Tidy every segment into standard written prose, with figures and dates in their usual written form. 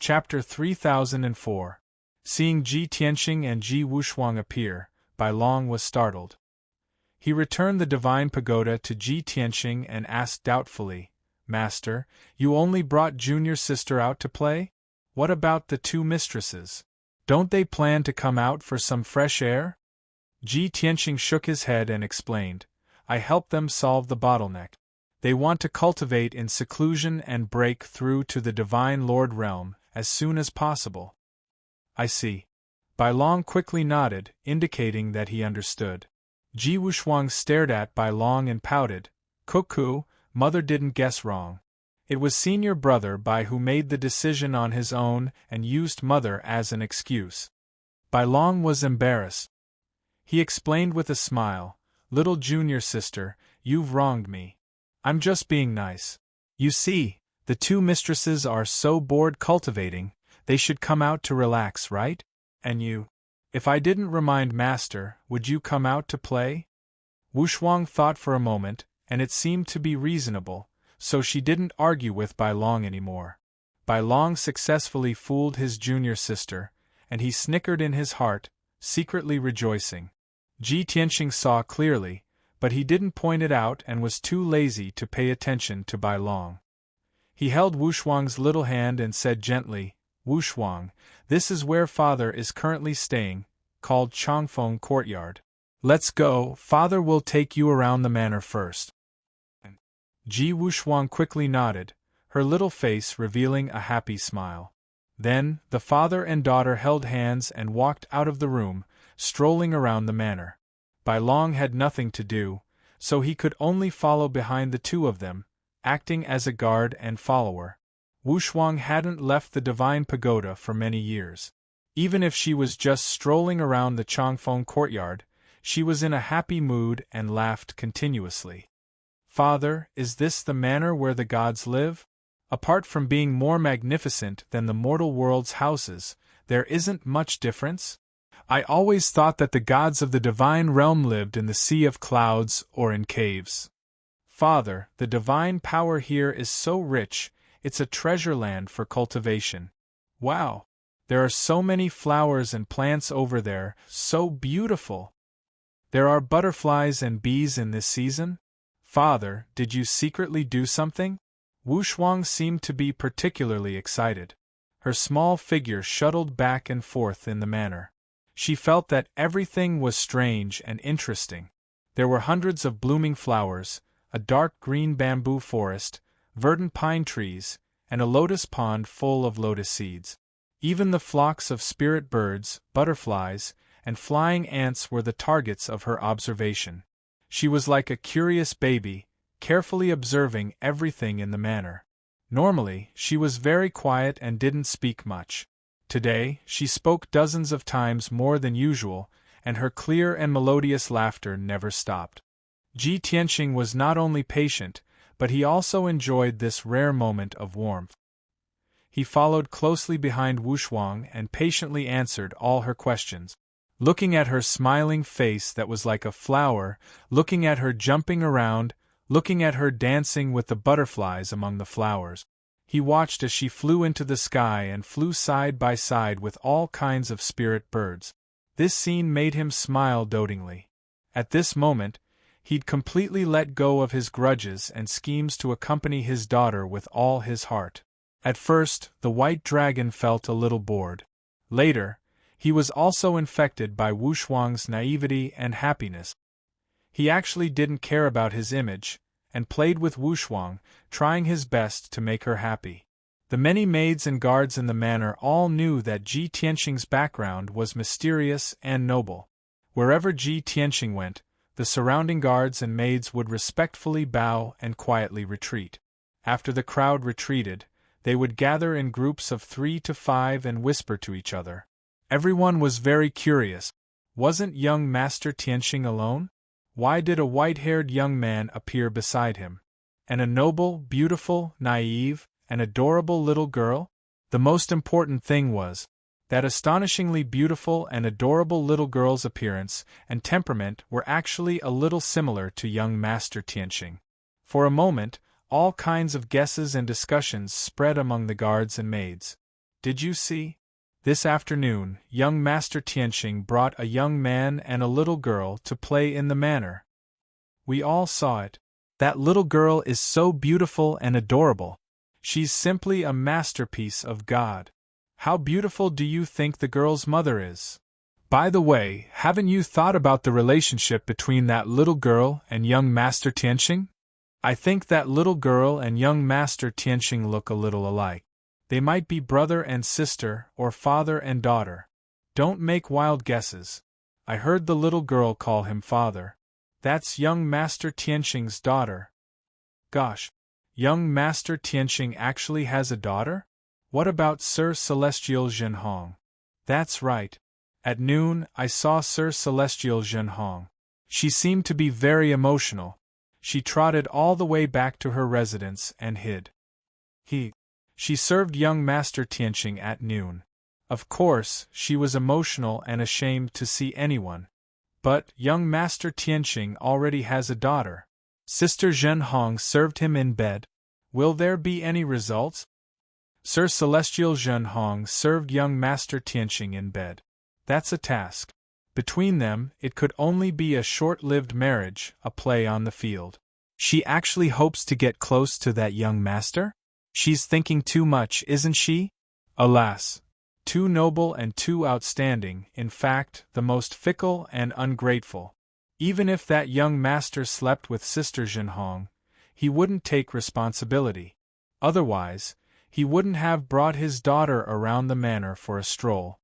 Chapter 3004. Seeing Ji Tianxing and Ji Wushuang appear, Bai Long was startled. He returned the divine pagoda to Ji Tianxing and asked doubtfully, "Master, you only brought junior sister out to play? What about the two mistresses? Don't they plan to come out for some fresh air?" Ji Tianxing shook his head and explained, "I helped them solve the bottleneck. They want to cultivate in seclusion and break through to the Divine Lord realm as soon as possible." "I see." Bai Long quickly nodded, indicating that he understood. Ji Wushuang stared at Bai Long and pouted, "Cuckoo, mother didn't guess wrong. It was senior brother Bai who made the decision on his own and used mother as an excuse." Bai Long was embarrassed. He explained with a smile, "Little junior sister, you've wronged me. I'm just being nice. You see, the two mistresses are so bored cultivating, they should come out to relax, right? And you? If I didn't remind Master, would you come out to play?" Wushuang thought for a moment, and it seemed to be reasonable, so she didn't argue with Bai Long anymore. Bai Long successfully fooled his junior sister, and he snickered in his heart, secretly rejoicing. Ji Tianxing saw clearly, but he didn't point it out and was too lazy to pay attention to Bai Long. He held Wushuang's little hand and said gently, "Wushuang, this is where father is currently staying, called Changfeng Courtyard. Let's go, father will take you around the manor first." Ji Wushuang quickly nodded, her little face revealing a happy smile. Then, the father and daughter held hands and walked out of the room, strolling around the manor. Bai Long had nothing to do, so he could only follow behind the two of them, acting as a guard and follower. Wushuang hadn't left the divine pagoda for many years. Even if she was just strolling around the Changfeng courtyard, she was in a happy mood and laughed continuously. "Father, is this the manor where the gods live? Apart from being more magnificent than the mortal world's houses, there isn't much difference? I always thought that the gods of the divine realm lived in the sea of clouds or in caves. Father, the divine power here is so rich, it's a treasure land for cultivation. Wow! There are so many flowers and plants over there, so beautiful. There are butterflies and bees in this season? Father, did you secretly do something?" Wushuang seemed to be particularly excited. Her small figure shuttled back and forth in the manor. She felt that everything was strange and interesting. There were hundreds of blooming flowers, a dark green bamboo forest, verdant pine trees, and a lotus pond full of lotus seeds. Even the flocks of spirit birds, butterflies, and flying ants were the targets of her observation. She was like a curious baby, carefully observing everything in the manor. Normally, she was very quiet and didn't speak much. Today, she spoke dozens of times more than usual, and her clear and melodious laughter never stopped. Ji Tianxing was not only patient, but he also enjoyed this rare moment of warmth. He followed closely behind Wushuang and patiently answered all her questions. Looking at her smiling face that was like a flower, looking at her jumping around, looking at her dancing with the butterflies among the flowers. He watched as she flew into the sky and flew side by side with all kinds of spirit birds. This scene made him smile dotingly. At this moment, he'd completely let go of his grudges and schemes to accompany his daughter with all his heart. At first, the white dragon felt a little bored. Later, he was also infected by Wushuang's naivety and happiness. He actually didn't care about his image, and played with Wushuang, trying his best to make her happy. The many maids and guards in the manor all knew that Ji Tianxing's background was mysterious and noble. Wherever Ji Tianxing went, the surrounding guards and maids would respectfully bow and quietly retreat. After the crowd retreated, they would gather in groups of 3 to 5 and whisper to each other. Everyone was very curious. Wasn't young Master Tianxing alone? Why did a white-haired young man appear beside him? And a noble, beautiful, naive, and adorable little girl? The most important thing was that astonishingly beautiful and adorable little girl's appearance and temperament were actually a little similar to young Master Tianxing. For a moment, all kinds of guesses and discussions spread among the guards and maids. Did you see? This afternoon, young Master Tianxing brought a young man and a little girl to play in the manor. We all saw it. That little girl is so beautiful and adorable. She's simply a masterpiece of God. How beautiful do you think the girl's mother is? By the way, haven't you thought about the relationship between that little girl and young Master Tianxing? I think that little girl and young Master Tianxing look a little alike. They might be brother and sister, or father and daughter. Don't make wild guesses. I heard the little girl call him father. That's young Master Tianxing's daughter. Gosh, young Master Tianxing actually has a daughter? What about Sir Celestial Zhenhong? That's right. At noon, I saw Sir Celestial Zhenhong. She seemed to be very emotional. She trotted all the way back to her residence and hid. She served young Master Tianxing at noon. Of course, she was emotional and ashamed to see anyone. But young Master Tianxing already has a daughter. Sister Zhenhong served him in bed. Will there be any results? Sir Celestial Zhenhong served young Master Tianxing in bed. That's a task. Between them, it could only be a short-lived marriage, a play on the field. She actually hopes to get close to that young master? She's thinking too much, isn't she? Alas! Too noble and too outstanding, in fact, the most fickle and ungrateful. Even if that young master slept with Sister Zhenhong, he wouldn't take responsibility. Otherwise, he wouldn't have brought his daughter around the manor for a stroll.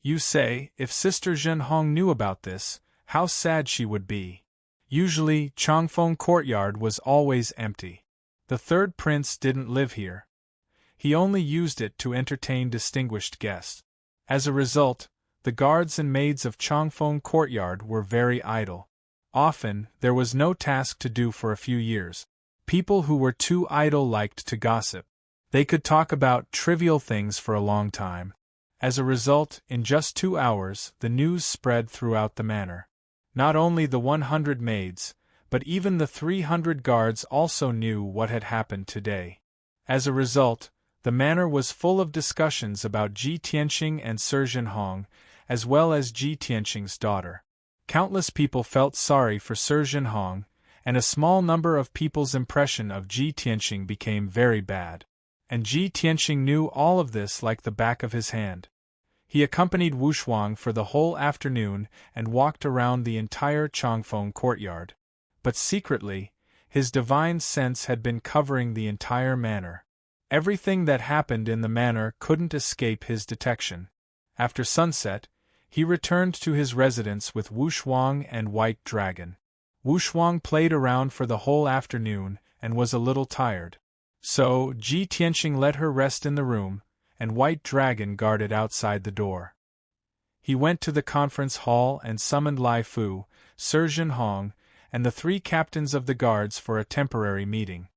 You say, if Sister Zhenhong knew about this, how sad she would be. Usually, Changfeng Courtyard was always empty. The third prince didn't live here. He only used it to entertain distinguished guests. As a result, the guards and maids of Changfeng Courtyard were very idle. Often, there was no task to do for a few years. People who were too idle liked to gossip. They could talk about trivial things for a long time. As a result, in just 2 hours, the news spread throughout the manor. Not only the 100 maids, but even the 300 guards also knew what had happened today. As a result, the manor was full of discussions about Ji Tianxing and Sir Zhenhong, as well as Ji Tianxing's daughter. Countless people felt sorry for Sir Zhenhong, and a small number of people's impression of Ji Tianxing became very bad. And Ji Tianxing knew all of this like the back of his hand. He accompanied Wu Shuang for the whole afternoon and walked around the entire Changfeng Courtyard. But secretly, his divine sense had been covering the entire manor. Everything that happened in the manor couldn't escape his detection. After sunset, he returned to his residence with Wu Shuang and White Dragon. Wu Shuang played around for the whole afternoon and was a little tired. So, Ji Tianxing let her rest in the room, and White Dragon guarded outside the door. He went to the conference hall and summoned Lai Fu, Sir Zhenhong, and the 3 captains of the guards for a temporary meeting.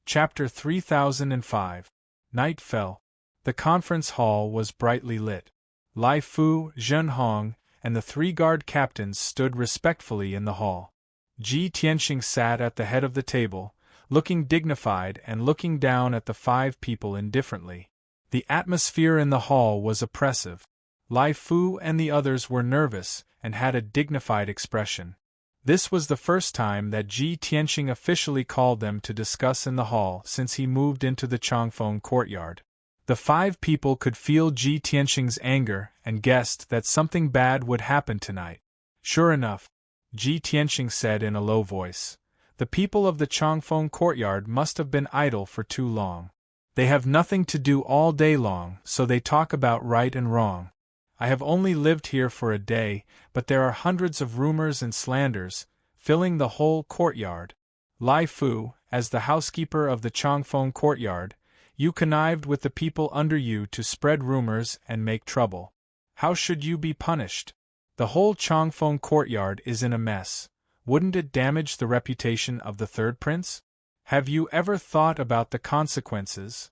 Chapter 3005. Night fell. The conference hall was brightly lit. Lai Fu, Zhenhong, and the 3 guard captains stood respectfully in the hall. Ji Tianxing sat at the head of the table, looking dignified and looking down at the 5 people indifferently. The atmosphere in the hall was oppressive. Lai Fu and the others were nervous and had a dignified expression. This was the first time that Ji Tianxing officially called them to discuss in the hall since he moved into the Changfeng Courtyard. The 5 people could feel Ji Tianxing's anger and guessed that something bad would happen tonight. Sure enough, Ji Tianxing said in a low voice, "The people of the Changfeng Courtyard must have been idle for too long. They have nothing to do all day long, so they talk about right and wrong. I have only lived here for a day, but there are hundreds of rumors and slanders, filling the whole courtyard. Lai Fu, as the housekeeper of the Changfeng Courtyard, you connived with the people under you to spread rumors and make trouble. How should you be punished? The whole Changfeng Courtyard is in a mess. Wouldn't it damage the reputation of the third prince? Have you ever thought about the consequences?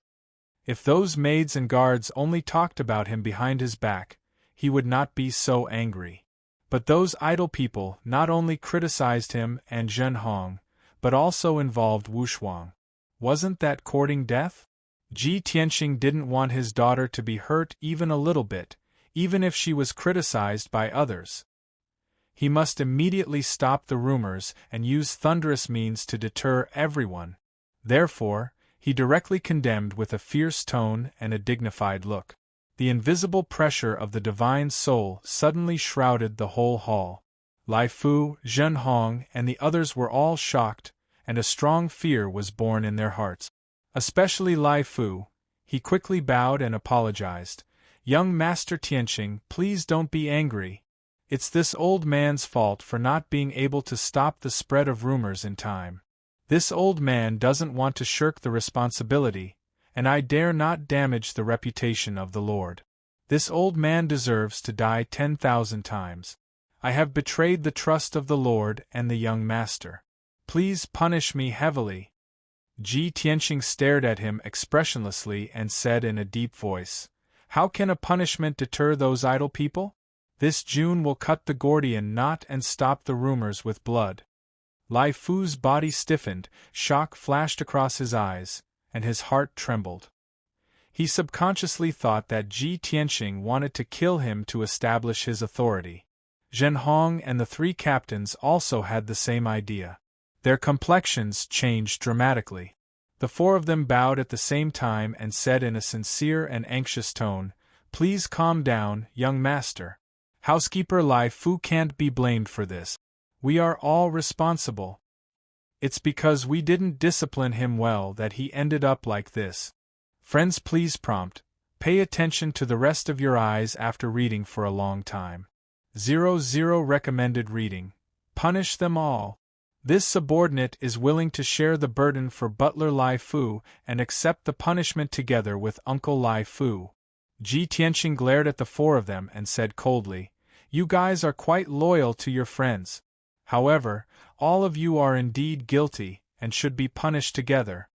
If those maids and guards only talked about him behind his back, he would not be so angry. But those idle people not only criticized him and Zhenhong, but also involved Wu Shuang. Wasn't that courting death? Ji Tianqing didn't want his daughter to be hurt even a little bit, even if she was criticized by others. He must immediately stop the rumors and use thunderous means to deter everyone. Therefore, he directly condemned with a fierce tone and a dignified look. The invisible pressure of the divine soul suddenly shrouded the whole hall. Lai Fu, Zhen Hong, and the others were all shocked, and a strong fear was born in their hearts. Especially Lai Fu. He quickly bowed and apologized. "Young Master Tianqing, please don't be angry. It's this old man's fault for not being able to stop the spread of rumors in time. This old man doesn't want to shirk the responsibility, and I dare not damage the reputation of the Lord. This old man deserves to die 10,000 times. I have betrayed the trust of the Lord and the young master. Please punish me heavily." Ji Tianqing stared at him expressionlessly and said in a deep voice, "How can a punishment deter those idle people? This June will cut the Gordian knot and stop the rumors with blood." Lai Fu's body stiffened, shock flashed across his eyes, and his heart trembled. He subconsciously thought that Ji Tianqing wanted to kill him to establish his authority. Zhen Hong and the three captains also had the same idea. Their complexions changed dramatically. The four of them bowed at the same time and said in a sincere and anxious tone, "Please calm down, young master. Housekeeper Lai Fu can't be blamed for this. We are all responsible. It's because we didn't discipline him well that he ended up like this. Friends, please prompt. Pay attention to the rest of your eyes after reading for a long time. 00 recommended reading. Punish them all. This subordinate is willing to share the burden for Butler Lai Fu and accept the punishment together with Uncle Lai Fu." Ji Tianqing glared at the four of them and said coldly, "You guys are quite loyal to your friends. However, all of you are indeed guilty, and should be punished together."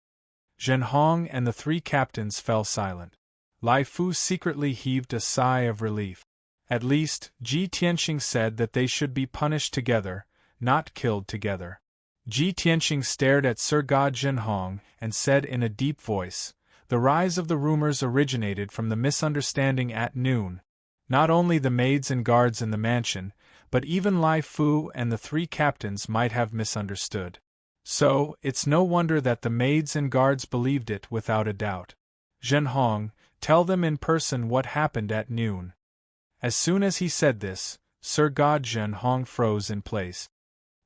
Zhen Hong and the three captains fell silent. Lai Fu secretly heaved a sigh of relief. At least, Ji Tianqing said that they should be punished together, not killed together. Ji Tianqing stared at Sir God Zhen Hong and said in a deep voice, "The rise of the rumors originated from the misunderstanding at noon. Not only the maids and guards in the mansion, but even Lai Fu and the three captains might have misunderstood. So, it's no wonder that the maids and guards believed it without a doubt. Zhen Hong, tell them in person what happened at noon." As soon as he said this, Sir God Zhen Hong froze in place.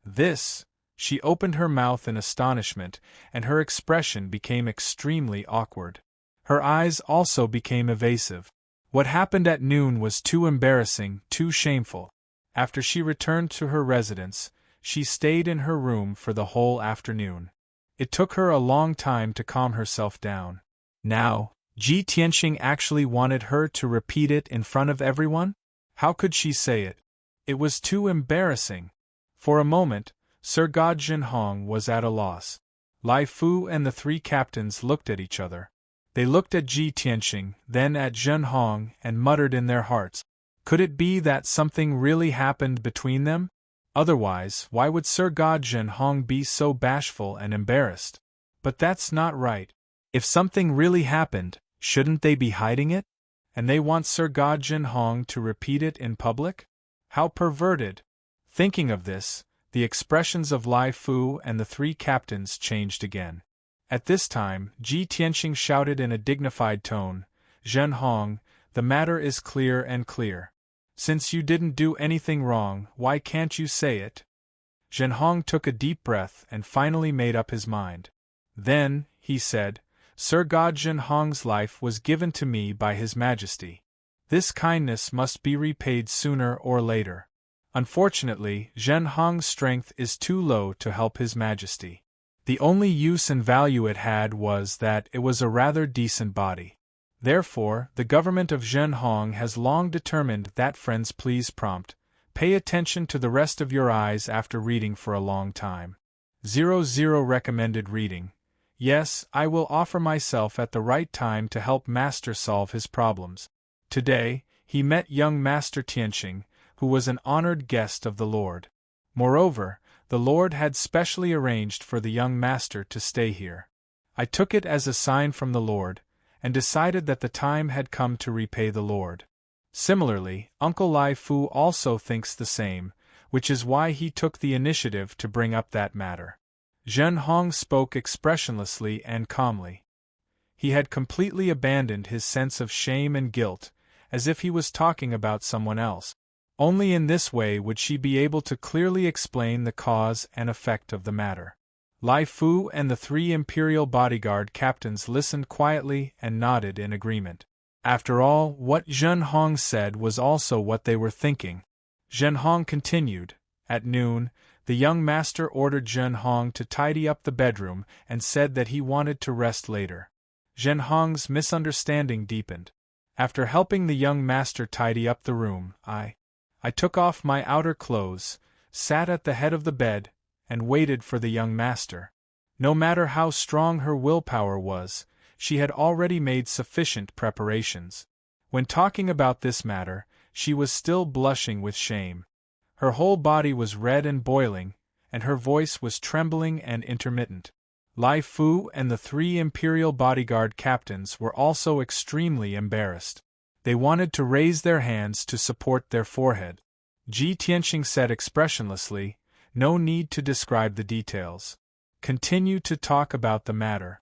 "This?" She opened her mouth in astonishment, and her expression became extremely awkward. Her eyes also became evasive. What happened at noon was too embarrassing, too shameful. After she returned to her residence, she stayed in her room for the whole afternoon. It took her a long time to calm herself down. Now, Ji Tianqing actually wanted her to repeat it in front of everyone? How could she say it? It was too embarrassing. For a moment, Sir God Zhen Hong was at a loss. Lai Fu and the three captains looked at each other. They looked at Ji Tianqing, then at Zhen Hong, and muttered in their hearts, "Could it be that something really happened between them? Otherwise, why would Sir God Zhen Hong be so bashful and embarrassed? But that's not right. If something really happened, shouldn't they be hiding it? And they want Sir God Zhen Hong to repeat it in public? How perverted!" Thinking of this, the expressions of Lai Fu and the three captains changed again. At this time, Ji Tianqing shouted in a dignified tone, "Zhen Hong, the matter is clear and clear. Since you didn't do anything wrong, why can't you say it?" Zhen Hong took a deep breath and finally made up his mind. "Then," he said, "Sir God Zhen Hong's life was given to me by His Majesty. This kindness must be repaid sooner or later. Unfortunately, Zhen Hong's strength is too low to help His Majesty. The only use and value it had was that it was a rather decent body. Therefore, the government of Zhen Hong has long determined that friends please prompt. Pay attention to the rest of your eyes after reading for a long time. 00 recommended reading. Yes, I will offer myself at the right time to help Master solve his problems." Today, he met young Master Tianqing, who was an honored guest of the Lord. Moreover, the Lord had specially arranged for the young master to stay here. "I took it as a sign from the Lord, and decided that the time had come to repay the Lord. Similarly, Uncle Lai Fu also thinks the same, which is why he took the initiative to bring up that matter. Zhen Hong spoke expressionlessly and calmly. He had completely abandoned his sense of shame and guilt, as if he was talking about someone else. Only in this way would she be able to clearly explain the cause and effect of the matter. Lai Fu and the 3 imperial bodyguard captains listened quietly and nodded in agreement. After all, what Zhen Hong said was also what they were thinking. Zhen Hong continued. At noon, the young master ordered Zhen Hong to tidy up the bedroom and said that he wanted to rest later. Zhen Hong's misunderstanding deepened. After helping the young master tidy up the room, I took off my outer clothes, sat at the head of the bed, and waited for the young master. No matter how strong her willpower was, she had already made sufficient preparations. When talking about this matter, she was still blushing with shame. Her whole body was red and boiling, and her voice was trembling and intermittent. Lai Fu and the 3 imperial bodyguard captains were also extremely embarrassed. They wanted to raise their hands to support their forehead. Ji Tianxing said expressionlessly, "No need to describe the details. Continue to talk about the matter."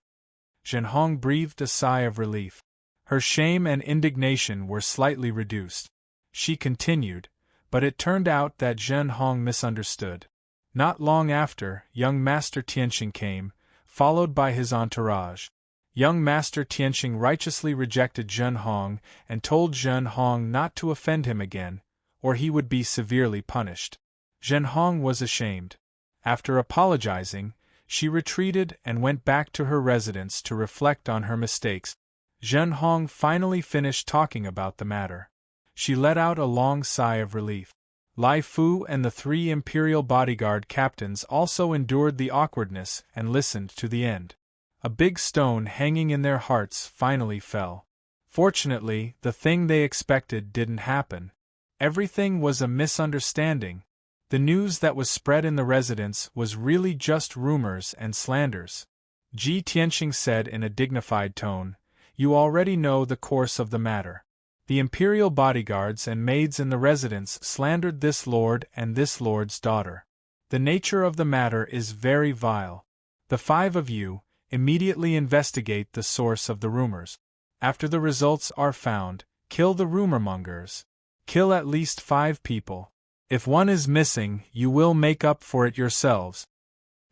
Zhen Hong breathed a sigh of relief. Her shame and indignation were slightly reduced. She continued, but it turned out that Zhen Hong misunderstood. Not long after, young Master Tianxing came, followed by his entourage. Young Master Tianxing righteously rejected Zhen Hong and told Zhen Hong not to offend him again, or he would be severely punished. Zhen Hong was ashamed. After apologizing, she retreated and went back to her residence to reflect on her mistakes. Zhen Hong finally finished talking about the matter. She let out a long sigh of relief. Lai Fu and the 3 imperial bodyguard captains also endured the awkwardness and listened to the end. A big stone hanging in their hearts finally fell. Fortunately, the thing they expected didn't happen. Everything was a misunderstanding. The news that was spread in the residence was really just rumors and slanders. Ji Tianxing said in a dignified tone, "You already know the course of the matter. The imperial bodyguards and maids in the residence slandered this lord and this lord's daughter. The nature of the matter is very vile. The 5 of you immediately investigate the source of the rumors. After the results are found, kill the rumormongers. Kill at least 5 people. If one is missing, you will make up for it yourselves."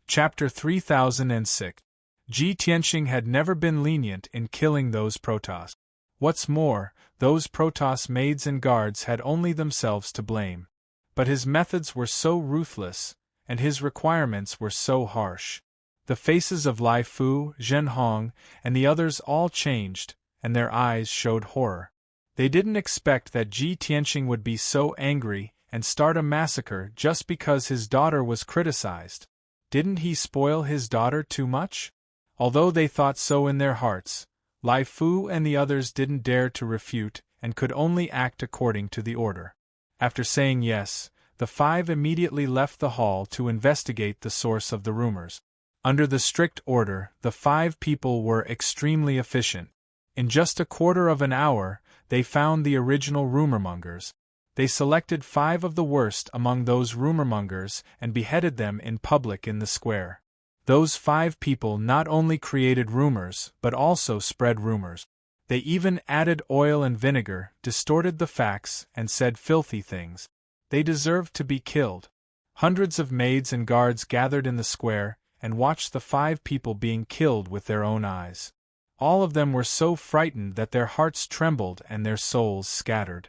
Chapter 3006. Ji Tianxing had never been lenient in killing those Protoss. What's more, those Protoss maids and guards had only themselves to blame. But his methods were so ruthless, and his requirements were so harsh. The faces of Lai Fu, Zhen Hong, and the others all changed, and their eyes showed horror. They didn't expect that Ji Tianxing would be so angry and start a massacre just because his daughter was criticized. Didn't he spoil his daughter too much? Although they thought so in their hearts, Lai Fu and the others didn't dare to refute and could only act according to the order. After saying yes, the 5 immediately left the hall to investigate the source of the rumors. Under the strict order, the 5 people were extremely efficient. In just a quarter of an hour, they found the original rumormongers. They selected 5 of the worst among those rumormongers and beheaded them in public in the square. Those 5 people not only created rumors but also spread rumors. They even added oil and vinegar, distorted the facts, and said filthy things. They deserved to be killed. Hundreds of maids and guards gathered in the square and watched the 5 people being killed with their own eyes. All of them were so frightened that their hearts trembled and their souls scattered.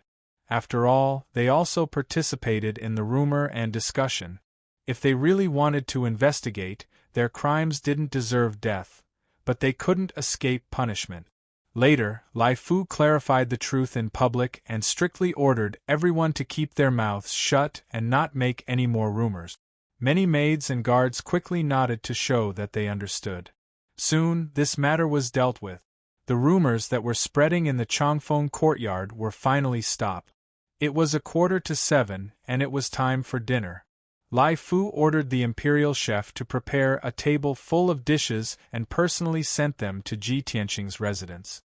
After all, they also participated in the rumor and discussion. If they really wanted to investigate, their crimes didn't deserve death, but they couldn't escape punishment. Later, Lai Fu clarified the truth in public and strictly ordered everyone to keep their mouths shut and not make any more rumors. Many maids and guards quickly nodded to show that they understood. Soon, this matter was dealt with. The rumors that were spreading in the Changfeng courtyard were finally stopped. It was 6:45, and it was time for dinner. Lai Fu ordered the imperial chef to prepare a table full of dishes and personally sent them to Ji Tianxing's residence.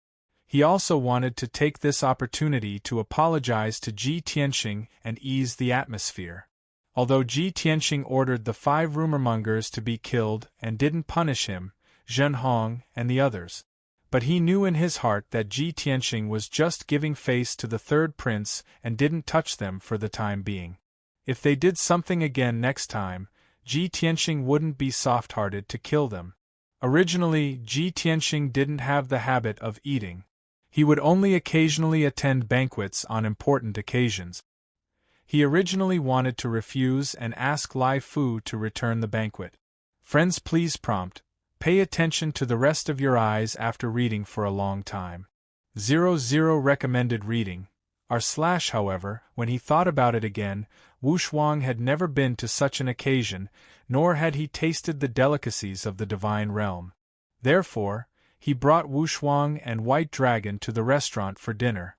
He also wanted to take this opportunity to apologize to Ji Tianxing and ease the atmosphere. Although Ji Tianxing ordered the 5 rumormongers to be killed and didn't punish him, Zhen Hong and the others. But he knew in his heart that Ji Tianxing was just giving face to the third prince and didn't touch them for the time being. If they did something again next time, Ji Tianxing wouldn't be soft-hearted to kill them. Originally, Ji Tianxing didn't have the habit of eating. He would only occasionally attend banquets on important occasions. He originally wanted to refuse and ask Lai Fu to return the banquet. Friends, please prompt. Pay attention to the rest of your eyes after reading for a long time. 00 recommended reading. However, when he thought about it again, Wu Shuang had never been to such an occasion, nor had he tasted the delicacies of the divine realm. Therefore, he brought Wu Shuang and White Dragon to the restaurant for dinner.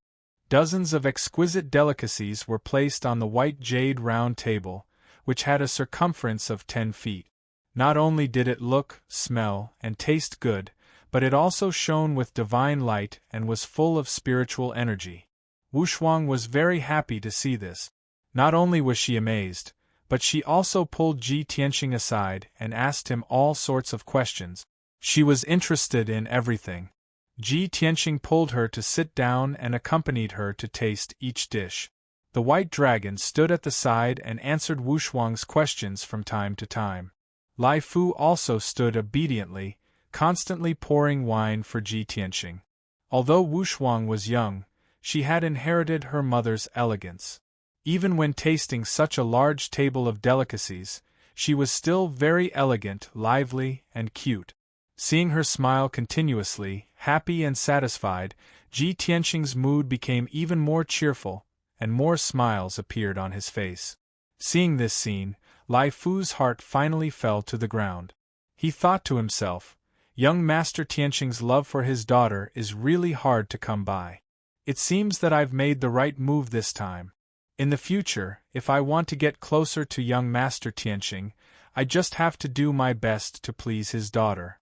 Dozens of exquisite delicacies were placed on the white jade round table, which had a circumference of 10 feet. Not only did it look, smell, and taste good, but it also shone with divine light and was full of spiritual energy. Wu Shuang was very happy to see this. Not only was she amazed, but she also pulled Ji Tianxing aside and asked him all sorts of questions. She was interested in everything. Ji Tianxing pulled her to sit down and accompanied her to taste each dish. The White Dragon stood at the side and answered Wu Shuang's questions from time to time. Lai Fu also stood obediently, constantly pouring wine for Ji Tianxing. Although Wu Shuang was young, she had inherited her mother's elegance. Even when tasting such a large table of delicacies, she was still very elegant, lively, and cute. Seeing her smile continuously, happy and satisfied, Ji Tianxing's mood became even more cheerful, and more smiles appeared on his face. Seeing this scene, Lai Fu's heart finally fell to the ground. He thought to himself, young Master Tianxing's love for his daughter is really hard to come by. It seems that I've made the right move this time. In the future, if I want to get closer to young Master Tianxing, I just have to do my best to please his daughter.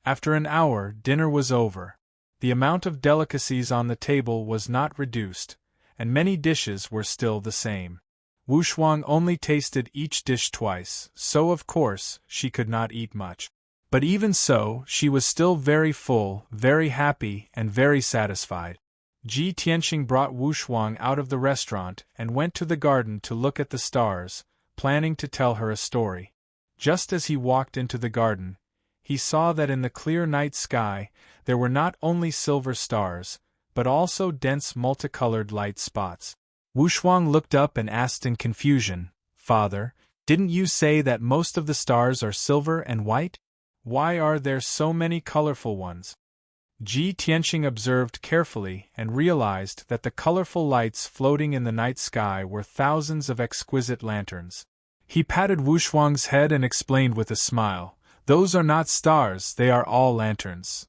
After an hour, dinner was over. The amount of delicacies on the table was not reduced, and many dishes were still the same. Wu Shuang only tasted each dish twice, so of course, she could not eat much. But even so, she was still very full, very happy, and very satisfied. Ji Tianxing brought Wu Shuang out of the restaurant and went to the garden to look at the stars, planning to tell her a story. Just as he walked into the garden, he saw that in the clear night sky, there were not only silver stars, but also dense multicolored light spots. Wu Shuang looked up and asked in confusion, "Father, didn't you say that most of the stars are silver and white? Why are there so many colorful ones?" Ji Tianxing observed carefully and realized that the colorful lights floating in the night sky were thousands of exquisite lanterns. He patted Wu Shuang's head and explained with a smile, "Those are not stars, they are all lanterns."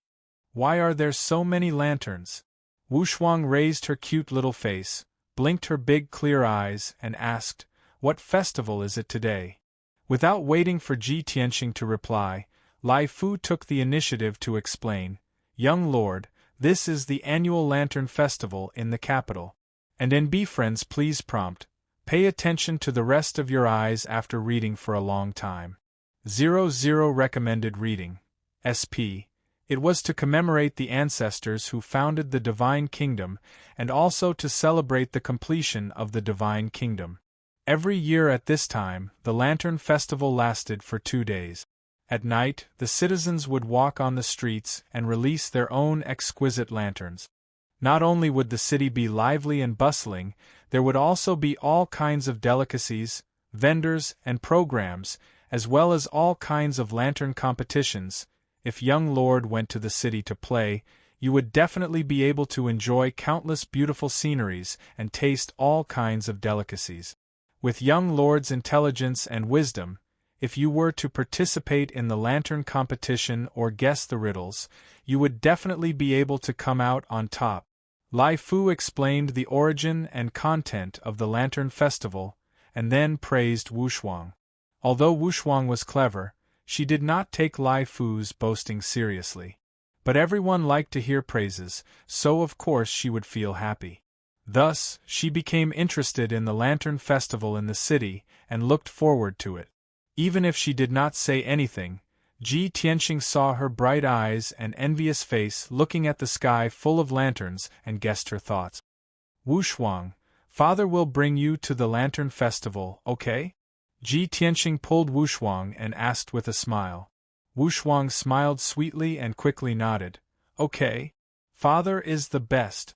"Why are there so many lanterns?" Wu Shuang raised her cute little face, blinked her big clear eyes, and asked, "What festival is it today?" Without waiting for Ji Tianxing to reply, Lai Fu took the initiative to explain, "Young lord, this is the annual Lantern Festival in the capital. And be friends, please prompt. Pay attention to the rest of your eyes after reading for a long time. 00 recommended reading. SP. It was to commemorate the ancestors who founded the Divine Kingdom and also to celebrate the completion of the Divine Kingdom. Every year at this time, the Lantern Festival lasted for 2 days. At night, the citizens would walk on the streets and release their own exquisite lanterns. Not only would the city be lively and bustling, there would also be all kinds of delicacies, vendors, and programs, as well as all kinds of lantern competitions. If young lord went to the city to play, you would definitely be able to enjoy countless beautiful sceneries and taste all kinds of delicacies. With young lord's intelligence and wisdom, if you were to participate in the lantern competition or guess the riddles, you would definitely be able to come out on top. Lai Fu explained the origin and content of the Lantern Festival, and then praised Wu Shuang. Although Wu Shuang was clever, she did not take Lai Fu's boasting seriously. But everyone liked to hear praises, so of course she would feel happy. Thus, she became interested in the Lantern Festival in the city and looked forward to it. Even if she did not say anything, Ji Tianxing saw her bright eyes and envious face looking at the sky full of lanterns and guessed her thoughts. Wu Shuang, father will bring you to the Lantern Festival, okay? Ji Tianxing pulled Wu Shuang and asked with a smile. Wu Shuang smiled sweetly and quickly nodded. Okay. Father is the best.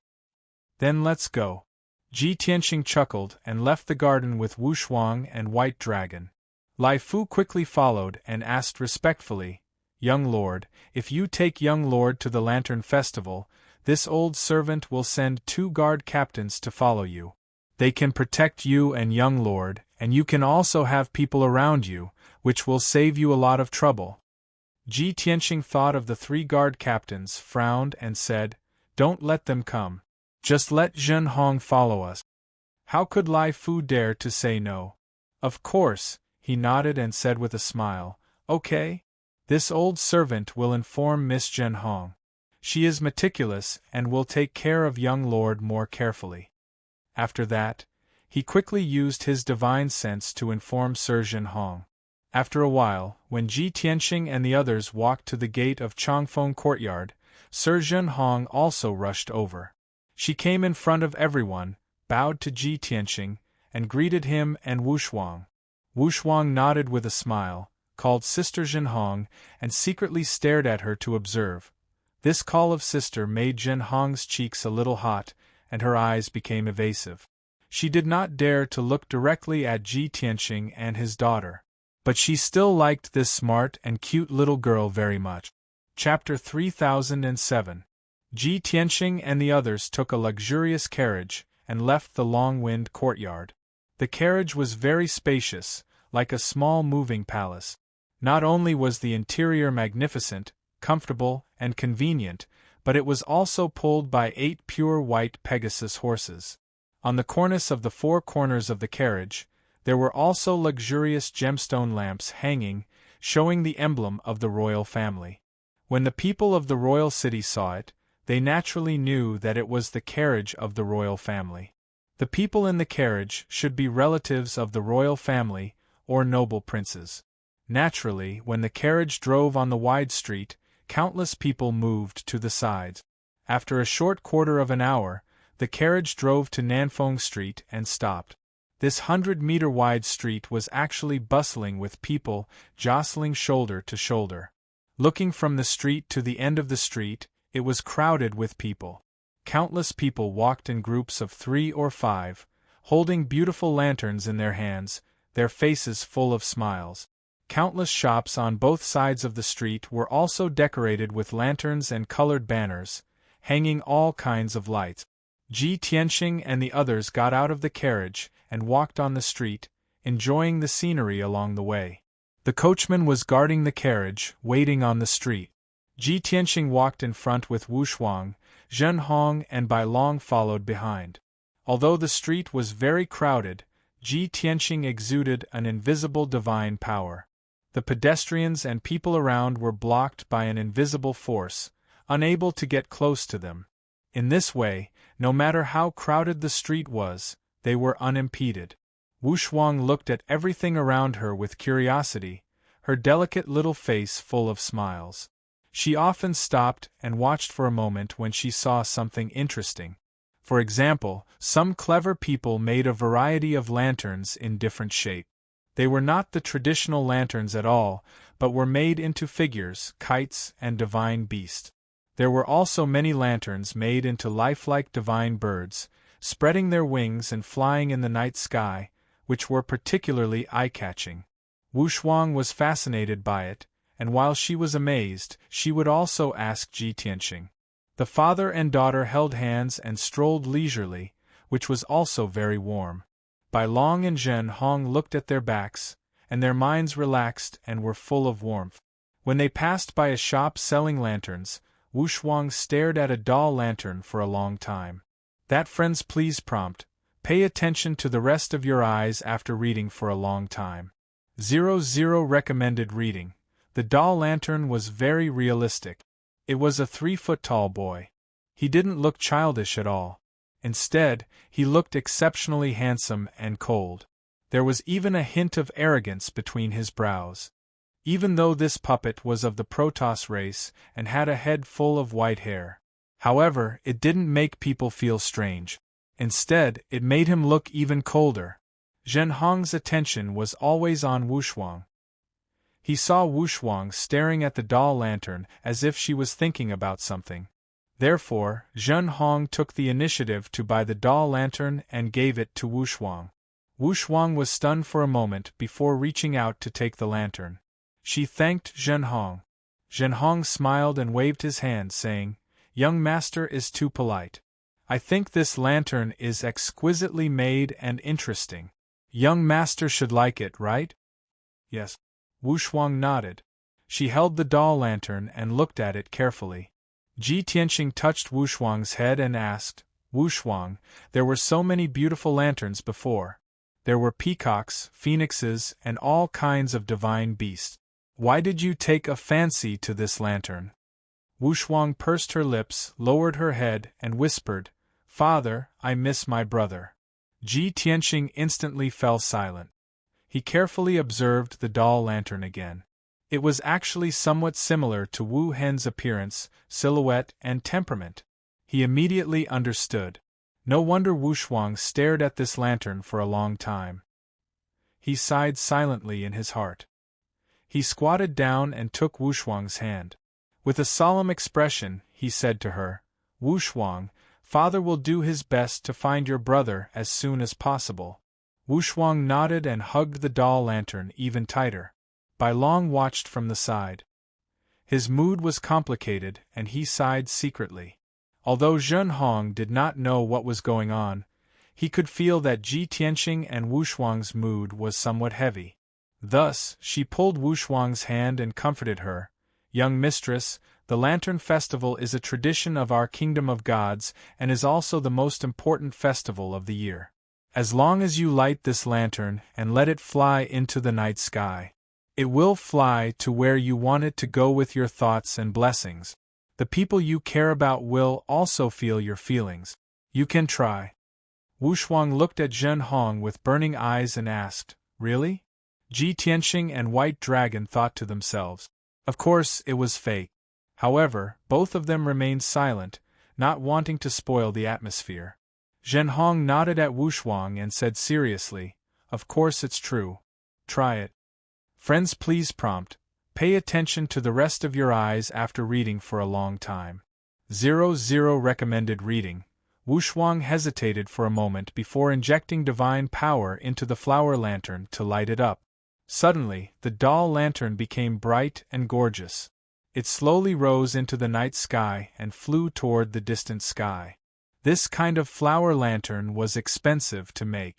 Then let's go. Ji Tianxing chuckled and left the garden with Wu Shuang and White Dragon. Lai Fu quickly followed and asked respectfully, Young Lord, if you take Young Lord to the Lantern Festival, this old servant will send 2 guard captains to follow you. They can protect you and Young Lord, and you can also have people around you, which will save you a lot of trouble. Ji Tianxing thought of the 3 guard captains, frowned and said, Don't let them come. Just let Zhen Hong follow us. How could Lai Fu dare to say no? Of course, he nodded and said with a smile, Okay. This old servant will inform Miss Zhen Hong. She is meticulous and will take care of Young Lord more carefully. After that, he quickly used his divine sense to inform Sir Zhen Hong. After a while, when Ji Tianxing and the others walked to the gate of Changfeng Courtyard, Sir Zhen Hong also rushed over. She came in front of everyone, bowed to Ji Tianxing, and greeted him and Wu Shuang. Wu Shuang nodded with a smile, called Sister Zhen Hong, and secretly stared at her to observe. This call of sister made Zhen Hong's cheeks a little hot, and her eyes became evasive. She did not dare to look directly at Ji Tianxing and his daughter. But she still liked this smart and cute little girl very much. Chapter 3007. Ji Tianxing and the others took a luxurious carriage and left the long-wind courtyard. The carriage was very spacious, like a small moving palace. Not only was the interior magnificent, comfortable, and convenient, but it was also pulled by 8 pure white Pegasus horses. On the cornice of the 4 corners of the carriage, there were also luxurious gemstone lamps hanging, showing the emblem of the royal family. When the people of the royal city saw it, they naturally knew that it was the carriage of the royal family. The people in the carriage should be relatives of the royal family or noble princes. Naturally, when the carriage drove on the wide street, countless people moved to the sides. After a short quarter of an hour, the carriage drove to Nanfeng Street and stopped. This 100-meter-wide street was actually bustling with people jostling shoulder to shoulder. Looking from the street to the end of the street, it was crowded with people. Countless people walked in groups of 3 or 5, holding beautiful lanterns in their hands, their faces full of smiles. Countless shops on both sides of the street were also decorated with lanterns and colored banners, hanging all kinds of lights. Ji Tianxing and the others got out of the carriage and walked on the street, enjoying the scenery along the way. The coachman was guarding the carriage, waiting on the street. Ji Tianxing walked in front with Wu Shuang, Zhen Hong and Bai Long followed behind. Although the street was very crowded, Ji Tianxing exuded an invisible divine power. The pedestrians and people around were blocked by an invisible force, unable to get close to them. In this way, no matter how crowded the street was, they were unimpeded. Wu Shuang looked at everything around her with curiosity, her delicate little face full of smiles. She often stopped and watched for a moment when she saw something interesting. For example, some clever people made a variety of lanterns in different shapes. They were not the traditional lanterns at all, but were made into figures, kites, and divine beasts. There were also many lanterns made into lifelike divine birds, spreading their wings and flying in the night sky, which were particularly eye-catching. Wu Shuang was fascinated by it, and while she was amazed, she would also ask Ji Tianxing. The father and daughter held hands and strolled leisurely, which was also very warm. Bai Long and Zhen Hong looked at their backs, and their minds relaxed and were full of warmth. When they passed by a shop selling lanterns, Wu Shuang stared at a doll lantern for a long time. That, friends, please prompt. Pay attention to the rest of your eyes after reading for a long time. 00 recommended reading. The doll lantern was very realistic. It was a 3-foot-tall boy. He didn't look childish at all. Instead, he looked exceptionally handsome and cold. There was even a hint of arrogance between his brows. Even though this puppet was of the Protoss race and had a head full of white hair. However, it didn't make people feel strange. Instead, it made him look even colder. Zhen Hong's attention was always on Wushuang. He saw Wushuang staring at the doll lantern as if she was thinking about something. Therefore, Zhen Hong took the initiative to buy the doll lantern and gave it to Wushuang. Wushuang was stunned for a moment before reaching out to take the lantern. She thanked Zhen Hong. Zhen Hong smiled and waved his hand, saying, "Young master is too polite. I think this lantern is exquisitely made and interesting. Young master should like it, right?" "Yes." Wushuang nodded. She held the doll lantern and looked at it carefully. Ji Tianxing touched Wushuang's head and asked, "Wushuang, there were so many beautiful lanterns before. There were peacocks, phoenixes, and all kinds of divine beasts. Why did you take a fancy to this lantern?" Wushuang pursed her lips, lowered her head, and whispered, "Father, I miss my brother." Ji Tianxing instantly fell silent. He carefully observed the doll lantern again. It was actually somewhat similar to Wu Hen's appearance, silhouette, and temperament. He immediately understood. No wonder Wushuang stared at this lantern for a long time. He sighed silently in his heart. He squatted down and took Wushuang's hand. With a solemn expression, he said to her, "Wushuang, Father will do his best to find your brother as soon as possible." Wushuang nodded and hugged the doll lantern even tighter. Bai Long watched from the side. His mood was complicated and he sighed secretly. Although Zhen Hong did not know what was going on, he could feel that Ji Tianxing and Wushuang's mood was somewhat heavy. Thus, she pulled Wushuang's hand and comforted her. "Young mistress, the Lantern Festival is a tradition of our Kingdom of Gods and is also the most important festival of the year. As long as you light this lantern and let it fly into the night sky, it will fly to where you want it to go with your thoughts and blessings. The people you care about will also feel your feelings. You can try." Wushuang looked at Zhen Hong with burning eyes and asked, "Really?" Ji Tianxing and White Dragon thought to themselves. Of course, it was fake. However, both of them remained silent, not wanting to spoil the atmosphere. Zhen Hong nodded at Wushuang and said seriously, "Of course it's true. Try it." Friends, please prompt. Pay attention to the rest of your eyes after reading for a long time. 00 recommended reading. Wushuang hesitated for a moment before injecting divine power into the flower lantern to light it up. Suddenly, the doll lantern became bright and gorgeous. It slowly rose into the night sky and flew toward the distant sky. This kind of flower lantern was expensive to make.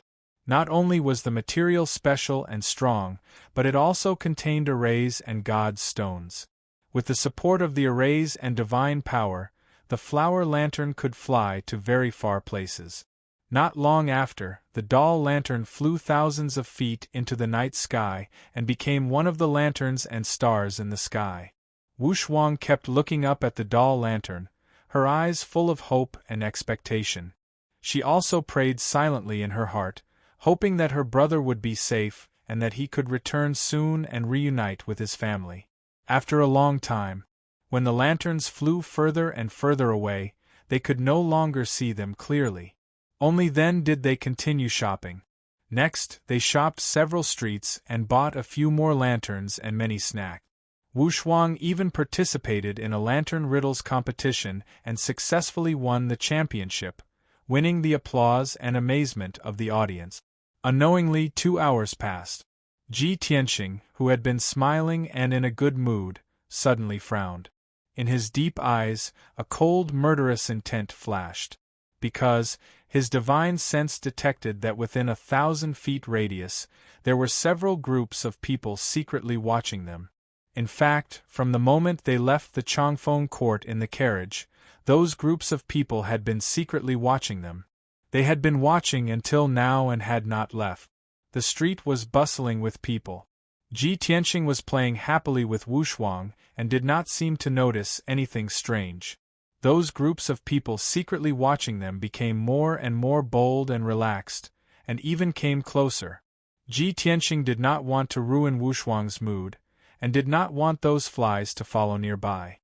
Not only was the material special and strong, but it also contained arrays and God's stones. With the support of the arrays and divine power, the flower lantern could fly to very far places. Not long after, the doll lantern flew thousands of feet into the night sky and became one of the lanterns and stars in the sky. Wushuang kept looking up at the doll lantern, her eyes full of hope and expectation. She also prayed silently in her heart, hoping that her brother would be safe and that he could return soon and reunite with his family. After a long time, when the lanterns flew further and further away, they could no longer see them clearly. Only then did they continue shopping. Next, they shopped several streets and bought a few more lanterns and many snacks. Wushuang even participated in a lantern riddles competition and successfully won the championship, winning the applause and amazement of the audience. Unknowingly, 2 hours passed. Ji Tianxing, who had been smiling and in a good mood, suddenly frowned. In his deep eyes, a cold, murderous intent flashed. Because his divine sense detected that within 1,000 feet radius, there were several groups of people secretly watching them. In fact, from the moment they left the Changfeng court in the carriage, those groups of people had been secretly watching them. They had been watching until now and had not left. The street was bustling with people. Ji Tianxing was playing happily with Wushuang and did not seem to notice anything strange. Those groups of people secretly watching them became more and more bold and relaxed, and even came closer. Ji Tianxing did not want to ruin Wushuang's mood, and did not want those flies to follow nearby.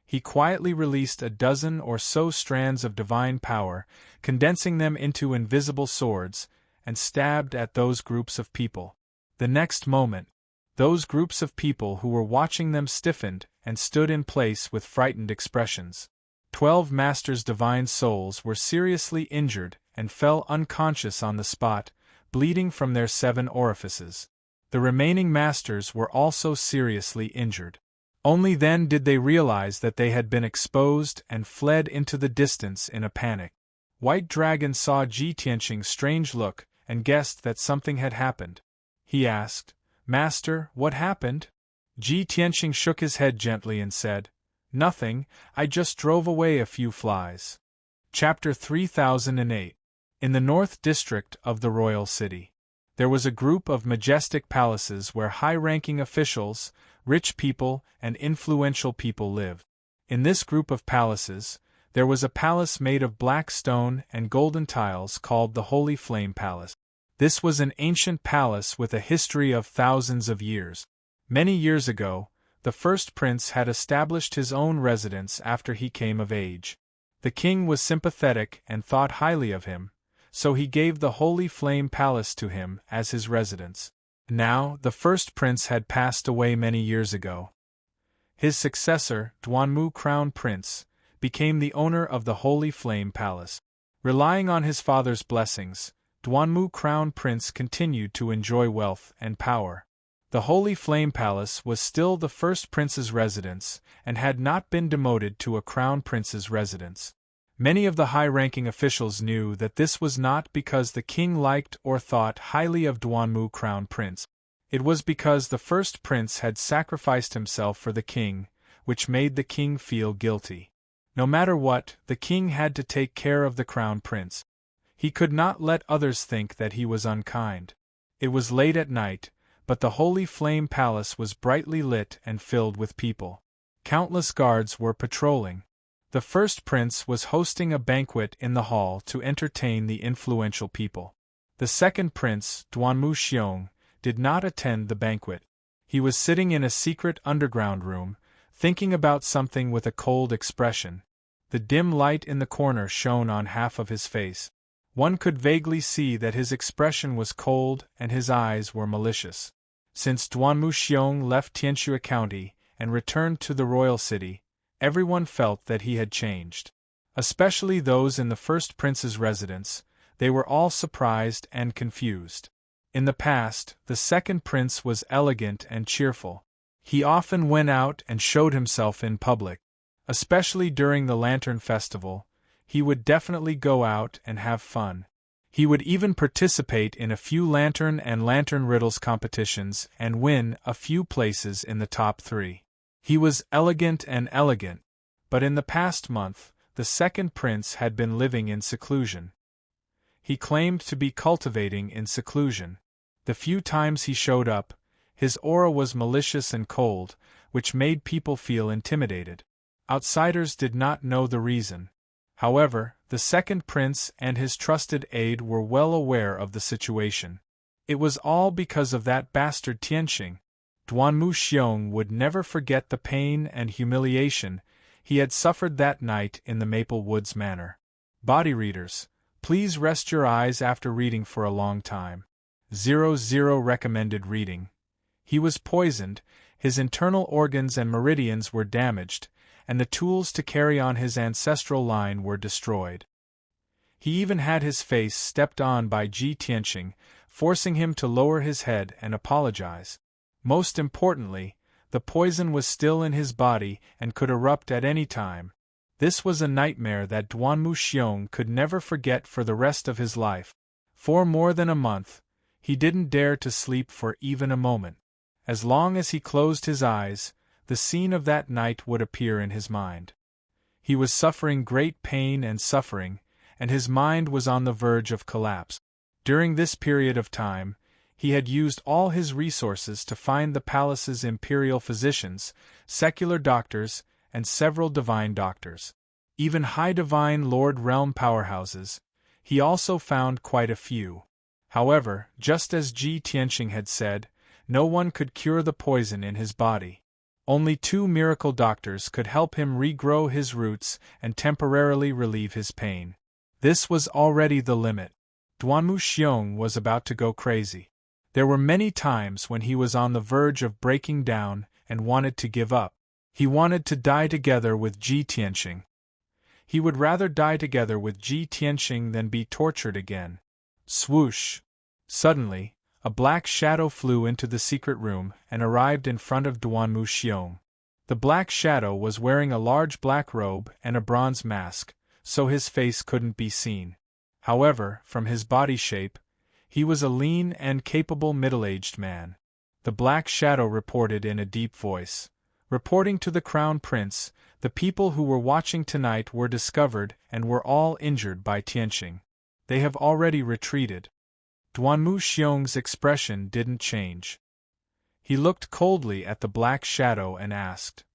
He quietly released a dozen or so strands of divine power, condensing them into invisible swords, and stabbed at those groups of people. The next moment, those groups of people who were watching them stiffened and stood in place with frightened expressions. 12 masters' divine souls were seriously injured and fell unconscious on the spot, bleeding from their 7 orifices. The remaining masters were also seriously injured. Only then did they realize that they had been exposed and fled into the distance in a panic. White Dragon saw Ji Tianxing's strange look and guessed that something had happened. He asked, "Master, what happened?" Ji Tianxing shook his head gently and said, "Nothing, I just drove away a few flies." Chapter 3008. In the North District of the Royal City, there was a group of majestic palaces where high-ranking officials, rich people, and influential people lived. In this group of palaces, there was a palace made of black stone and golden tiles called the Holy Flame Palace. This was an ancient palace with a history of thousands of years. Many years ago, the first prince had established his own residence after he came of age. The king was sympathetic and thought highly of him, so he gave the Holy Flame Palace to him as his residence. Now, the first prince had passed away many years ago. His successor, Duanmu Crown Prince, became the owner of the Holy Flame Palace. Relying on his father's blessings, Duanmu Crown Prince continued to enjoy wealth and power. The Holy Flame Palace was still the first prince's residence and had not been demoted to a crown prince's residence. Many of the high-ranking officials knew that this was not because the king liked or thought highly of Duanmu Crown Prince. It was because the first prince had sacrificed himself for the king, which made the king feel guilty. No matter what, the king had to take care of the crown prince. He could not let others think that he was unkind. It was late at night, but the Holy Flame Palace was brightly lit and filled with people. Countless guards were patrolling. The first prince was hosting a banquet in the hall to entertain the influential people. The second prince, Duanmu Xiong, did not attend the banquet. He was sitting in a secret underground room, thinking about something with a cold expression. The dim light in the corner shone on half of his face. One could vaguely see that his expression was cold and his eyes were malicious. Since Duanmu Xiong left Tianxue County and returned to the royal city, everyone felt that he had changed. Especially those in the first prince's residence, they were all surprised and confused. In the past, the second prince was elegant and cheerful. He often went out and showed himself in public. Especially during the Lantern Festival, he would definitely go out and have fun. He would even participate in a few lantern and lantern riddles competitions and win a few places in the top 3. He was elegant, but in the past month, the second prince had been living in seclusion. He claimed to be cultivating in seclusion. The few times he showed up, his aura was malicious and cold, which made people feel intimidated. Outsiders did not know the reason. However, the second prince and his trusted aide were well aware of the situation. It was all because of that bastard Tianxing. Duanmu Xiong would never forget the pain and humiliation he had suffered that night in the Maple Woods Manor. Body readers, please rest your eyes after reading for a long time. 00 recommended reading. He was poisoned, his internal organs and meridians were damaged, and the tools to carry on his ancestral line were destroyed. He even had his face stepped on by Ji Tianxing, forcing him to lower his head and apologize. Most importantly, the poison was still in his body and could erupt at any time. This was a nightmare that Duanmu Xiong could never forget for the rest of his life. For more than a month, he didn't dare to sleep for even a moment. As long as he closed his eyes, the scene of that night would appear in his mind. He was suffering great pain and suffering, and his mind was on the verge of collapse. During this period of time, He had used all his resources to find the palace's imperial physicians, secular doctors, and several divine doctors. Even high divine Lord Realm powerhouses, he also found quite a few. However, just as Ji Tianqing had said, no one could cure the poison in his body. Only 2 miracle doctors could help him regrow his roots and temporarily relieve his pain. This was already the limit. Duanmu Xiong was about to go crazy. There were many times when he was on the verge of breaking down and wanted to give up. He wanted to die together with Ji Tianqing. He would rather die together with Ji Tianqing than be tortured again. Swoosh! Suddenly, a black shadow flew into the secret room and arrived in front of Duanmu Xiong. The black shadow was wearing a large black robe and a bronze mask, so his face couldn't be seen. However, from his body shape, he was a lean and capable middle-aged man. The black shadow reported in a deep voice. Reporting to the Crown Prince, the people who were watching tonight were discovered and were all injured by Tianqing. They have already retreated. Duanmu Xiong's expression didn't change. He looked coldly at the black shadow and asked.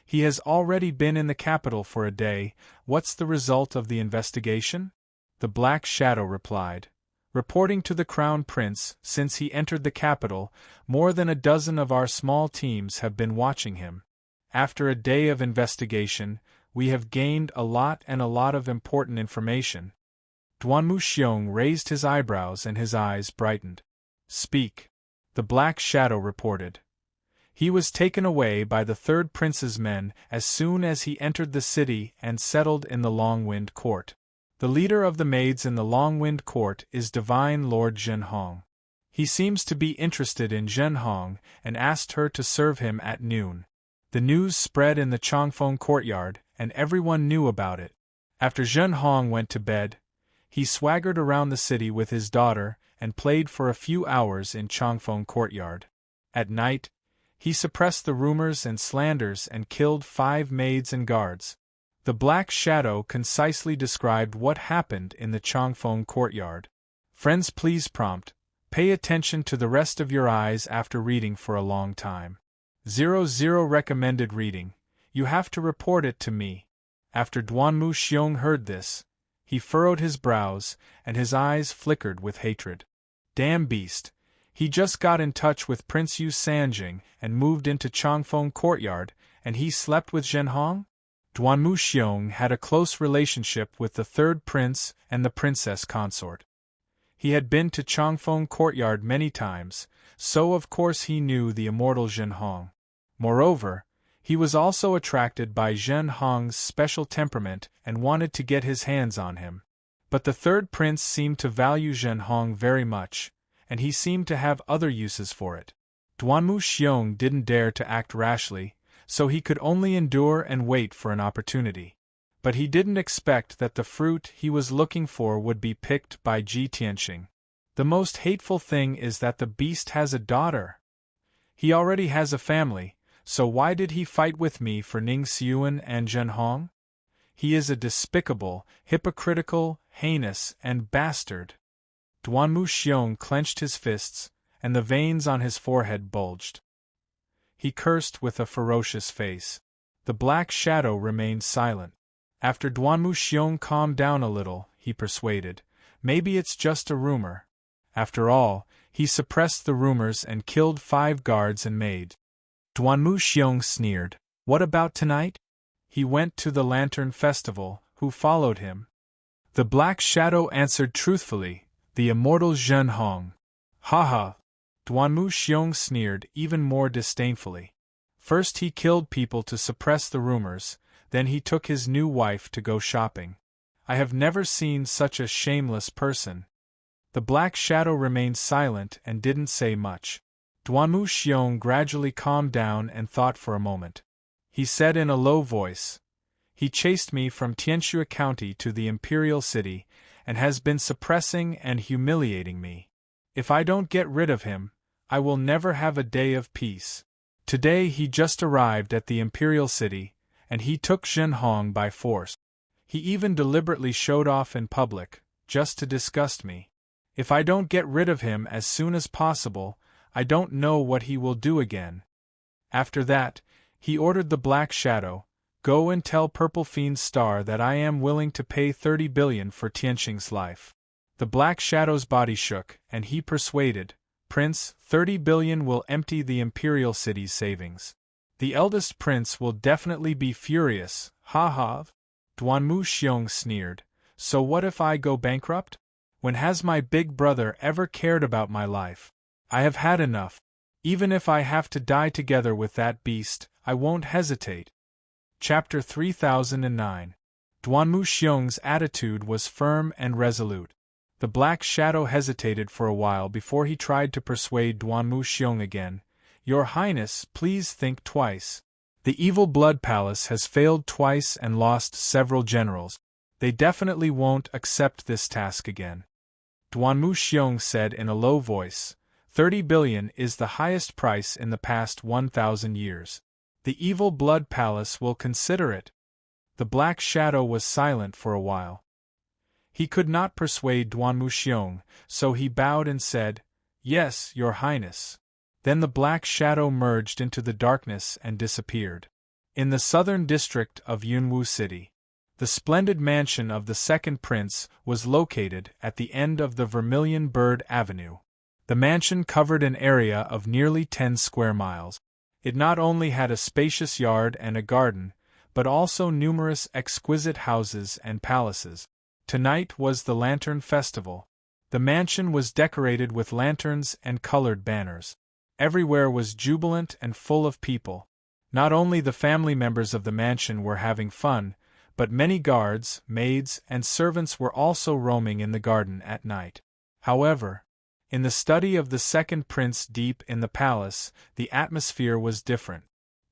He has already been in the capital for a day. What's the result of the investigation? The black shadow replied. Reporting to the Crown Prince, since he entered the capital, more than a dozen of our small teams have been watching him. After a day of investigation, we have gained a lot of important information. Duanmu Xiong raised his eyebrows and his eyes brightened. Speak. The black shadow reported. He was taken away by the third prince's men as soon as he entered the city and settled in the Longwind Court. The leader of the maids in the Longwind Court is Divine Lord Zhenhong. He seems to be interested in Zhenhong and asked her to serve him at noon. The news spread in the Changfeng courtyard, and everyone knew about it. After Zhenhong went to bed, he swaggered around the city with his daughter and played for a few hours in Changfeng courtyard. At night, he suppressed the rumors and slanders and killed 5 maids and guards. The black shadow concisely described what happened in the Changfeng courtyard. Friends, please prompt. Pay attention to the rest of your eyes after reading for a long time. 00 recommended reading. You have to report it to me. After Duanmu Xiong heard this, he furrowed his brows, and his eyes flickered with hatred. Damn beast! He just got in touch with Prince Yu Sanjing and moved into Changfeng courtyard, and he slept with Zhenhong? Duanmu Xiong had a close relationship with the third prince and the princess consort. He had been to Changfeng courtyard many times, so of course he knew the immortal Zhenhong. Moreover, he was also attracted by Zhenhong's special temperament and wanted to get his hands on him. But the third prince seemed to value Zhenhong very much, and he seemed to have other uses for it. Duanmu Xiong didn't dare to act rashly, so he could only endure and wait for an opportunity. But he didn't expect that the fruit he was looking for would be picked by Ji Tianqing. The most hateful thing is that the beast has a daughter. He already has a family, so why did he fight with me for Ning Xiuan and Zhenhong? He is a despicable, hypocritical, heinous, and bastard. Duanmu Xiong clenched his fists, and the veins on his forehead bulged. He cursed with a ferocious face. The black shadow remained silent. After Duanmu Xiong calmed down a little, he persuaded, maybe it's just a rumor. After all, he suppressed the rumors and killed 5 guards and maid. Duanmu Xiong sneered. What about tonight? He went to the Lantern Festival. Who followed him? The black shadow answered truthfully, the immortal Zhenhong. Ha ha! Duanmu Xiong sneered even more disdainfully. First he killed people to suppress the rumors, then he took his new wife to go shopping. I have never seen such a shameless person. The black shadow remained silent and didn't say much. Duanmu Xiong gradually calmed down and thought for a moment. He said in a low voice, he chased me from Tianxue County to the Imperial City, and has been suppressing and humiliating me. If I don't get rid of him, I will never have a day of peace. Today he just arrived at the Imperial City, and he took Zhenhong by force. He even deliberately showed off in public, just to disgust me. If I don't get rid of him as soon as possible, I don't know what he will do again. After that, he ordered the Black Shadow, "Go and tell Purple Fiend's star that I am willing to pay 30 billion for Tianqing's life." The Black Shadow's body shook, and he persuaded, "Prince, 30 billion will empty the Imperial City's savings. The eldest prince will definitely be furious, ha ha." Duanmu Xiong sneered, "So what if I go bankrupt? When has my big brother ever cared about my life? I have had enough. Even if I have to die together with that beast, I won't hesitate." Chapter 3009. Duanmu Xiong's attitude was firm and resolute. The Black Shadow hesitated for a while before he tried to persuade Duanmu Xiong again. "Your Highness, please think twice. The Evil Blood Palace has failed twice and lost several generals. They definitely won't accept this task again." Duanmu Xiong said in a low voice, 30 billion is the highest price in the past 1,000 years. The Evil Blood Palace will consider it." The Black Shadow was silent for a while. He could not persuade Duanmu Xiong, so he bowed and said, "Yes, Your Highness." Then the Black Shadow merged into the darkness and disappeared. In the southern district of Yunwu City, the splendid mansion of the second prince was located at the end of the Vermilion Bird Avenue. The mansion covered an area of nearly 10 square miles. It not only had a spacious yard and a garden, but also numerous exquisite houses and palaces. Tonight was the Lantern Festival. The mansion was decorated with lanterns and colored banners. Everywhere was jubilant and full of people. Not only the family members of the mansion were having fun, but many guards, maids, and servants were also roaming in the garden at night. However, in the study of the second prince deep in the palace, the atmosphere was different.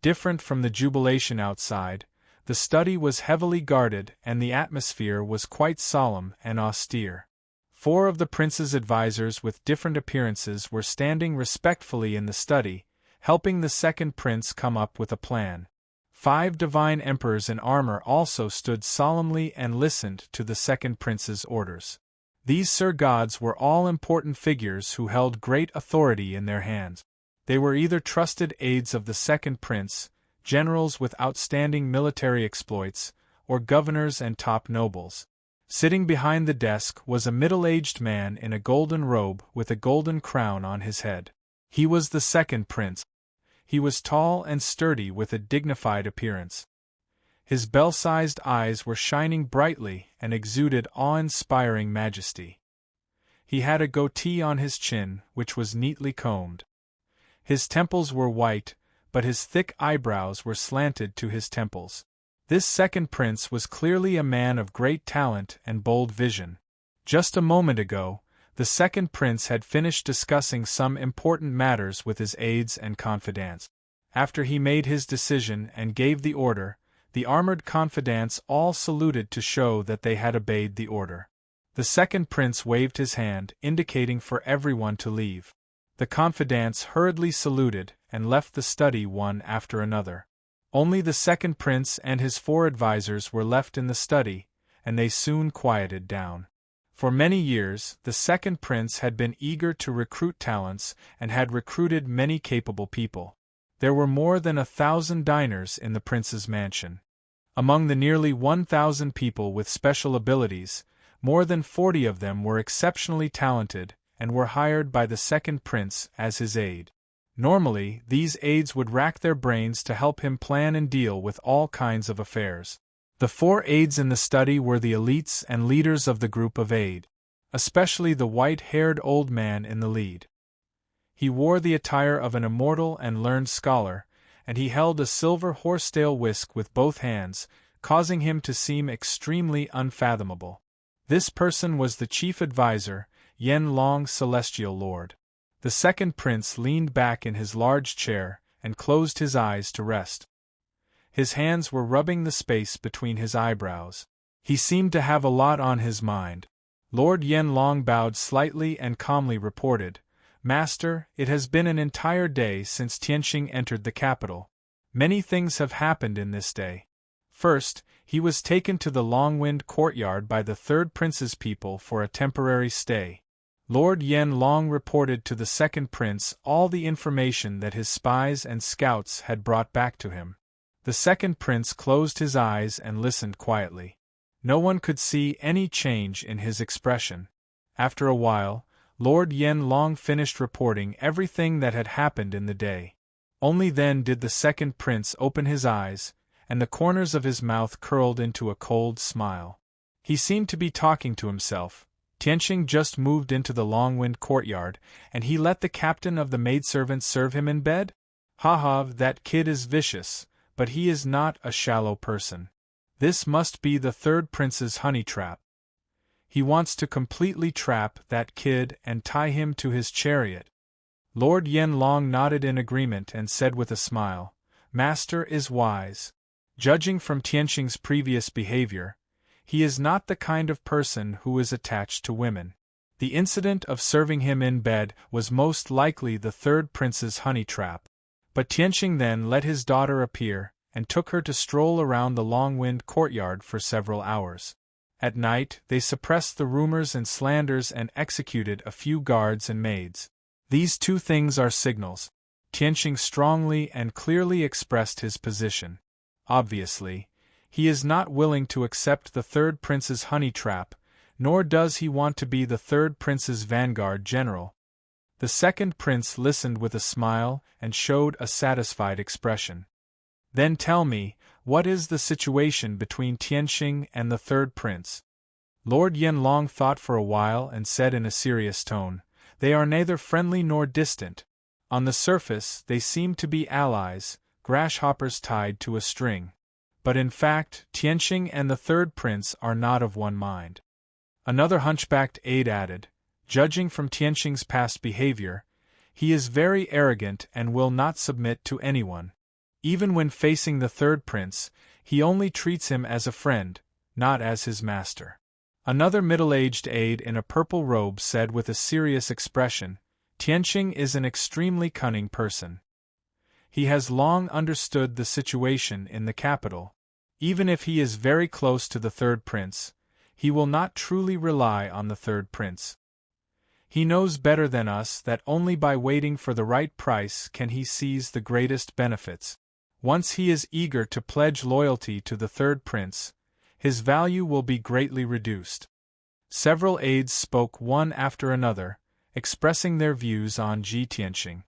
Different from the jubilation outside, the study was heavily guarded and the atmosphere was quite solemn and austere. 4 of the prince's advisors with different appearances were standing respectfully in the study, helping the second prince come up with a plan. 5 divine emperors in armor also stood solemnly and listened to the second prince's orders. These Sir Gods were all important figures who held great authority in their hands. They were either trusted aides of the second prince, generals with outstanding military exploits, or governors and top nobles. Sitting behind the desk was a middle-aged man in a golden robe with a golden crown on his head. He was the second prince. He was tall and sturdy with a dignified appearance. His bell-sized eyes were shining brightly and exuded awe-inspiring majesty. He had a goatee on his chin, which was neatly combed. His temples were white, but his thick eyebrows were slanted to his temples. This second prince was clearly a man of great talent and bold vision. Just a moment ago, the second prince had finished discussing some important matters with his aides and confidants. After he made his decision and gave the order, the armored confidants all saluted to show that they had obeyed the order. The second prince waved his hand, indicating for everyone to leave. The confidants hurriedly saluted and left the study one after another. Only the second prince and his 4 advisors were left in the study, and they soon quieted down. For many years, the second prince had been eager to recruit talents and had recruited many capable people. There were more than 1,000 diners in the prince's mansion. Among the nearly 1,000 people with special abilities, more than 40 of them were exceptionally talented and were hired by the second prince as his aide. Normally, these aides would rack their brains to help him plan and deal with all kinds of affairs. The 4 aides in the study were the elites and leaders of the group of aide, especially the white-haired old man in the lead. He wore the attire of an immortal and learned scholar, and he held a silver horsetail whisk with both hands, causing him to seem extremely unfathomable. This person was the chief advisor, Yen Long, Celestial Lord. The second prince leaned back in his large chair and closed his eyes to rest. His hands were rubbing the space between his eyebrows. He seemed to have a lot on his mind. Lord Yen Long bowed slightly and calmly reported, "Master, it has been an entire day since Tianqing entered the capital. Many things have happened in this day. First, he was taken to the Longwind courtyard by the third prince's people for a temporary stay. Lord Yen Long reported to the second prince all the information that his spies and scouts had brought back to him. The second prince closed his eyes and listened quietly. No one could see any change in his expression. After a while, Lord Yen Long finished reporting everything that had happened in the day. Only then did the second prince open his eyes, and the corners of his mouth curled into a cold smile. He seemed to be talking to himself. Tianqing just moved into the long-winded courtyard, and he let the captain of the maidservants serve him in bed? Ha ha, that kid is vicious, but he is not a shallow person. This must be the third prince's honey trap. He wants to completely trap that kid and tie him to his chariot. Lord Yen Long nodded in agreement and said with a smile, "Master is wise. Judging from Tianqing's previous behavior, he is not the kind of person who is attached to women. The incident of serving him in bed was most likely the third prince's honey trap." But Tianqing then let his daughter appear, and took her to stroll around the long-winded courtyard for several hours. At night, they suppressed the rumors and slanders and executed a few guards and maids. These two things are signals. Tianqing strongly and clearly expressed his position. Obviously, he is not willing to accept the third prince's honey trap, nor does he want to be the third prince's vanguard general. The second prince listened with a smile and showed a satisfied expression. "Then tell me, what is the situation between Tianqing and the third prince?" Lord Yen Long thought for a while and said in a serious tone, "They are neither friendly nor distant. On the surface, they seem to be allies, grasshoppers tied to a string. But in fact, Tianqing and the third prince are not of one mind." Another hunchbacked aide added, "Judging from Tianqing's past behavior, he is very arrogant and will not submit to anyone. Even when facing the third prince, he only treats him as a friend, not as his master." Another middle-aged aide in a purple robe said with a serious expression, "Tianqing is an extremely cunning person. He has long understood the situation in the capital. Even if he is very close to the third prince, he will not truly rely on the third prince. He knows better than us that only by waiting for the right price can he seize the greatest benefits. Once he is eager to pledge loyalty to the third prince, his value will be greatly reduced." Several aides spoke one after another, expressing their views on Tianqing.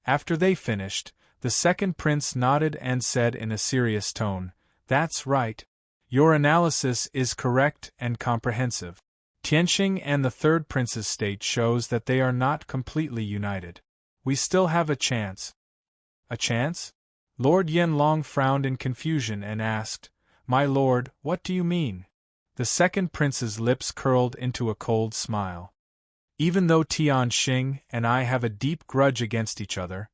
After they finished, the second prince nodded and said in a serious tone, "That's right. Your analysis is correct and comprehensive. Tianqing and the third prince's state shows that they are not completely united. We still have a chance." "A chance?" Lord Yen Long frowned in confusion and asked, "My lord, what do you mean?" The second prince's lips curled into a cold smile. "Even though Tianqing and I have a deep grudge against each other,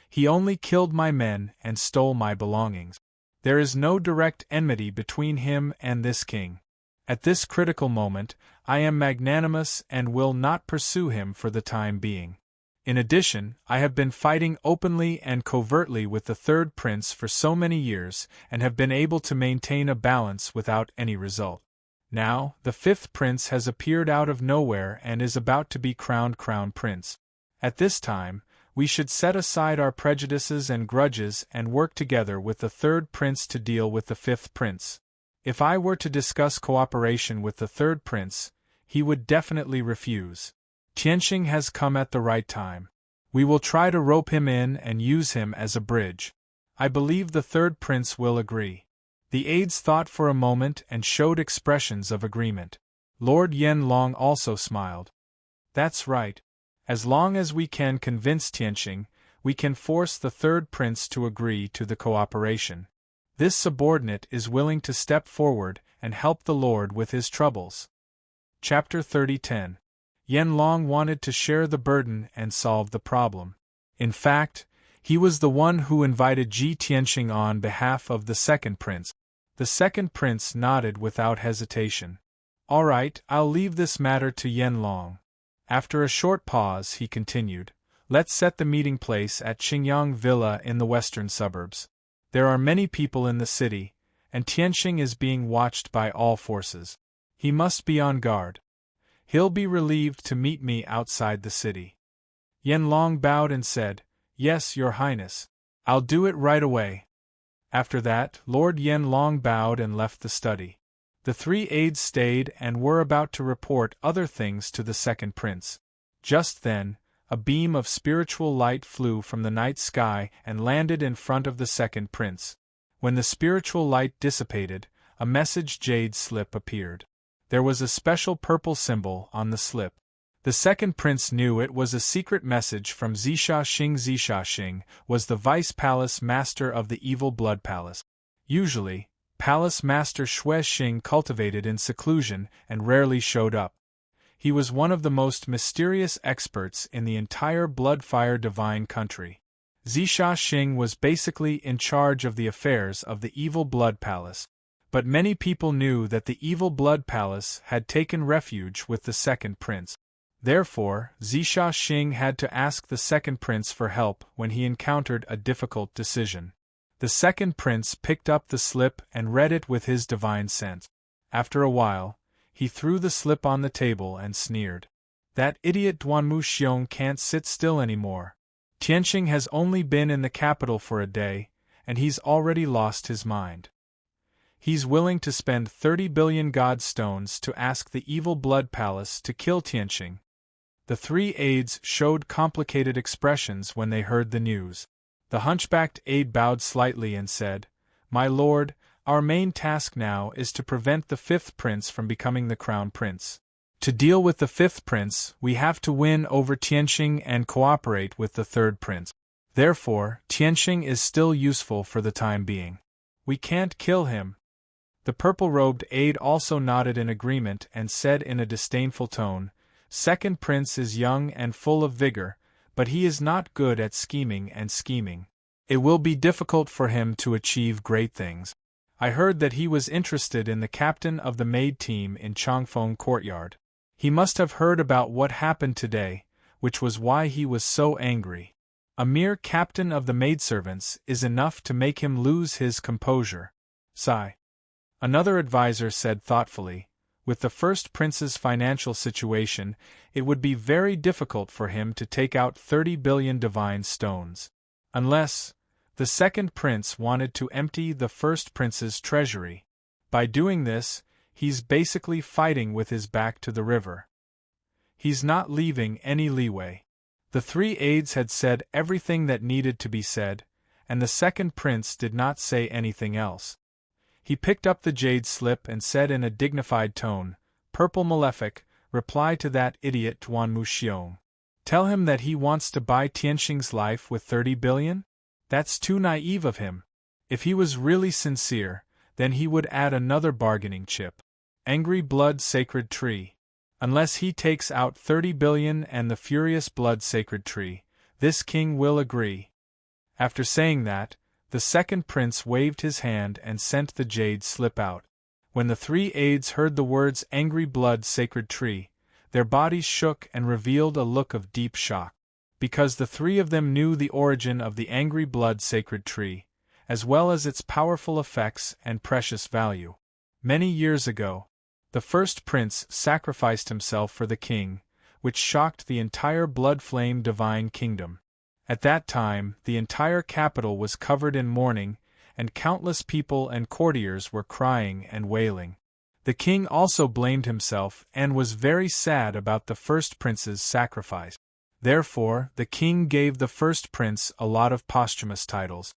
he only killed my men and stole my belongings. There is no direct enmity between him and this king. At this critical moment, I am magnanimous and will not pursue him for the time being. In addition, I have been fighting openly and covertly with the third prince for so many years and have been able to maintain a balance without any result. Now, the fifth prince has appeared out of nowhere and is about to be crowned crown prince. At this time, we should set aside our prejudices and grudges and work together with the third prince to deal with the fifth prince. If I were to discuss cooperation with the third prince, he would definitely refuse. Tianqing has come at the right time. We will try to rope him in and use him as a bridge. I believe the third prince will agree." The aides thought for a moment and showed expressions of agreement. Lord Yen Long also smiled. "That's right. As long as we can convince Tianqing, we can force the third prince to agree to the cooperation. This subordinate is willing to step forward and help the lord with his troubles." Chapter 30:10. Yen Long wanted to share the burden and solve the problem. In fact, he was the one who invited Tianqing on behalf of the second prince. The second prince nodded without hesitation. "All right, I'll leave this matter to Yen Long." After a short pause, he continued, "Let's set the meeting place at Qingyang Villa in the western suburbs. There are many people in the city, and Tianqing is being watched by all forces. He must be on guard. He'll be relieved to meet me outside the city." Yanlong bowed and said, "Yes, Your Highness. I'll do it right away." After that, Lord Yanlong bowed and left the study. The three aides stayed and were about to report other things to the second prince. Just then, a beam of spiritual light flew from the night sky and landed in front of the second prince. When the spiritual light dissipated, a message jade slip appeared. There was a special purple symbol on the slip. The second prince knew it was a secret message from Zisha Xing. Zisha Xing was the vice palace master of the evil blood palace. Usually, Palace Master Xue Xing cultivated in seclusion and rarely showed up. He was one of the most mysterious experts in the entire Bloodfire Divine country. Zisha Xing was basically in charge of the affairs of the evil blood palace. But many people knew that the evil blood palace had taken refuge with the second prince. Therefore, Zisha Xing had to ask the second prince for help when he encountered a difficult decision. The second prince picked up the slip and read it with his divine sense. After a while, he threw the slip on the table and sneered. "That idiot Duanmu Xiong can't sit still anymore. Tianqing has only been in the capital for a day, and he's already lost his mind. He's willing to spend 30 billion god stones to ask the evil blood palace to kill Tianqing." The three aides showed complicated expressions when they heard the news. The hunchbacked aide bowed slightly and said, "My lord, our main task now is to prevent the fifth prince from becoming the crown prince. To deal with the fifth prince, we have to win over Tianqing and cooperate with the third prince. Therefore, Tianqing is still useful for the time being. We can't kill him." The purple-robed aide also nodded in agreement and said in a disdainful tone, "Second prince is young and full of vigor, but he is not good at scheming and scheming. It will be difficult for him to achieve great things. I heard that he was interested in the captain of the maid team in Changfeng Courtyard. He must have heard about what happened today, which was why he was so angry. A mere captain of the maidservants is enough to make him lose his composure." Sigh. Another advisor said thoughtfully, "With the first prince's financial situation, it would be very difficult for him to take out 30 billion divine stones. Unless the second prince wanted to empty the first prince's treasury. By doing this, he's basically fighting with his back to the river. He's not leaving any leeway." The three aides had said everything that needed to be said, and the second prince did not say anything else. He picked up the jade slip and said in a dignified tone, "Purple Malefic, reply to that idiot Duanmu Xiong. Tell him that he wants to buy Tianqing's life with 30 billion? That's too naive of him. If he was really sincere, then he would add another bargaining chip. Angry Blood Sacred Tree. Unless he takes out 30 billion and the Furious Blood Sacred Tree, this king will agree." After saying that, the second prince waved his hand and sent the jade slip out. When the three aides heard the words Angry Blood Sacred Tree, their bodies shook and revealed a look of deep shock. Because the three of them knew the origin of the Angry Blood Sacred Tree, as well as its powerful effects and precious value. Many years ago, the first prince sacrificed himself for the king, which shocked the entire Blood Flame Divine Kingdom. At that time, the entire capital was covered in mourning, and countless people and courtiers were crying and wailing. The king also blamed himself and was very sad about the first prince's sacrifice. Therefore, the king gave the first prince a lot of posthumous titles.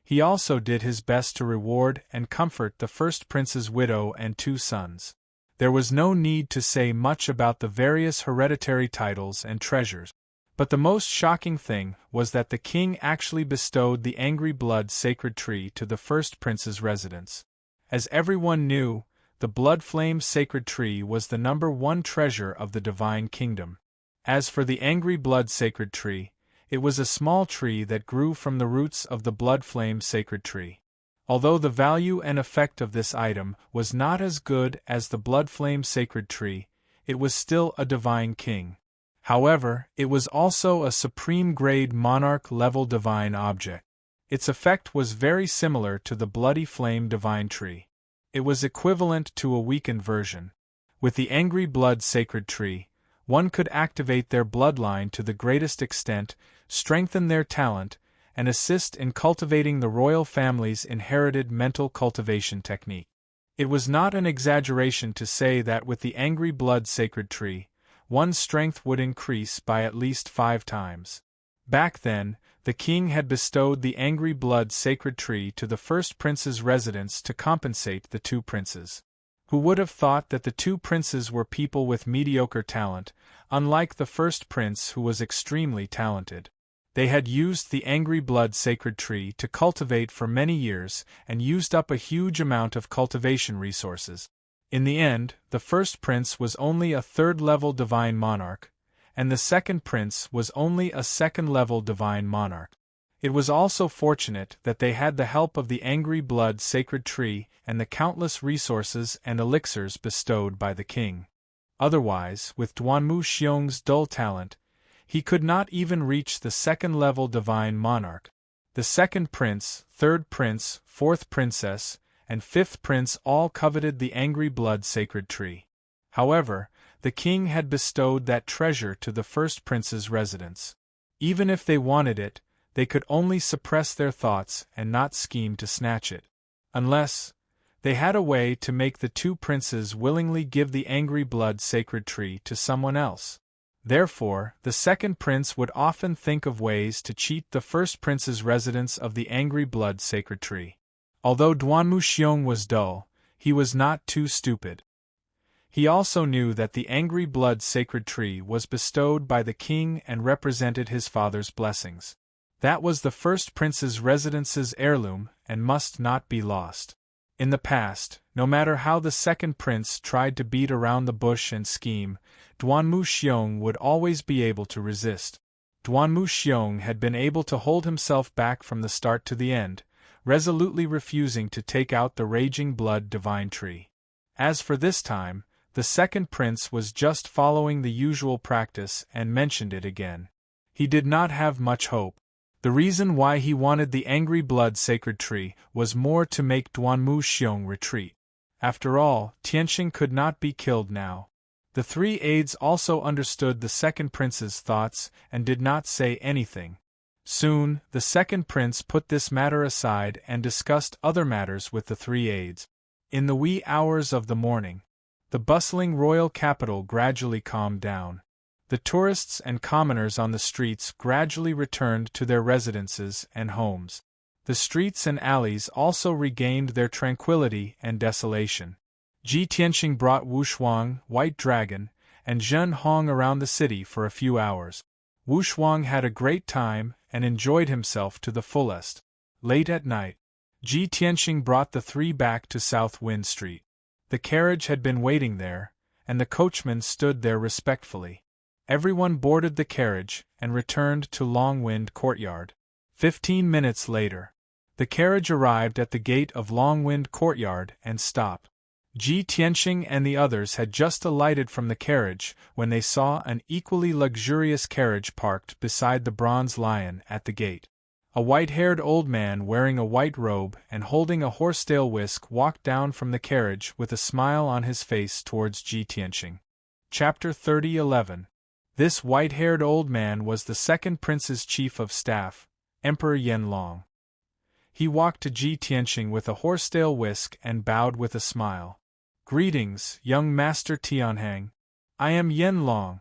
He also did his best to reward and comfort the first prince's widow and 2 sons. There was no need to say much about the various hereditary titles and treasures. But the most shocking thing was that the king actually bestowed the Angry Blood Sacred Tree to the first prince's residence. As everyone knew, the Blood Flame Sacred Tree was the #1 treasure of the Divine Kingdom. As for the Angry Blood Sacred Tree, it was a small tree that grew from the roots of the Blood Flame Sacred Tree. Although the value and effect of this item was not as good as the Blood Flame Sacred Tree, it was still a divine king. However, it was also a supreme-grade monarch-level divine object. Its effect was very similar to the Bloody Flame Divine Tree. It was equivalent to a weakened version. With the angry blood sacred tree, one could activate their bloodline to the greatest extent, strengthen their talent, and assist in cultivating the royal family's inherited mental cultivation technique. It was not an exaggeration to say that with the angry blood sacred tree, one's strength would increase by at least 5 times. Back then, the king had bestowed the angry blood sacred tree to the first prince's residence to compensate the 2 princes. Who would have thought that the 2 princes were people with mediocre talent, unlike the first prince who was extremely talented? They had used the angry blood sacred tree to cultivate for many years and used up a huge amount of cultivation resources. In the end, the first prince was only a 3rd-level divine monarch, and the second prince was only a 2nd-level divine monarch. It was also fortunate that they had the help of the angry blood sacred tree and the countless resources and elixirs bestowed by the king. Otherwise, with Duanmu Xiong's dull talent, he could not even reach the 2nd-level divine monarch. The 2nd prince, 3rd prince, 4th princess, and 5th prince all coveted the angry blood sacred tree. However, the king had bestowed that treasure to the first prince's residence. Even if they wanted it, they could only suppress their thoughts and not scheme to snatch it. Unless they had a way to make the 2 princes willingly give the angry blood sacred tree to someone else. Therefore, the 2nd prince would often think of ways to cheat the first prince's residence of the angry blood sacred tree. Although Duanmu Xiong was dull, he was not too stupid. He also knew that the angry blood sacred tree was bestowed by the king and represented his father's blessings. That was the first prince's residence's heirloom and must not be lost. In the past, no matter how the 2nd prince tried to beat around the bush and scheme, Duanmu Xiong would always be able to resist. Duanmu Xiong had been able to hold himself back from the start to the end, resolutely refusing to take out the raging blood divine tree. As for this time, the 2nd prince was just following the usual practice and mentioned it again. He did not have much hope. The reason why he wanted the angry blood sacred tree was more to make Duanmu Xiong retreat. After all, Tianqing could not be killed now. The 3 aides also understood the 2nd prince's thoughts and did not say anything. Soon, the 2nd prince put this matter aside and discussed other matters with the 3 aides. In the wee hours of the morning, the bustling royal capital gradually calmed down. The tourists and commoners on the streets gradually returned to their residences and homes. The streets and alleys also regained their tranquility and desolation. Ji Tianqing brought Wu Shuang, White Dragon, and Zhen Hong around the city for a few hours. Wu Shuang had a great time and enjoyed himself to the fullest. Late at night, Ji Tianqing brought the 3 back to South Wind Street. The carriage had been waiting there, and the coachman stood there respectfully. Everyone boarded the carriage and returned to Longwind Courtyard. 15 minutes later, the carriage arrived at the gate of Longwind Courtyard and stopped. Ji Tianqing and the others had just alighted from the carriage when they saw an equally luxurious carriage parked beside the bronze lion at the gate. A white-haired old man wearing a white robe and holding a horsetail whisk walked down from the carriage with a smile on his face towards Ji Tianqing. Chapter 30:11. This white-haired old man was the 2nd prince's chief of staff, Emperor Yanlong. He walked to Ji Tianqing with a horsetail whisk and bowed with a smile. "Greetings, young Master Tianhang. I am Yanlong."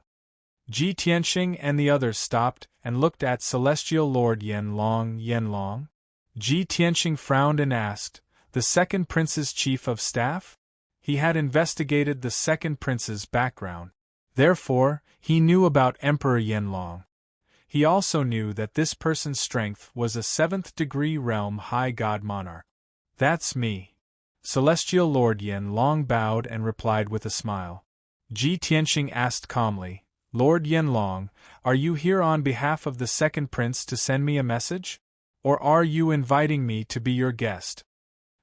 Ji Tianqing and the others stopped and looked at Celestial Lord Yanlong. "Yanlong?" Ji Tianqing frowned and asked, "The 2nd prince's chief of staff?" He had investigated the 2nd prince's background. Therefore, he knew about Emperor Yanlong. He also knew that this person's strength was a 7th-degree realm high god monarch. "That's me." Celestial Lord Yanlong bowed and replied with a smile. Ji Tianqing asked calmly, "Lord Yanlong, are you here on behalf of the 2nd prince to send me a message? Or are you inviting me to be your guest?"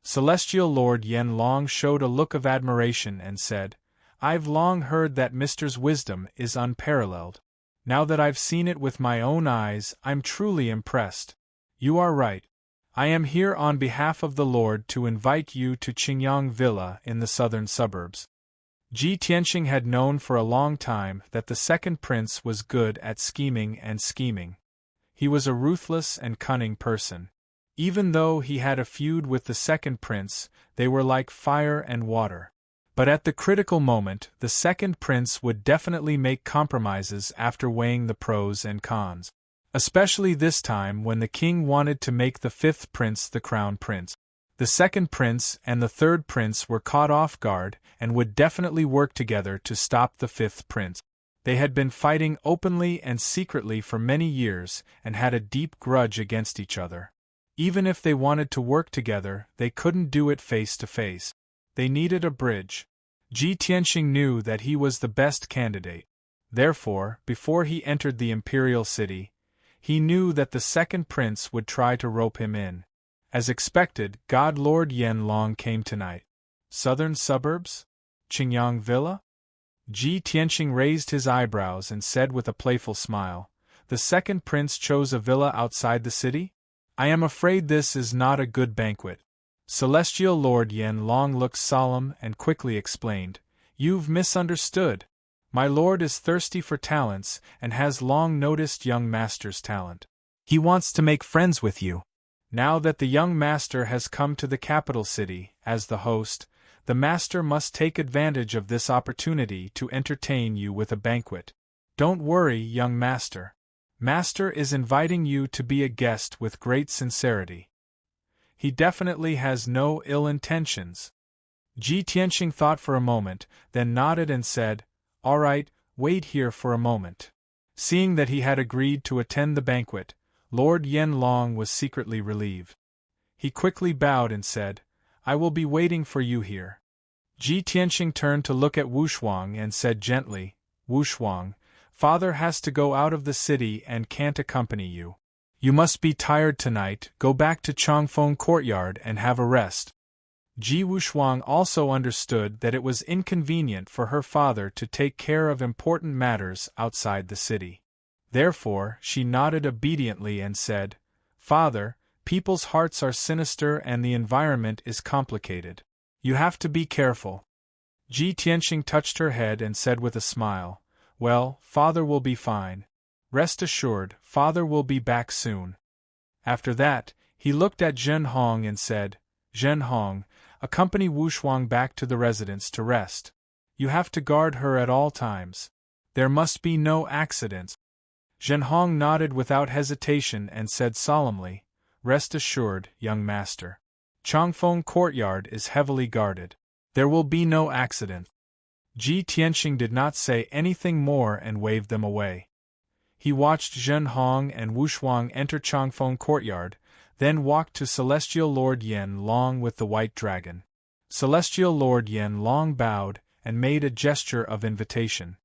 Celestial Lord Yanlong showed a look of admiration and said, "I've long heard that Mister's wisdom is unparalleled. Now that I've seen it with my own eyes, I'm truly impressed. You are right. I am here on behalf of the Lord to invite you to Qingyang Villa in the southern suburbs." Ji Tianxing had known for a long time that the second prince was good at scheming and scheming. He was a ruthless and cunning person. Even though he had a feud with the second prince, they were like fire and water. But at the critical moment, the second prince would definitely make compromises after weighing the pros and cons. Especially this time when the king wanted to make the fifth prince the crown prince. The second prince and the third prince were caught off guard and would definitely work together to stop the fifth prince. They had been fighting openly and secretly for many years and had a deep grudge against each other. Even if they wanted to work together, they couldn't do it face to face. They needed a bridge. Ji Tianxing knew that he was the best candidate. Therefore, before he entered the imperial city, he knew that the second prince would try to rope him in. As expected, God Lord Yen Long came tonight. Southern suburbs? Qingyang Villa? Ji Tianxing raised his eyebrows and said with a playful smile, "The second prince chose a villa outside the city? I am afraid this is not a good banquet." Celestial Lord Yen Long looked solemn and quickly explained, "You've misunderstood. My lord is thirsty for talents and has long noticed young master's talent. He wants to make friends with you. Now that the young master has come to the capital city, as the host, the master must take advantage of this opportunity to entertain you with a banquet. Don't worry, young master. Master is inviting you to be a guest with great sincerity. He definitely has no ill intentions." Ji Tianxing thought for a moment, then nodded and said, "All right, wait here for a moment." Seeing that he had agreed to attend the banquet, Lord Yen Long was secretly relieved. He quickly bowed and said, "I will be waiting for you here." Ji Tianxing turned to look at Wu Shuang and said gently, "Wu Shuang, father has to go out of the city and can't accompany you. You must be tired tonight, go back to Changfeng Courtyard and have a rest." Ji Wuxuang also understood that it was inconvenient for her father to take care of important matters outside the city. Therefore, she nodded obediently and said, "Father, people's hearts are sinister and the environment is complicated. You have to be careful." Ji Tianxing touched her head and said with a smile, "Well, father will be fine. Rest assured, father will be back soon." After that, he looked at Zhen Hong and said, "Zhen Hong, accompany Wu Shuang back to the residence to rest. You have to guard her at all times. There must be no accidents." Zhen Hong nodded without hesitation and said solemnly, "Rest assured, young master. Changfeng Courtyard is heavily guarded. There will be no accident." Ji Tianxing did not say anything more and waved them away. He watched Zhen Hong and Wu Shuang enter Changfeng Courtyard, then walked to Celestial Lord Yen Long with the White Dragon. Celestial Lord Yen Long bowed and made a gesture of invitation.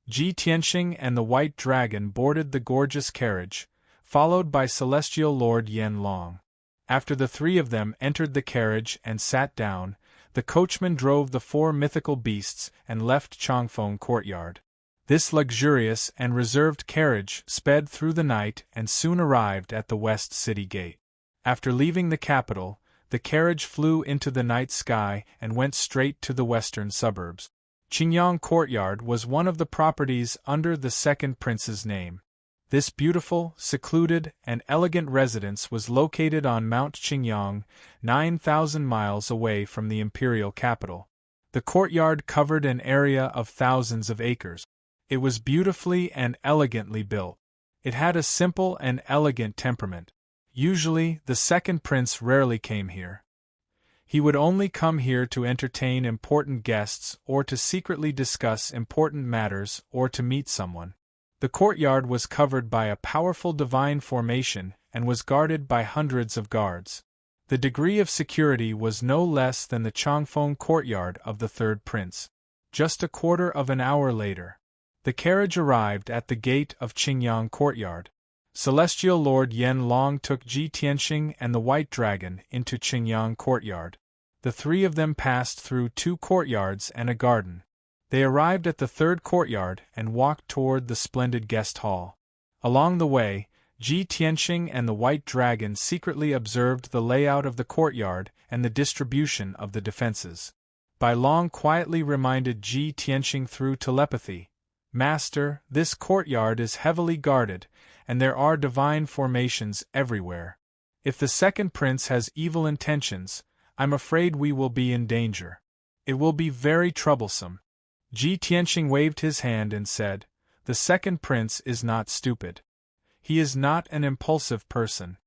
Ji Tianxing and the White Dragon boarded the gorgeous carriage, followed by Celestial Lord Yen Long. After the three of them entered the carriage and sat down, the coachman drove the four mythical beasts and left Changfeng Courtyard. This luxurious and reserved carriage sped through the night and soon arrived at the West City Gate. After leaving the capital, the carriage flew into the night sky and went straight to the western suburbs. Qingyang Courtyard was one of the properties under the second prince's name. This beautiful, secluded, and elegant residence was located on Mount Qingyang, 9,000 miles away from the imperial capital. The courtyard covered an area of thousands of acres. It was beautifully and elegantly built. It had a simple and elegant temperament. Usually, the second prince rarely came here. He would only come here to entertain important guests or to secretly discuss important matters or to meet someone. The courtyard was covered by a powerful divine formation and was guarded by hundreds of guards. The degree of security was no less than the Changfeng Courtyard of the third prince. Just a quarter of an hour later, the carriage arrived at the gate of Qingyang Courtyard. Celestial Lord Yen Long took Ji Tianxing and the White Dragon into Qingyang Courtyard. The three of them passed through 2 courtyards and a garden. They arrived at the third courtyard and walked toward the splendid guest hall. Along the way, Ji Tianxing and the White Dragon secretly observed the layout of the courtyard and the distribution of the defenses. Bai Long quietly reminded Ji Tianqing through telepathy, "Master, this courtyard is heavily guarded, and there are divine formations everywhere. If the second prince has evil intentions, I'm afraid we will be in danger. It will be very troublesome." Ji Tianqing waved his hand and said, "The second prince is not stupid. He is not an impulsive person.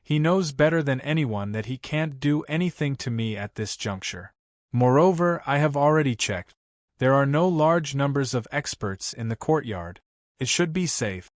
He knows better than anyone that he can't do anything to me at this juncture. Moreover, I have already checked. There are no large numbers of experts in the courtyard. It should be safe."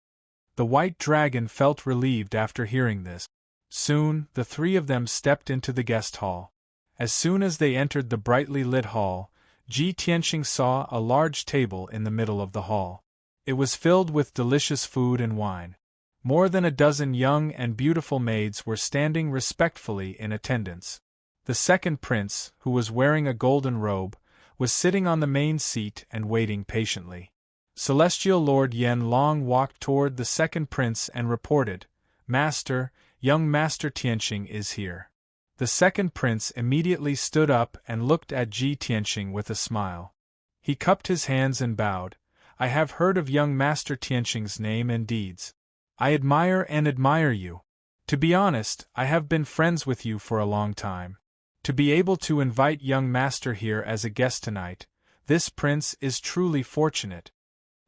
The white dragon felt relieved after hearing this. Soon, the three of them stepped into the guest hall. As soon as they entered the brightly lit hall, Ji Tianqing saw a large table in the middle of the hall. It was filled with delicious food and wine. More than a dozen young and beautiful maids were standing respectfully in attendance. The second prince, who was wearing a golden robe, was sitting on the main seat and waiting patiently. Celestial Lord Yen Long walked toward the second prince and reported, "Master, young Master Tianqing is here." The second prince immediately stood up and looked at Ji Tianqing with a smile. He cupped his hands and bowed, "I have heard of young Master Tianqing's name and deeds. I admire you. To be honest, I have been friends with you for a long time. To be able to invite young Master here as a guest tonight, this prince is truly fortunate."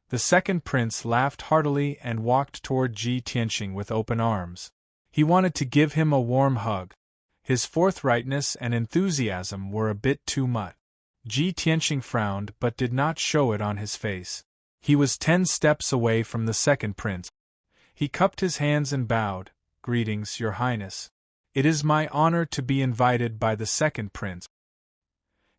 The second prince laughed heartily and walked toward Ji Tianqing with open arms. He wanted to give him a warm hug. His forthrightness and enthusiasm were a bit too much. Ji Tianqing frowned but did not show it on his face. He was 10 steps away from the second prince. He cupped his hands and bowed, "Greetings, Your Highness. It is my honor to be invited by the second prince."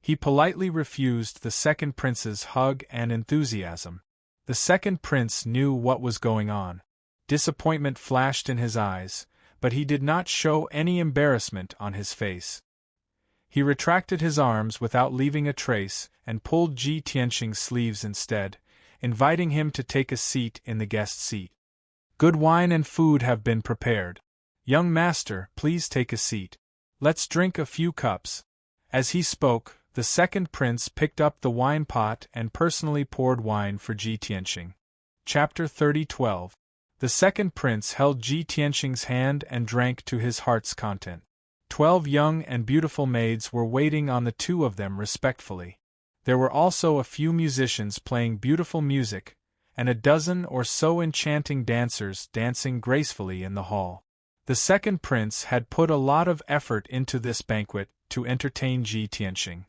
He politely refused the second prince's hug and enthusiasm. The second prince knew what was going on. Disappointment flashed in his eyes, but he did not show any embarrassment on his face. He retracted his arms without leaving a trace and pulled Ji Tianqing's sleeves instead, inviting him to take a seat in the guest seat. "Good wine and food have been prepared. Young master, please take a seat. Let's drink a few cups." As he spoke, the second prince picked up the wine pot and personally poured wine for Ji Tianqing. Chapter 30:12. The second prince held Ji Tianqing's hand and drank to his heart's content. 12 young and beautiful maids were waiting on the two of them respectfully. There were also a few musicians playing beautiful music, and a dozen or so enchanting dancers dancing gracefully in the hall. The second prince had put a lot of effort into this banquet to entertain Ji Tianqing.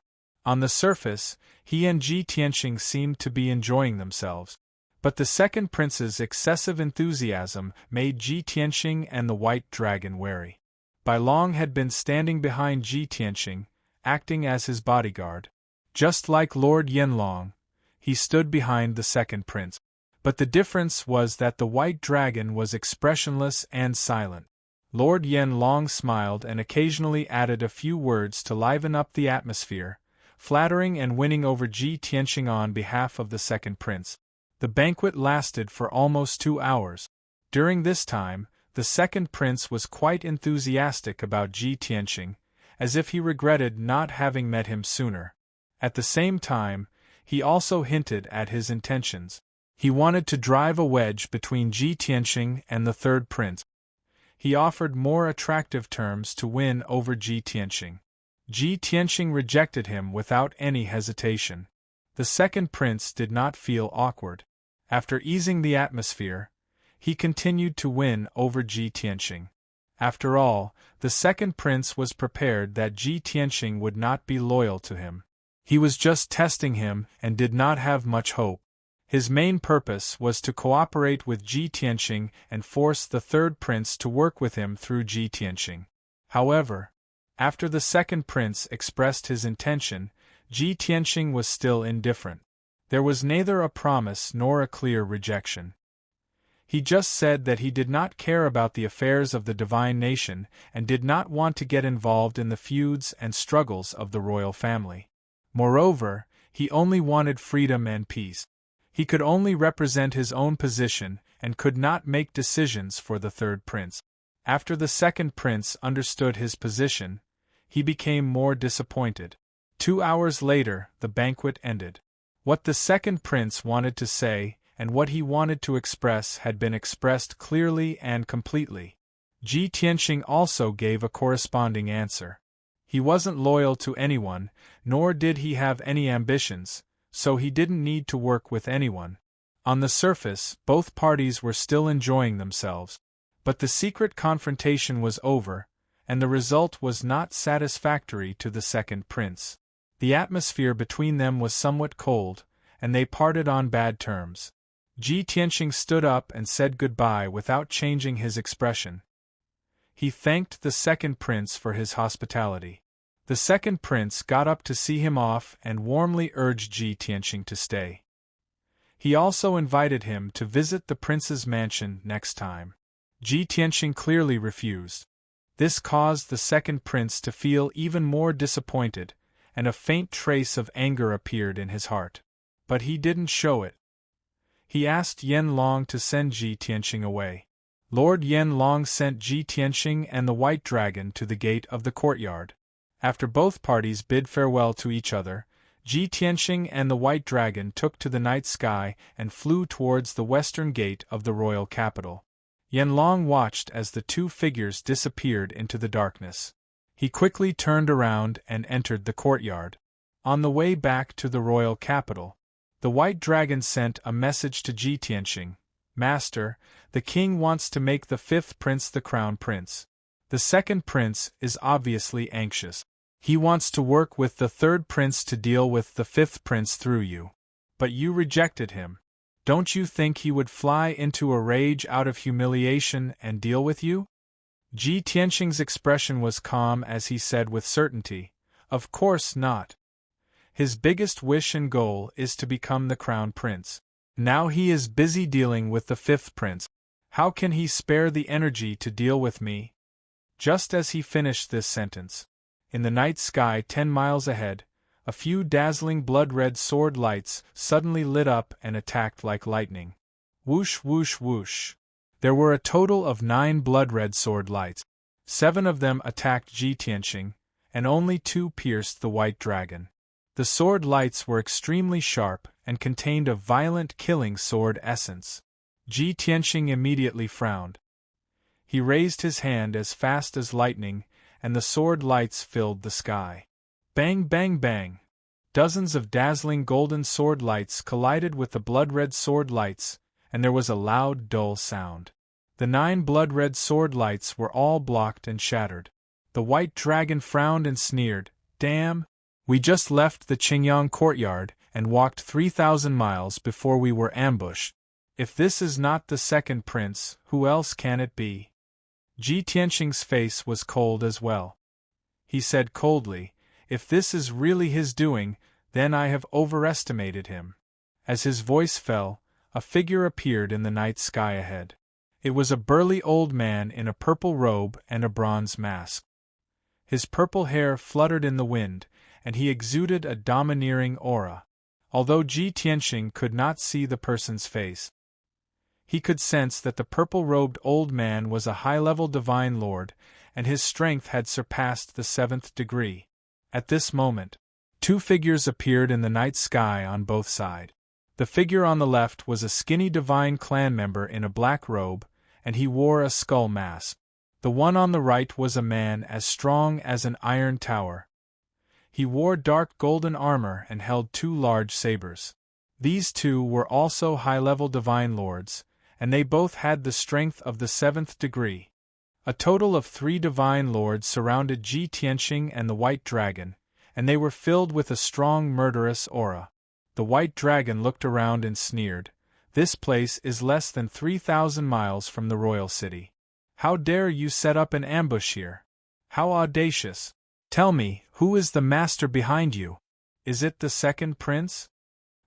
On the surface, he and Ji Tianqing seemed to be enjoying themselves. But the second prince's excessive enthusiasm made Ji Tianqing and the white dragon wary. Bai Long had been standing behind Ji Tianqing, acting as his bodyguard. Just like Lord Yenlong, he stood behind the second prince. But the difference was that the white dragon was expressionless and silent. Lord Yenlong smiled and occasionally added a few words to liven up the atmosphere, flattering and winning over Ji Tianqing on behalf of the second prince. The banquet lasted for almost 2 hours. During this time, the second prince was quite enthusiastic about Ji Tianqing, as if he regretted not having met him sooner. At the same time, he also hinted at his intentions. He wanted to drive a wedge between Ji Tianqing and the third prince. He offered more attractive terms to win over Ji Tianqing. Ji Tianqing rejected him without any hesitation. The second prince did not feel awkward. After easing the atmosphere, he continued to win over Ji Tianqing. After all, the second prince was prepared that Ji Tianqing would not be loyal to him. He was just testing him and did not have much hope. His main purpose was to cooperate with Ji Tianqing and force the third prince to work with him through Ji Tianqing. However, after the second prince expressed his intention, Ji Tianqing was still indifferent. There was neither a promise nor a clear rejection. He just said that he did not care about the affairs of the divine nation and did not want to get involved in the feuds and struggles of the royal family. Moreover, he only wanted freedom and peace. He could only represent his own position and could not make decisions for the third prince. After the second prince understood his position, he became more disappointed. 2 hours later, the banquet ended. What the second prince wanted to say, and what he wanted to express had been expressed clearly and completely. Ji Tianxing also gave a corresponding answer. He wasn't loyal to anyone, nor did he have any ambitions, so he didn't need to work with anyone. On the surface, both parties were still enjoying themselves. But the secret confrontation was over, and the result was not satisfactory to the second prince. The atmosphere between them was somewhat cold, and they parted on bad terms. Ji Tianxing stood up and said goodbye without changing his expression. He thanked the second prince for his hospitality. The second prince got up to see him off and warmly urged Ji Tianxing to stay. He also invited him to visit the prince's mansion next time. Ji Tianxing clearly refused. This caused the second prince to feel even more disappointed, and a faint trace of anger appeared in his heart. But he didn't show it. He asked Yan Long to send Ji Tianxing away. Lord Yan Long sent Ji Tianxing and the White Dragon to the gate of the courtyard. After both parties bid farewell to each other, Ji Tianxing and the White Dragon took to the night sky and flew towards the western gate of the royal capital. Yan Long watched as the two figures disappeared into the darkness. He quickly turned around and entered the courtyard. On the way back to the royal capital, the White Dragon sent a message to Ji Tianxing. Master, the king wants to make the fifth prince the crown prince. The second prince is obviously anxious. He wants to work with the third prince to deal with the fifth prince through you. But you rejected him. Don't you think he would fly into a rage out of humiliation and deal with you? Ji Tianxing's expression was calm as he said with certainty, "Of course not. His biggest wish and goal is to become the crown prince. Now he is busy dealing with the fifth prince. How can he spare the energy to deal with me?" Just as he finished this sentence, in the night sky 10 miles ahead, a few dazzling blood-red sword lights suddenly lit up and attacked like lightning. Whoosh whoosh whoosh. There were a total of 9 blood-red sword lights. 7 of them attacked Ji Tianxing, and only 2 pierced the White Dragon. The sword lights were extremely sharp and contained a violent killing sword essence. Ji Tianxing immediately frowned. He raised his hand as fast as lightning, and the sword lights filled the sky. Bang bang bang! Dozens of dazzling golden sword lights collided with the blood-red sword lights, and there was a loud, dull sound. The 9 blood-red sword lights were all blocked and shattered. The White Dragon frowned and sneered, "Damn! We just left the Qingyang courtyard and walked 3,000 miles before we were ambushed. If this is not the second prince, who else can it be?" Ji Tianxing's face was cold as well. He said coldly, "If this is really his doing, then I have overestimated him." As his voice fell, a figure appeared in the night sky ahead. It was a burly old man in a purple robe and a bronze mask. His purple hair fluttered in the wind, and he exuded a domineering aura. Although Ji Tianxing could not see the person's face, he could sense that the purple-robed old man was a high-level divine lord, and his strength had surpassed the 7th degree. At this moment, 2 figures appeared in the night sky on both sides. The figure on the left was a skinny divine clan member in a black robe, and he wore a skull mask. The one on the right was a man as strong as an iron tower. He wore dark golden armor and held 2 large sabers. These 2 were also high-level divine lords, and they both had the strength of the 7th degree. A total of 3 divine lords surrounded Ji Tianxing and the White Dragon, and they were filled with a strong murderous aura. The White Dragon looked around and sneered, "This place is less than 3,000 miles from the royal city. How dare you set up an ambush here? How audacious! Tell me, who is the master behind you? Is it the second prince?"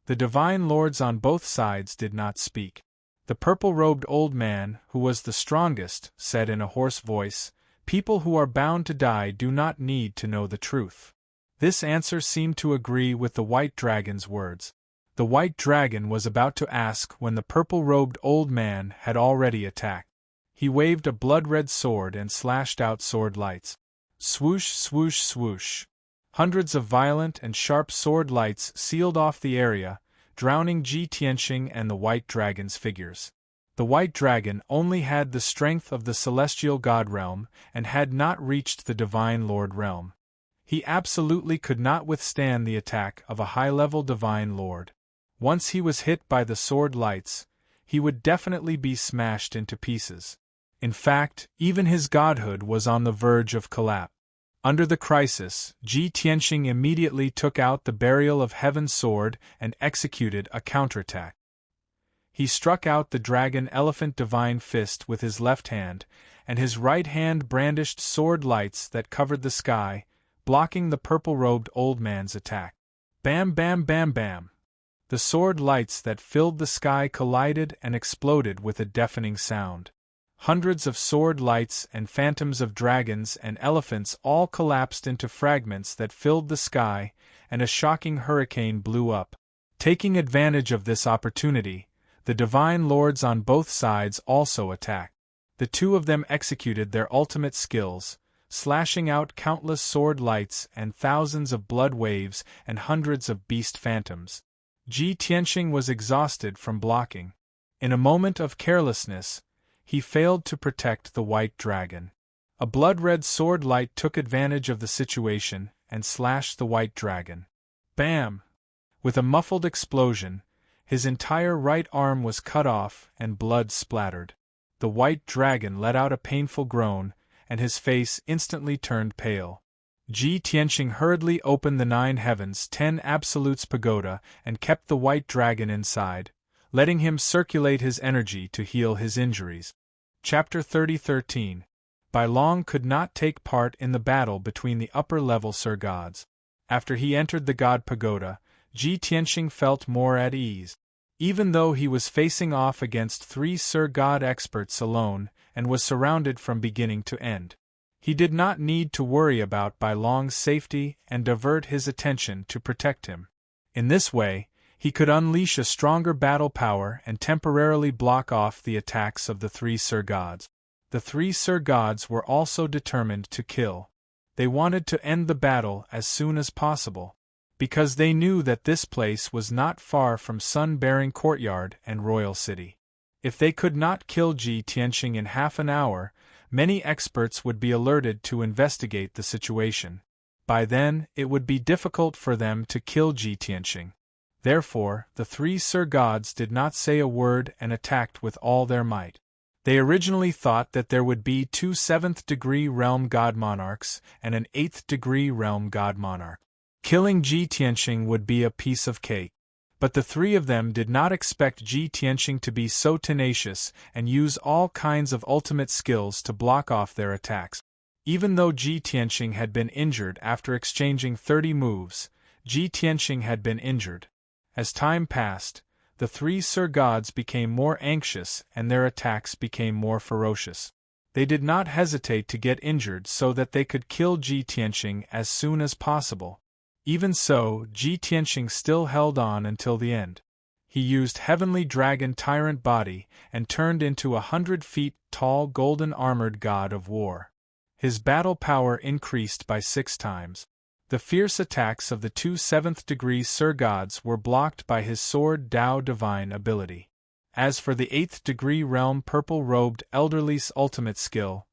The divine lords on both sides did not speak. The purple-robed old man, who was the strongest, said in a hoarse voice, "People who are bound to die do not need to know the truth." This answer seemed to agree with the White Dragon's words. The White Dragon was about to ask when the purple-robed old man had already attacked. He waved a blood-red sword and slashed out sword lights. Swoosh, swoosh, swoosh. Hundreds of violent and sharp sword lights sealed off the area, drowning Ji Tianqing and the White Dragon's figures. The White Dragon only had the strength of the celestial god realm and had not reached the divine lord realm. He absolutely could not withstand the attack of a high-level divine lord. Once he was hit by the sword lights, he would definitely be smashed into pieces. In fact, even his godhood was on the verge of collapse. Under the crisis, Ji Tianqing immediately took out the Burial of Heaven sword and executed a counterattack. He struck out the dragon elephant divine fist with his left hand, and his right hand brandished sword lights that covered the sky, blocking the purple-robed old man's attack. Bam bam bam bam! The sword lights that filled the sky collided and exploded with a deafening sound. Hundreds of sword lights and phantoms of dragons and elephants all collapsed into fragments that filled the sky, and a shocking hurricane blew up. Taking advantage of this opportunity, the divine lords on both sides also attacked. The two of them executed their ultimate skills, slashing out countless sword lights and thousands of blood waves and hundreds of beast phantoms. Ji Tianqing was exhausted from blocking. In a moment of carelessness, he failed to protect the White Dragon. A blood-red sword light took advantage of the situation and slashed the White Dragon. Bam! With a muffled explosion, his entire right arm was cut off and blood splattered. The White Dragon let out a painful groan, and his face instantly turned pale. Ji Tianqing hurriedly opened the 9 Heavens 10 Absolutes pagoda and kept the White Dragon inside, letting him circulate his energy to heal his injuries. Chapter 30:13. Bai Long could not take part in the battle between the upper-level Sir Gods. After he entered the God Pagoda, Ji Tianqing felt more at ease. Even though he was facing off against 3 Sir God experts alone and was surrounded from beginning to end, he did not need to worry about Bai Long's safety and divert his attention to protect him. In this way, he could unleash a stronger battle power and temporarily block off the attacks of the 3 Sir Gods. The 3 Sir Gods were also determined to kill. They wanted to end the battle as soon as possible, because they knew that this place was not far from Sun-bearing Courtyard and Royal City. If they could not kill Ji Tianqing in half an hour, many experts would be alerted to investigate the situation. By then, it would be difficult for them to kill Ji Tianqing. Therefore, the 3 Sir Gods did not say a word and attacked with all their might. They originally thought that there would be 2 7th-degree realm god monarchs and an 8th-degree realm god monarch. Killing Ji Tianqing would be a piece of cake. But the 3 of them did not expect Ji Tianqing to be so tenacious and use all kinds of ultimate skills to block off their attacks. Even though Ji Tianqing had been injured after exchanging 30 moves, Ji Tianqing had been injured. As time passed, the 3 Sir Gods became more anxious and their attacks became more ferocious. They did not hesitate to get injured so that they could kill Ji Tianqing as soon as possible. Even so, Ji Tianqing still held on until the end. He used Heavenly Dragon Tyrant Body and turned into a 100 feet tall golden-armored god of war. His battle power increased by 6 times. The fierce attacks of the 2 7th-degree Sir Gods were blocked by his sword Dao Divine ability. As for the 8th-degree realm purple-robed Elderly's ultimate skill,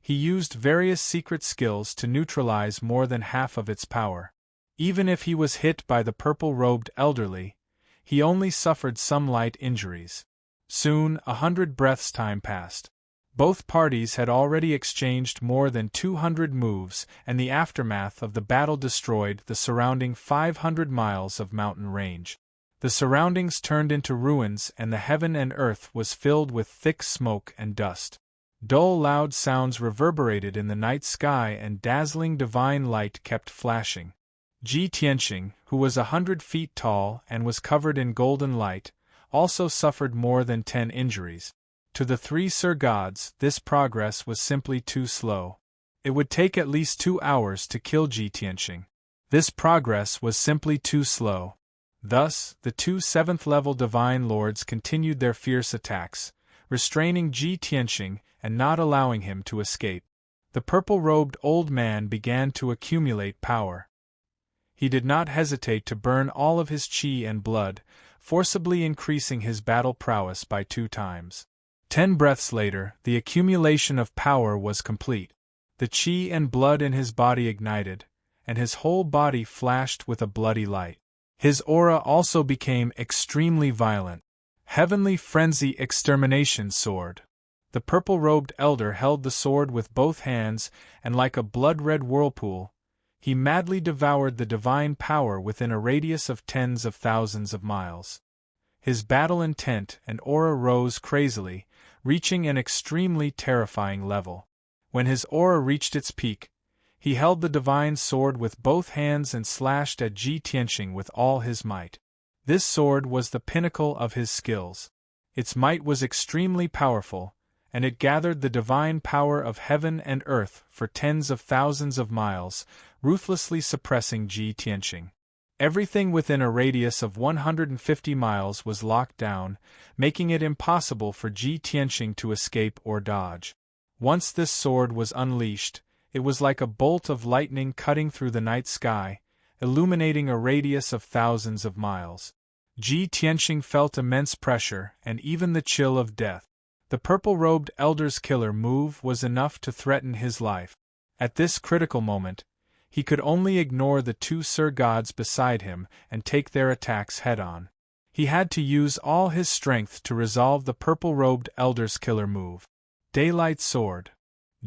he used various secret skills to neutralize more than half of its power. Even if he was hit by the purple-robed Elderly, he only suffered some light injuries. Soon, 100 breaths' time passed. Both parties had already exchanged more than 200 moves, and the aftermath of the battle destroyed the surrounding 500 miles of mountain range. The surroundings turned into ruins and the heaven and earth was filled with thick smoke and dust. Dull loud sounds reverberated in the night sky and dazzling divine light kept flashing. Ji Tianqing, who was 100 feet tall and was covered in golden light, also suffered more than 10 injuries. To the 3 Sir Gods, this progress was simply too slow. It would take at least 2 hours to kill Ji Tianqing. This progress was simply too slow. Thus, the 2 7th-level Divine Lords continued their fierce attacks, restraining Ji Tianqing and not allowing him to escape. The purple-robed old man began to accumulate power. He did not hesitate to burn all of his qi and blood, forcibly increasing his battle prowess by 2 times. 10 breaths later, the accumulation of power was complete. The qi and blood in his body ignited, and his whole body flashed with a bloody light. His aura also became extremely violent. Heavenly Frenzy Extermination Sword. The purple-robed elder held the sword with both hands, and like a blood-red whirlpool, he madly devoured the divine power within a radius of tens of thousands of miles. His battle intent and aura rose crazily, reaching an extremely terrifying level. When his aura reached its peak, he held the divine sword with both hands and slashed at Ji Tianqing with all his might. This sword was the pinnacle of his skills. Its might was extremely powerful, and it gathered the divine power of heaven and earth for tens of thousands of miles, ruthlessly suppressing Ji Tianqing. Everything within a radius of 150 miles was locked down, making it impossible for Ji Tianqing to escape or dodge. Once this sword was unleashed, it was like a bolt of lightning cutting through the night sky, illuminating a radius of thousands of miles. Ji Tianqing felt immense pressure and even the chill of death. The purple-robed elder's killer move was enough to threaten his life. At this critical moment, he could only ignore the 2 Sir Gods beside him and take their attacks head-on. He had to use all his strength to resolve the purple-robed elder's killer move. Daylight Sword.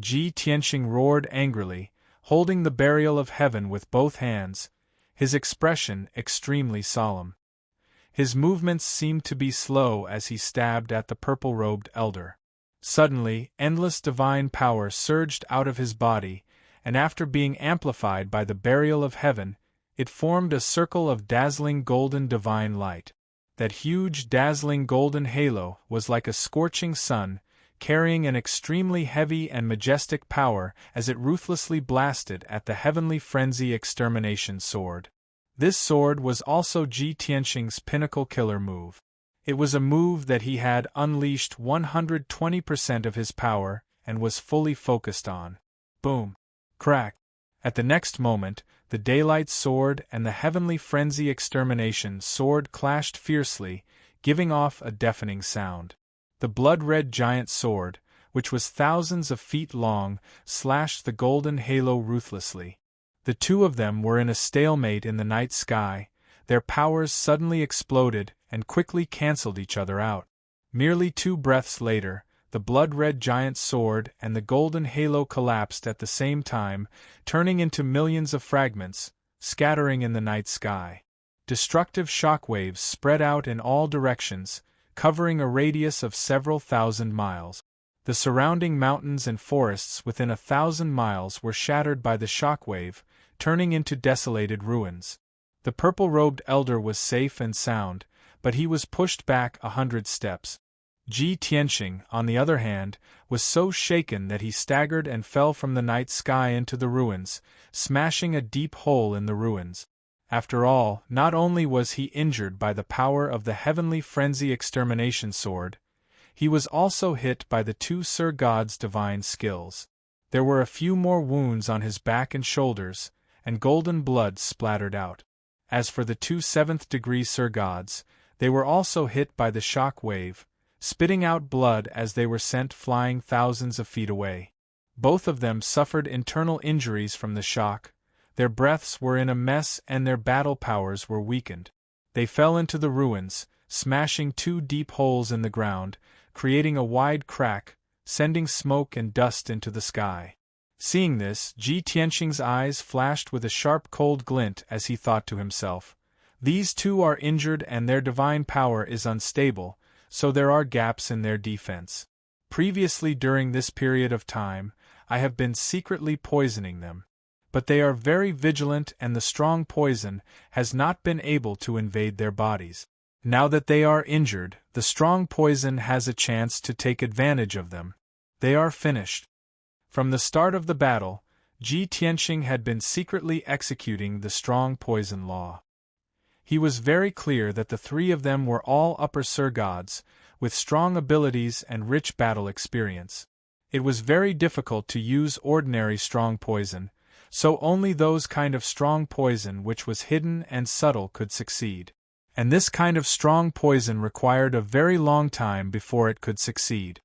Ji Tianqing roared angrily, holding the burial of heaven with both hands, his expression extremely solemn. His movements seemed to be slow as he stabbed at the purple-robed elder. Suddenly, endless divine power surged out of his body, and after being amplified by the burial of heaven, it formed a circle of dazzling golden divine light. That huge dazzling golden halo was like a scorching sun, carrying an extremely heavy and majestic power as it ruthlessly blasted at the Heavenly Frenzy Extermination Sword. This sword was also Ji Tianqing's pinnacle killer move. It was a move that he had unleashed 120% of his power and was fully focused on. Boom! Crack! At the next moment, the Daylight Sword and the Heavenly Frenzy Extermination Sword clashed fiercely, giving off a deafening sound. The blood-red giant sword, which was thousands of feet long, slashed the golden halo ruthlessly. The 2 of them were in a stalemate in the night sky, their powers suddenly exploded and quickly cancelled each other out. Merely 2 breaths later, the blood-red giant sword and the golden halo collapsed at the same time, turning into millions of fragments, scattering in the night sky. Destructive shockwaves spread out in all directions, covering a radius of several thousand miles. The surrounding mountains and forests within 1,000 miles were shattered by the shockwave, turning into desolated ruins. The purple-robed elder was safe and sound, but he was pushed back 100 steps. Ji Tianqing, on the other hand, was so shaken that he staggered and fell from the night sky into the ruins, smashing a deep hole in the ruins. After all, not only was he injured by the power of the Heavenly Frenzy Extermination Sword, he was also hit by the 2 Sir Gods' divine skills. There were a few more wounds on his back and shoulders, and golden blood splattered out. As for the 2 7th-degree Sir Gods, they were also hit by the shock wave, spitting out blood as they were sent flying thousands of feet away. Both of them suffered internal injuries from the shock, their breaths were in a mess and their battle powers were weakened. They fell into the ruins, smashing 2 deep holes in the ground, creating a wide crack, sending smoke and dust into the sky. Seeing this, Ji Tianqing's eyes flashed with a sharp cold glint as he thought to himself, "These 2 are injured and their divine power is unstable, so there are gaps in their defense. Previously during this period of time, I have been secretly poisoning them. But they are very vigilant and the strong poison has not been able to invade their bodies. Now that they are injured, the strong poison has a chance to take advantage of them. They are finished." From the start of the battle, Ji Tianqing had been secretly executing the strong poison law. He was very clear that the 3 of them were all upper Sir Gods, with strong abilities and rich battle experience. It was very difficult to use ordinary strong poison, So only those kind of strong poison which was hidden and subtle could succeed. And this kind of strong poison required a very long time before it could succeed.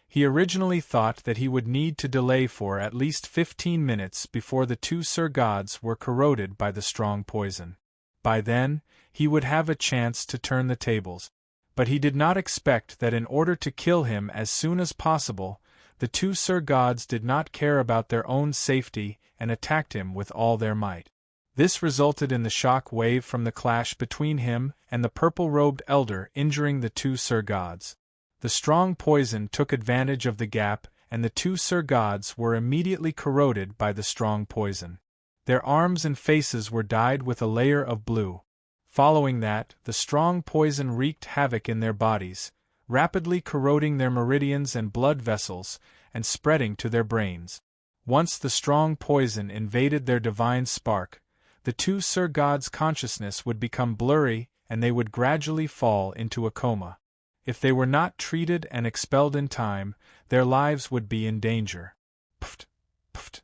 He originally thought that he would need to delay for at least 15 minutes before the two Sir Gods were corroded by the strong poison. By then, he would have a chance to turn the tables. But he did not expect that in order to kill him as soon as possible, the two Sir Gods did not care about their own safety and attacked him with all their might. This resulted in the shock wave from the clash between him and the purple-robed elder injuring the two Sir Gods. The strong poison took advantage of the gap, and the two Sir Gods were immediately corroded by the strong poison. Their arms and faces were dyed with a layer of blue. Following that, the strong poison wreaked havoc in their bodies, rapidly corroding their meridians and blood vessels, and spreading to their brains. Once the strong poison invaded their divine spark, the two Sir Gods' consciousness would become blurry and they would gradually fall into a coma. If they were not treated and expelled in time, their lives would be in danger. Pft, pft.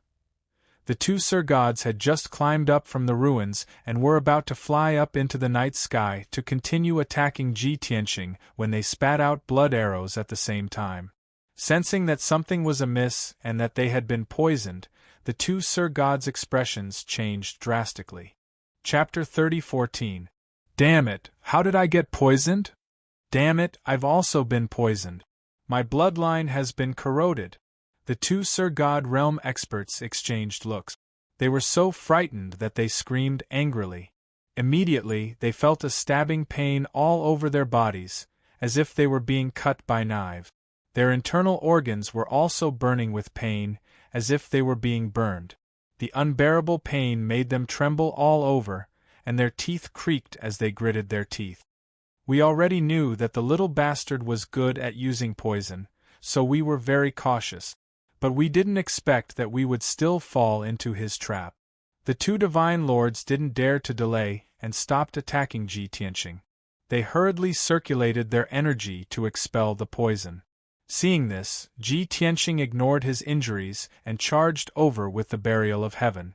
The two Sir Gods had just climbed up from the ruins and were about to fly up into the night sky to continue attacking Ji Tianqing when they spat out blood arrows at the same time. Sensing that something was amiss and that they had been poisoned, the two Sir Gods' expressions changed drastically. Chapter 30:14. Damn it, how did I get poisoned? Damn it, I've also been poisoned. My bloodline has been corroded. The two Sir God realm experts exchanged looks. They were so frightened that they screamed angrily. Immediately, they felt a stabbing pain all over their bodies, as if they were being cut by knives. Their internal organs were also burning with pain, as if they were being burned. The unbearable pain made them tremble all over, and their teeth creaked as they gritted their teeth. We already knew that the little bastard was good at using poison, so we were very cautious. But we didn't expect that we would still fall into his trap. The two divine lords didn't dare to delay and stopped attacking Ji Tianqing. They hurriedly circulated their energy to expel the poison. Seeing this, Ji Tianqing ignored his injuries and charged over with the burial of heaven.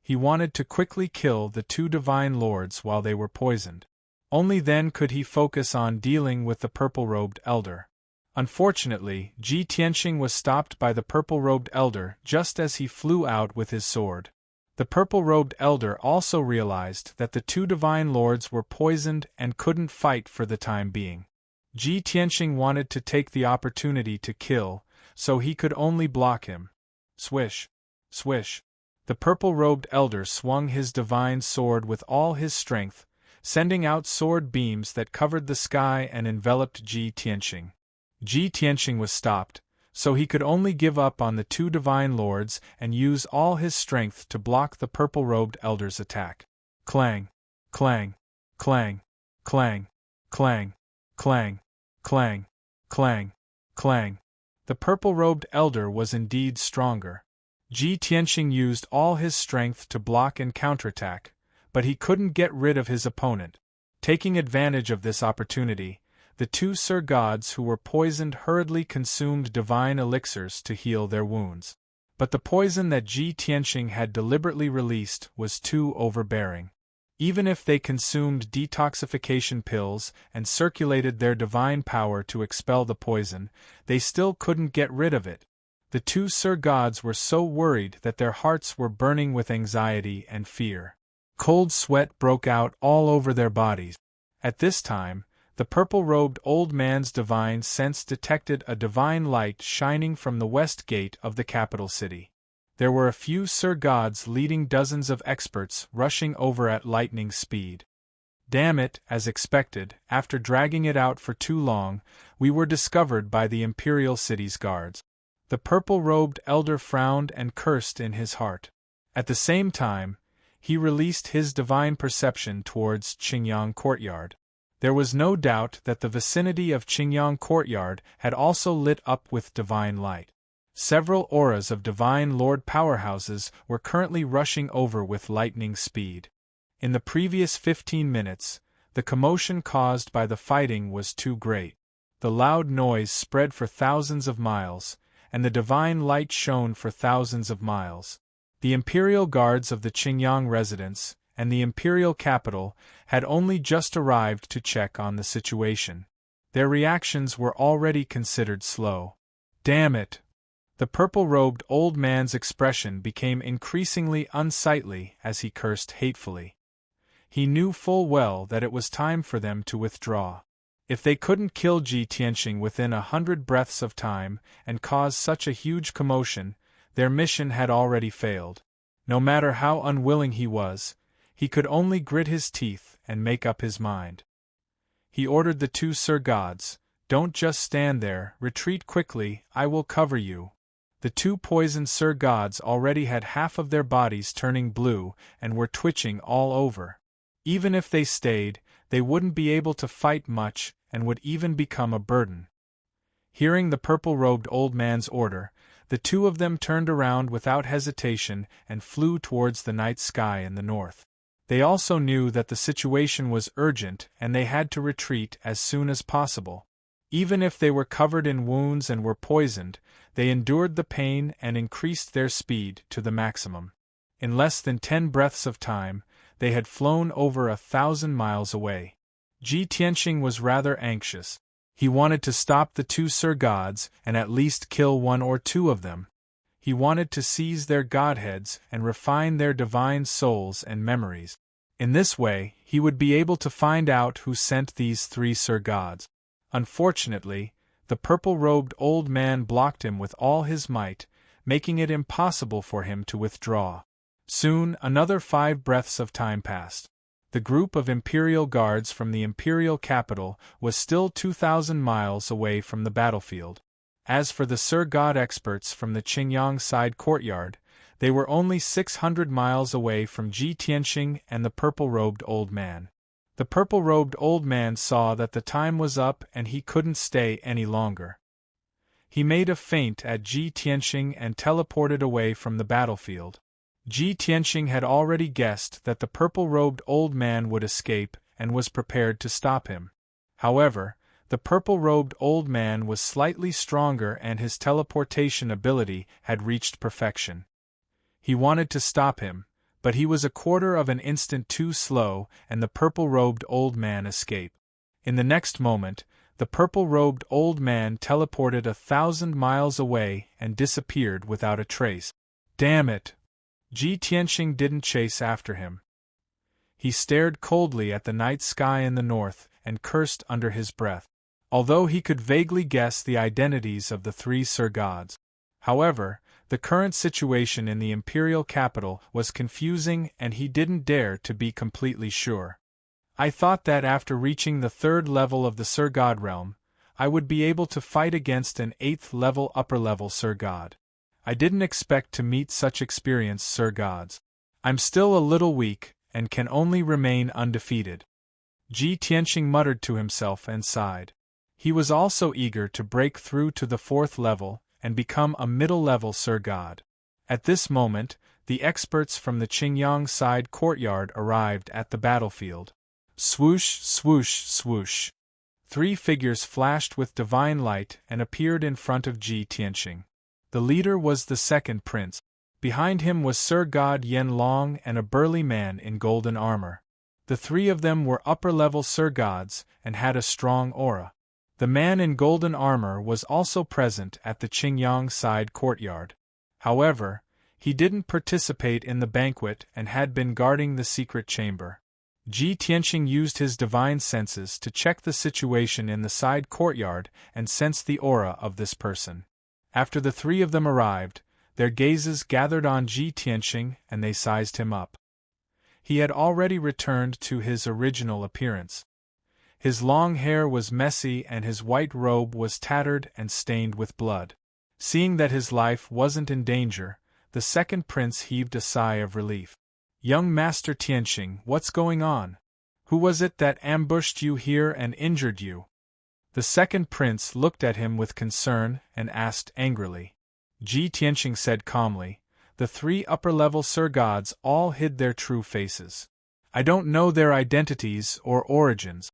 He wanted to quickly kill the two divine lords while they were poisoned. Only then could he focus on dealing with the purple-robed elder. Unfortunately, Ji Tianqing was stopped by the purple-robed elder just as he flew out with his sword. The purple-robed elder also realized that the two divine lords were poisoned and couldn't fight for the time being. Ji Tianqing wanted to take the opportunity to kill, so he could only block him. Swish! Swish! The purple-robed elder swung his divine sword with all his strength, sending out sword beams that covered the sky and enveloped Ji Tianqing. Ji Tianqing was stopped, so he could only give up on the two divine lords and use all his strength to block the purple-robed elder's attack. Clang! Clang! Clang! Clang! Clang! Clang! Clang! Clang! Clang! The purple-robed elder was indeed stronger. Ji Tianqing used all his strength to block and counterattack, but he couldn't get rid of his opponent. Taking advantage of this opportunity, the two Sir Gods who were poisoned hurriedly consumed divine elixirs to heal their wounds. But the poison that Ji Tianqing had deliberately released was too overbearing. Even if they consumed detoxification pills and circulated their divine power to expel the poison, they still couldn't get rid of it. The two Sir Gods were so worried that their hearts were burning with anxiety and fear. Cold sweat broke out all over their bodies. At this time, the purple-robed old man's divine sense detected a divine light shining from the west gate of the capital city. There were a few Sir Gods leading dozens of experts rushing over at lightning speed. Damn it, as expected, after dragging it out for too long, we were discovered by the Imperial City's guards. The purple-robed elder frowned and cursed in his heart. At the same time, he released his divine perception towards Qingyang Courtyard. There was no doubt that the vicinity of Qingyang Courtyard had also lit up with divine light. Several auras of divine lord powerhouses were currently rushing over with lightning speed. In the previous 15 minutes, the commotion caused by the fighting was too great. The loud noise spread for thousands of miles, and the divine light shone for thousands of miles. The imperial guards of the Qingyang residence and the imperial capital had only just arrived to check on the situation. Their reactions were already considered slow. Damn it! The purple-robed old man's expression became increasingly unsightly as he cursed hatefully. He knew full well that it was time for them to withdraw. If they couldn't kill Ji Tianxing within 100 breaths of time and cause such a huge commotion, their mission had already failed. No matter how unwilling he was, he could only grit his teeth and make up his mind. He ordered the 2 Sir Gods, "Don't just stand there, retreat quickly, I will cover you." The 2 poisoned Sir Gods already had half of their bodies turning blue and were twitching all over. Even if they stayed, they wouldn't be able to fight much and would even become a burden. Hearing the purple-robed old man's order, the 2 of them turned around without hesitation and flew towards the night sky in the north. They also knew that the situation was urgent and they had to retreat as soon as possible. Even if they were covered in wounds and were poisoned, they endured the pain and increased their speed to the maximum. In less than 10 breaths of time, they had flown over 1,000 miles away. Ji Tianxing was rather anxious. He wanted to stop the 2 Sir Gods and at least kill 1 or 2 of them. He wanted to seize their godheads and refine their divine souls and memories. In this way, he would be able to find out who sent these 3 Sir Gods. Unfortunately, the purple-robed old man blocked him with all his might, making it impossible for him to withdraw. Soon, another 5 breaths of time passed. The group of imperial guards from the imperial capital was still 2,000 miles away from the battlefield. As for the Sir God experts from the Qingyang side courtyard, they were only 600 miles away from Ji Tianxing and the purple-robed old man. The purple-robed old man saw that the time was up and he couldn't stay any longer. He made a feint at Ji Tianxing and teleported away from the battlefield. Ji Tianxing had already guessed that the purple-robed old man would escape and was prepared to stop him. However, the purple-robed old man was slightly stronger and his teleportation ability had reached perfection. He wanted to stop him, but he was a quarter of an instant too slow and the purple-robed old man escaped. In the next moment, the purple-robed old man teleported 1,000 miles away and disappeared without a trace. Damn it! Ji Tianxing didn't chase after him. He stared coldly at the night sky in the north and cursed under his breath. Although he could vaguely guess the identities of the 3 Sir Gods. However, the current situation in the imperial capital was confusing and he didn't dare to be completely sure. I thought that after reaching the 3rd level of the Sir God realm, I would be able to fight against an 8th level upper-level Sir God. I didn't expect to meet such experienced Sir Gods. I'm still a little weak and can only remain undefeated. Ji Tianxing muttered to himself and sighed. He was also eager to break through to the 4th level and become a middle-level Sir God. At this moment, the experts from the Qingyang side courtyard arrived at the battlefield. Swoosh, swoosh, swoosh. 3 figures flashed with divine light and appeared in front of Ji Tianxing. The leader was the 2nd prince. Behind him was Sir God Yen Long and a burly man in golden armor. The 3 of them were upper-level Sir Gods and had a strong aura. The man in golden armor was also present at the Qingyang side courtyard. However, he didn't participate in the banquet and had been guarding the secret chamber. Ji Tianxing used his divine senses to check the situation in the side courtyard and sense the aura of this person. After the 3 of them arrived, their gazes gathered on Ji Tianxing and they sized him up. He had already returned to his original appearance. His long hair was messy and his white robe was tattered and stained with blood. Seeing that his life wasn't in danger, the 2nd prince heaved a sigh of relief. Young Master Tianxing, what's going on? Who was it that ambushed you here and injured you? The 2nd prince looked at him with concern and asked angrily. Ji Tianxing said calmly, the 3 upper-level Sir Gods all hid their true faces. I don't know their identities or origins.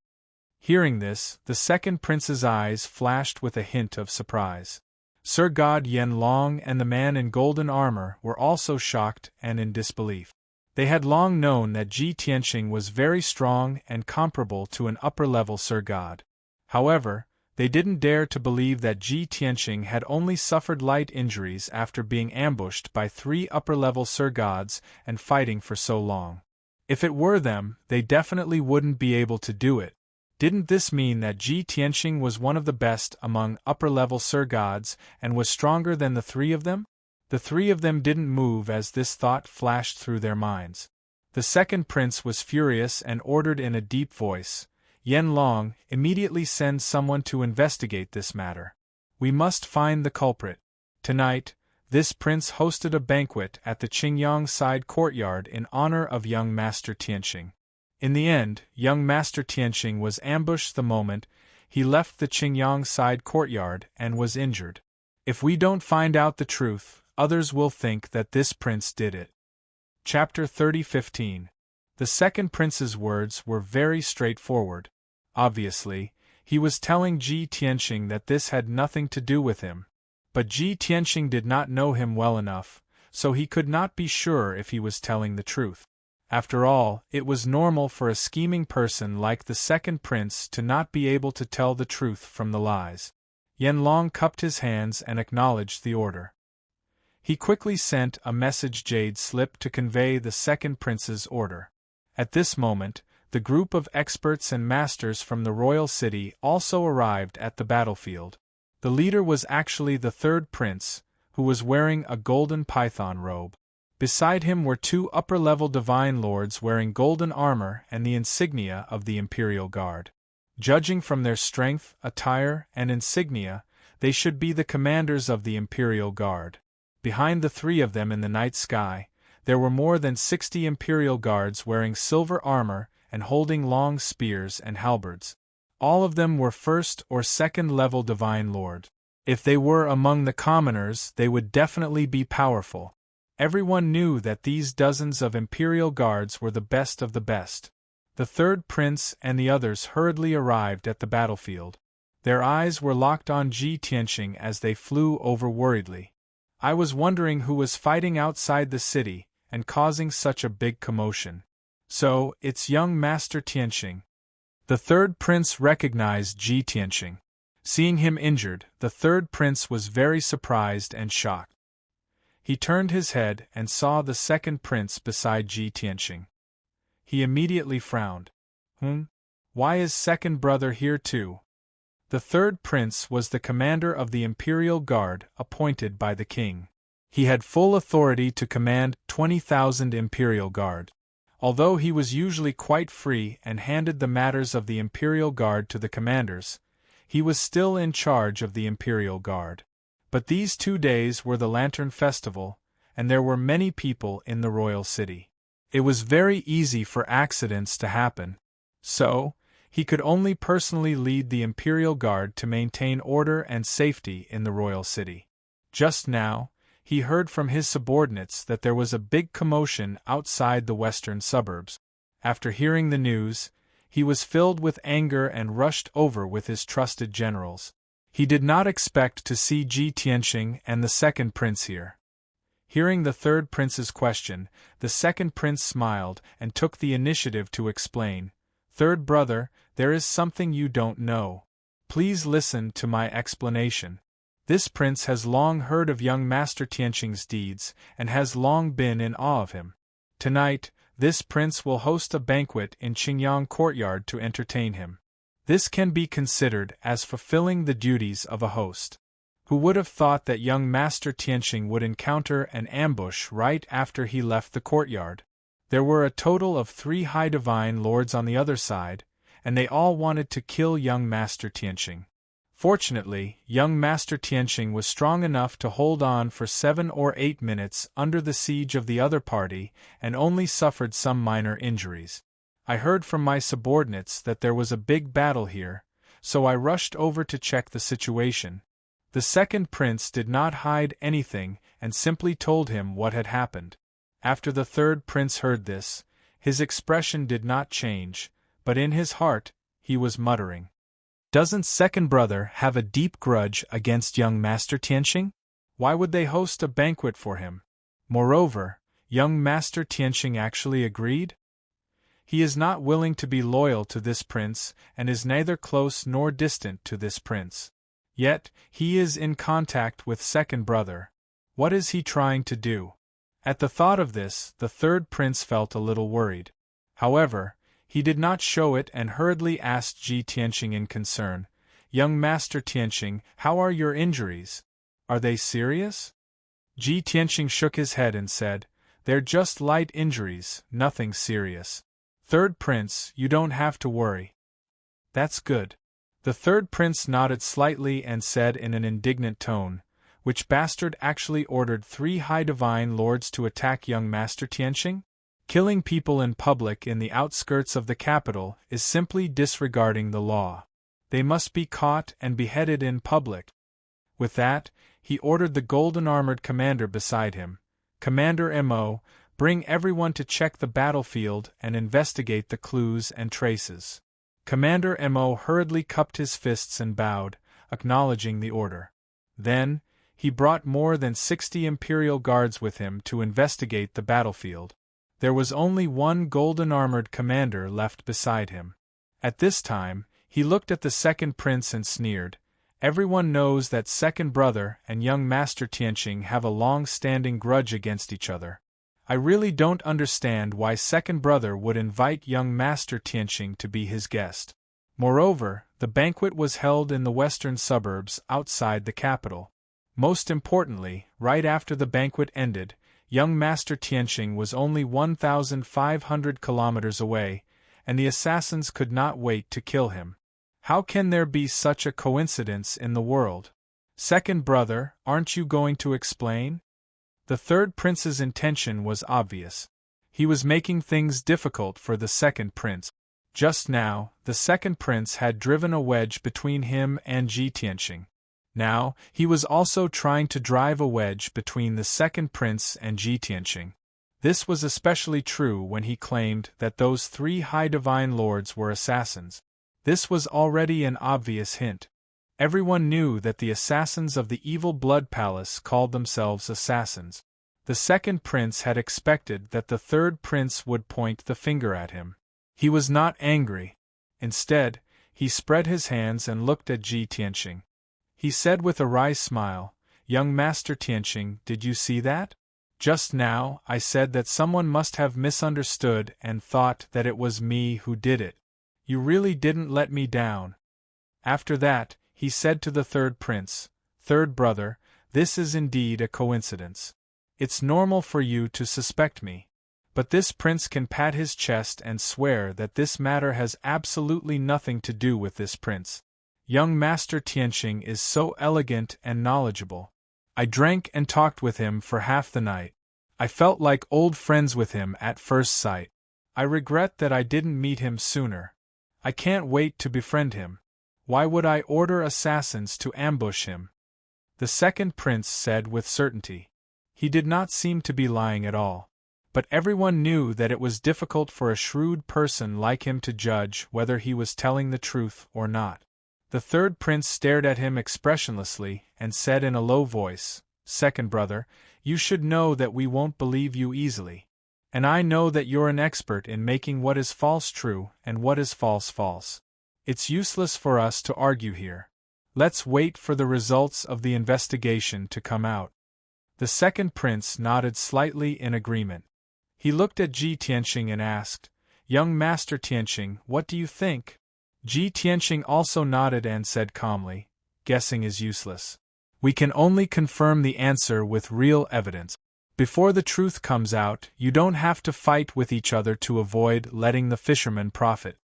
Hearing this, the 2nd prince's eyes flashed with a hint of surprise. Sir God Yen Long and the man in golden armor were also shocked and in disbelief. They had long known that Ji Tianqing was very strong and comparable to an upper-level Sir God. However, they didn't dare to believe that Ji Tianqing had only suffered light injuries after being ambushed by 3 upper-level Sir Gods and fighting for so long. If it were them, they definitely wouldn't be able to do it. Didn't this mean that Ji Tianqing was one of the best among upper-level Sir Gods and was stronger than the 3 of them? The 3 of them didn't move as this thought flashed through their minds. The second prince was furious and ordered in a deep voice, "Yen Long, immediately send someone to investigate this matter. We must find the culprit." Tonight, this prince hosted a banquet at the Qingyang side courtyard in honor of young Master Tianqing. In the end, young Master Tianqing was ambushed the moment he left the Qingyang side courtyard and was injured. If we don't find out the truth, others will think that this prince did it. Chapter 30:15. The second prince's words were very straightforward. Obviously, he was telling Ji Tianqing that this had nothing to do with him. But Ji Tianqing did not know him well enough, so he could not be sure if he was telling the truth. After all, it was normal for a scheming person like the second prince to not be able to tell the truth from the lies. Yen Long cupped his hands and acknowledged the order. He quickly sent a message jade slip to convey the second prince's order. At this moment, the group of experts and masters from the royal city also arrived at the battlefield. The leader was actually the third prince, who was wearing a golden python robe. Beside him were 2 upper-level divine lords wearing golden armor and the insignia of the Imperial Guard. Judging from their strength, attire, and insignia, they should be the commanders of the Imperial Guard. Behind the 3 of them in the night sky, there were more than 60 Imperial Guards wearing silver armor and holding long spears and halberds. All of them were first or second-level divine lords. If they were among the commoners, they would definitely be powerful. Everyone knew that these dozens of Imperial Guards were the best of the best. The third prince and the others hurriedly arrived at the battlefield. Their eyes were locked on Ji Tianqing as they flew over worriedly. I was wondering who was fighting outside the city and causing such a big commotion. So, it's young Master Tianqing. The third prince recognized Ji Tianqing. Seeing him injured, the third prince was very surprised and shocked. He turned his head and saw the second prince beside Ji Tianqing. He immediately frowned. Why is second brother here too? The third prince was the commander of the Imperial Guard appointed by the king. He had full authority to command 20,000 Imperial Guard. Although he was usually quite free and handed the matters of the Imperial Guard to the commanders, he was still in charge of the Imperial Guard. But these 2 days were the Lantern Festival, and there were many people in the royal city. It was very easy for accidents to happen. So, he could only personally lead the Imperial Guard to maintain order and safety in the royal city. Just now, he heard from his subordinates that there was a big commotion outside the western suburbs. After hearing the news, he was filled with anger and rushed over with his trusted generals. He did not expect to see Ji Tianqing and the second prince here. Hearing the third prince's question, the second prince smiled and took the initiative to explain. "Third brother, there is something you don't know. Please listen to my explanation. This prince has long heard of young Master Tianqing's deeds and has long been in awe of him. Tonight, this prince will host a banquet in Qingyang courtyard to entertain him. This can be considered as fulfilling the duties of a host. Who would have thought that young Master Tianqing would encounter an ambush right after he left the courtyard? There were a total of 3 high divine lords on the other side, and they all wanted to kill young Master Tianqing. Fortunately, young Master Tianqing was strong enough to hold on for 7 or 8 minutes under the siege of the other party and only suffered some minor injuries. I heard from my subordinates that there was a big battle here, so I rushed over to check the situation. The second prince did not hide anything and simply told him what had happened. After the third prince heard this, his expression did not change, but in his heart, he was muttering, Doesn't second brother have a deep grudge against young Master Tianqing? Why would they host a banquet for him? Moreover, young Master Tianqing actually agreed? He is not willing to be loyal to this prince and is neither close nor distant to this prince. Yet, he is in contact with second brother. What is he trying to do? At the thought of this, the third prince felt a little worried. However, he did not show it and hurriedly asked Ji Tianqing in concern, "Young Master Tianqing, how are your injuries? Are they serious?" Ji Tianqing shook his head and said, "They're just light injuries, nothing serious. Third prince, you don't have to worry." "That's good." The third prince nodded slightly and said in an indignant tone, "Which bastard actually ordered 3 high divine lords to attack young Master Tianqing? Killing people in public in the outskirts of the capital is simply disregarding the law. They must be caught and beheaded in public." With that, he ordered the golden-armored commander beside him, "Commander Mo, bring everyone to check the battlefield and investigate the clues and traces." Commander Mo hurriedly cupped his fists and bowed, acknowledging the order. Then, he brought more than 60 Imperial guards with him to investigate the battlefield. There was only one golden-armored commander left beside him. At this time, he looked at the second prince and sneered, "Everyone knows that second brother and young Master Tianqing have a long-standing grudge against each other. I really don't understand why second brother would invite young Master Tianqing to be his guest. Moreover, the banquet was held in the western suburbs outside the capital. Most importantly, right after the banquet ended, young Master Tianqing was only 1,500 kilometers away, and the assassins could not wait to kill him. How can there be such a coincidence in the world? Second brother, aren't you going to explain?" The third prince's intention was obvious. He was making things difficult for the second prince. Just now, the second prince had driven a wedge between him and Ji Tianqing. Now, he was also trying to drive a wedge between the second prince and Ji Tianqing. This was especially true when he claimed that those 3 high divine lords were assassins. This was already an obvious hint. Everyone knew that the assassins of the evil blood palace called themselves assassins. The second prince had expected that the third prince would point the finger at him. He was not angry. Instead, he spread his hands and looked at Ji Tianqing. He said with a wry smile, "Young Master Tianqing, did you see that? Just now, I said that someone must have misunderstood and thought that it was me who did it. You really didn't let me down." After that, he said to the third prince, "Third brother, this is indeed a coincidence. It's normal for you to suspect me. But this prince can pat his chest and swear that this matter has absolutely nothing to do with this prince. Young Master Tianqing is so elegant and knowledgeable. I drank and talked with him for half the night. I felt like old friends with him at first sight. I regret that I didn't meet him sooner. I can't wait to befriend him. Why would I order assassins to ambush him?" The second prince said with certainty. He did not seem to be lying at all. But everyone knew that it was difficult for a shrewd person like him to judge whether he was telling the truth or not. The third prince stared at him expressionlessly and said in a low voice, "Second brother, you should know that we won't believe you easily. And I know that you're an expert in making what is false true and what is false false. It's useless for us to argue here. Let's wait for the results of the investigation to come out." The second prince nodded slightly in agreement. He looked at Ji Tianqing and asked, "Young Master Tianqing, what do you think?" Ji Tianqing also nodded and said calmly, "Guessing is useless. We can only confirm the answer with real evidence. Before the truth comes out, you don't have to fight with each other to avoid letting the fishermen profit."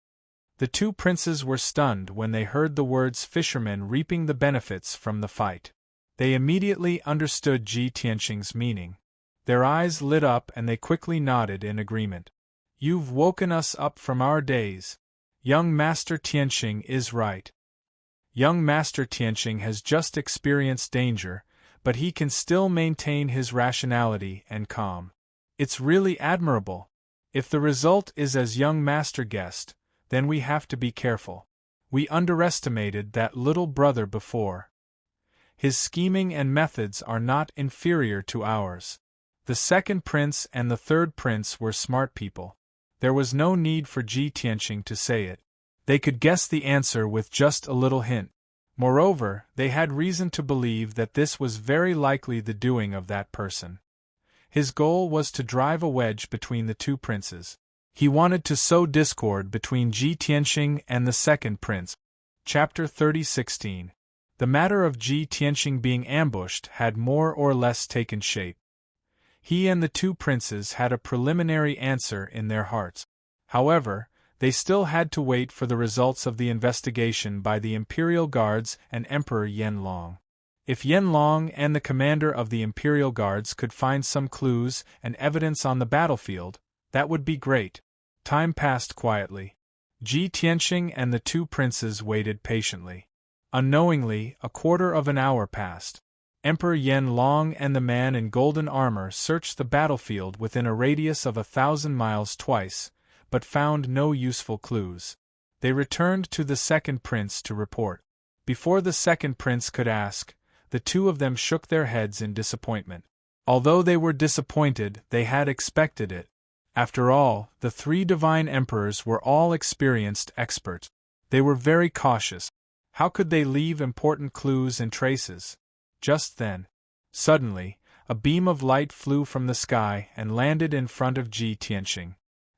The 2 princes were stunned when they heard the words fishermen reaping the benefits from the fight. They immediately understood Ji Tianqing's meaning. Their eyes lit up and they quickly nodded in agreement. "You've woken us up from our daze. Young Master Tianqing is right. Young Master Tianqing has just experienced danger, but he can still maintain his rationality and calm. It's really admirable. If the result is as young Master guessed, then we have to be careful. We underestimated that little brother before. His scheming and methods are not inferior to ours. The second prince and the third prince were smart people. There was no need for Ji Tianqing to say it. They could guess the answer with just a little hint. Moreover, they had reason to believe that this was very likely the doing of that person. His goal was to drive a wedge between the two princes. He wanted to sow discord between Ji Tianqing and the second prince. Chapter 30:16. The matter of Ji Tianqing being ambushed had more or less taken shape. He and the two princes had a preliminary answer in their hearts. However, they still had to wait for the results of the investigation by the Imperial Guards and Emperor Yanlong. If Yanlong and the commander of the Imperial Guards could find some clues and evidence on the battlefield, that would be great. Time passed quietly. Ji Tianqing and the two princes waited patiently. Unknowingly, a quarter of an hour passed. Emperor Yanlong and the man in golden armor searched the battlefield within a radius of 1,000 miles twice, but found no useful clues. They returned to the second prince to report. Before the second prince could ask, the two of them shook their heads in disappointment. Although they were disappointed, they had expected it. After all, the three divine emperors were all experienced experts. They were very cautious. How could they leave important clues and traces? Just then, suddenly, a beam of light flew from the sky and landed in front of Ji Tianqing.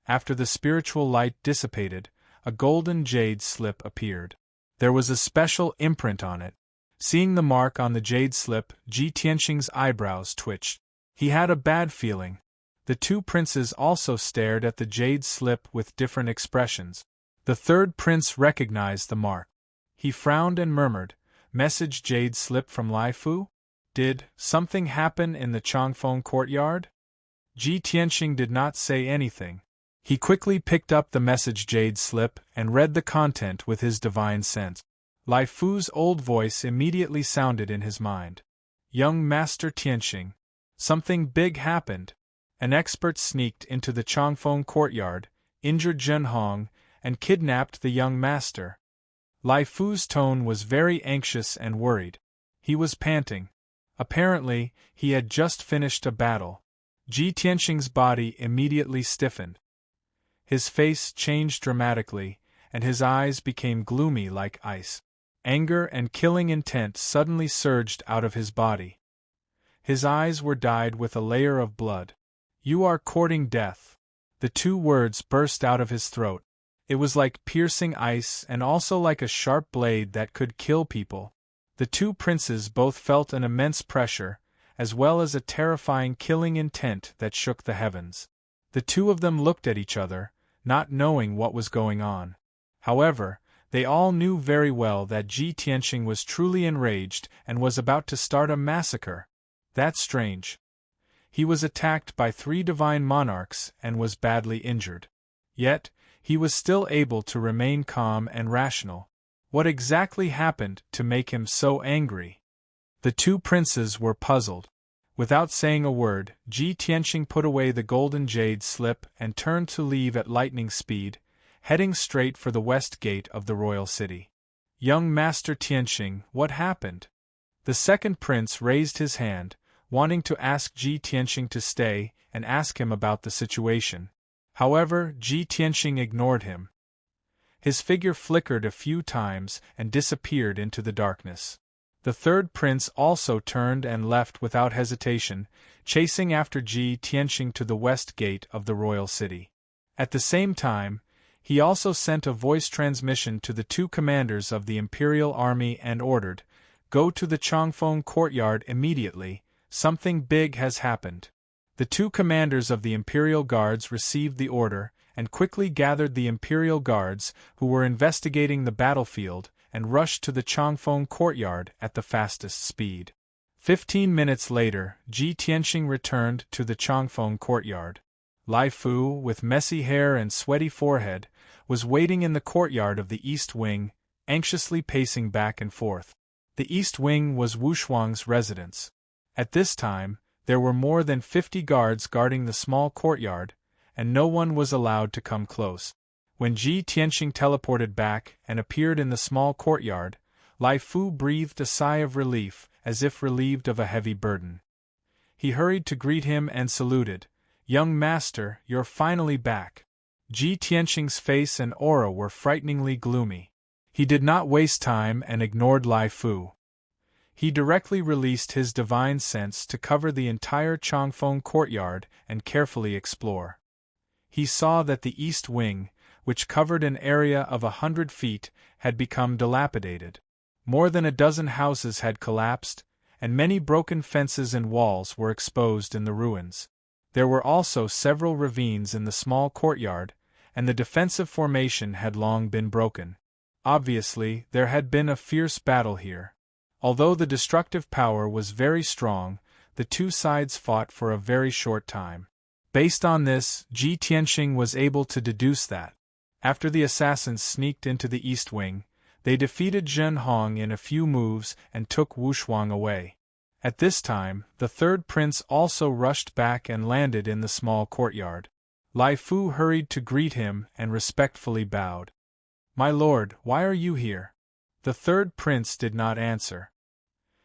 After the spiritual light dissipated, a golden jade slip appeared. There was a special imprint on it. Seeing the mark on the jade slip, Ji Tianqing's eyebrows twitched. He had a bad feeling. The two princes also stared at the jade slip with different expressions. The third prince recognized the mark. He frowned and murmured, "Message jade slip from Lai Fu? Did something happen in the Changfeng courtyard?" Ji Tianqing did not say anything. He quickly picked up the message jade slip and read the content with his divine sense. Lai Fu's old voice immediately sounded in his mind. "Young Master Tianqing, something big happened. An expert sneaked into the Changfeng courtyard, injured Zhenhong, and kidnapped the young master." Lai Fu's tone was very anxious and worried. He was panting. Apparently, he had just finished a battle. Ji Tianqing's body immediately stiffened. His face changed dramatically, and his eyes became gloomy like ice. Anger and killing intent suddenly surged out of his body. His eyes were dyed with a layer of blood. "You are courting death." The two words burst out of his throat. It was like piercing ice and also like a sharp blade that could kill people. The two princes both felt an immense pressure, as well as a terrifying killing intent that shook the heavens. The two of them looked at each other, not knowing what was going on. However, they all knew very well that Ji Tianqing was truly enraged and was about to start a massacre. That's strange. He was attacked by three divine monarchs and was badly injured. Yet, he was still able to remain calm and rational. What exactly happened to make him so angry? The two princes were puzzled. Without saying a word, Ji Tianqing put away the golden jade slip and turned to leave at lightning speed, heading straight for the west gate of the royal city. "Young Master Tianqing, what happened?" The second prince raised his hand, wanting to ask Ji Tianqing to stay and ask him about the situation. However, Ji Tianqing ignored him. His figure flickered a few times and disappeared into the darkness. The third prince also turned and left without hesitation, chasing after Ji Tianqing to the west gate of the royal city. At the same time, he also sent a voice transmission to the two commanders of the imperial army and ordered, "Go to the Changfeng courtyard immediately. Something big has happened." The two commanders of the Imperial Guards received the order, and quickly gathered the Imperial Guards, who were investigating the battlefield, and rushed to the Changfeng courtyard at the fastest speed. 15 minutes later, Ji Tianqing returned to the Changfeng courtyard. Lai Fu, with messy hair and sweaty forehead, was waiting in the courtyard of the East Wing, anxiously pacing back and forth. The East Wing was Wu Shuang's residence. At this time, there were more than 50 guards guarding the small courtyard, and no one was allowed to come close. When Ji Tianxing teleported back and appeared in the small courtyard, Lai Fu breathed a sigh of relief, as if relieved of a heavy burden. He hurried to greet him and saluted. "Young master, you're finally back." Ji Tianxing's face and aura were frighteningly gloomy. He did not waste time and ignored Lai Fu. He directly released his divine sense to cover the entire Changfeng courtyard and carefully explore. He saw that the east wing, which covered an area of 100 feet, had become dilapidated. More than a dozen houses had collapsed, and many broken fences and walls were exposed in the ruins. There were also several ravines in the small courtyard, and the defensive formation had long been broken. Obviously, there had been a fierce battle here. Although the destructive power was very strong, the two sides fought for a very short time. Based on this, Ji Tianxing was able to deduce that, after the assassins sneaked into the east wing, they defeated Zhen Hong in a few moves and took Wushuang away. At this time, the third prince also rushed back and landed in the small courtyard. Lai Fu hurried to greet him and respectfully bowed. "My lord, why are you here?" The third prince did not answer.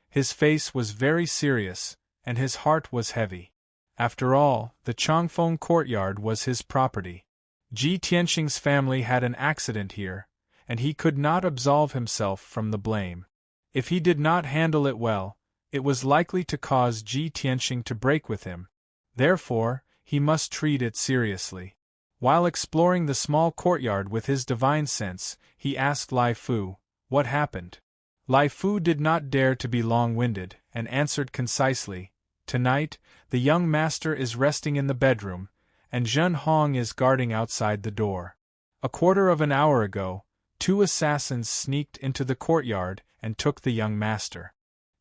His face was very serious, and his heart was heavy. After all, the Changfeng courtyard was his property. Ji Tianxing's family had an accident here, and he could not absolve himself from the blame. If he did not handle it well, it was likely to cause Ji Tianxing to break with him. Therefore, he must treat it seriously. While exploring the small courtyard with his divine sense, he asked Lai Fu, "What happened?" Lai Fu did not dare to be long-winded, and answered concisely, "Tonight, the young master is resting in the bedroom, and Zhen Hong is guarding outside the door. A quarter of an hour ago, 2 assassins sneaked into the courtyard and took the young master.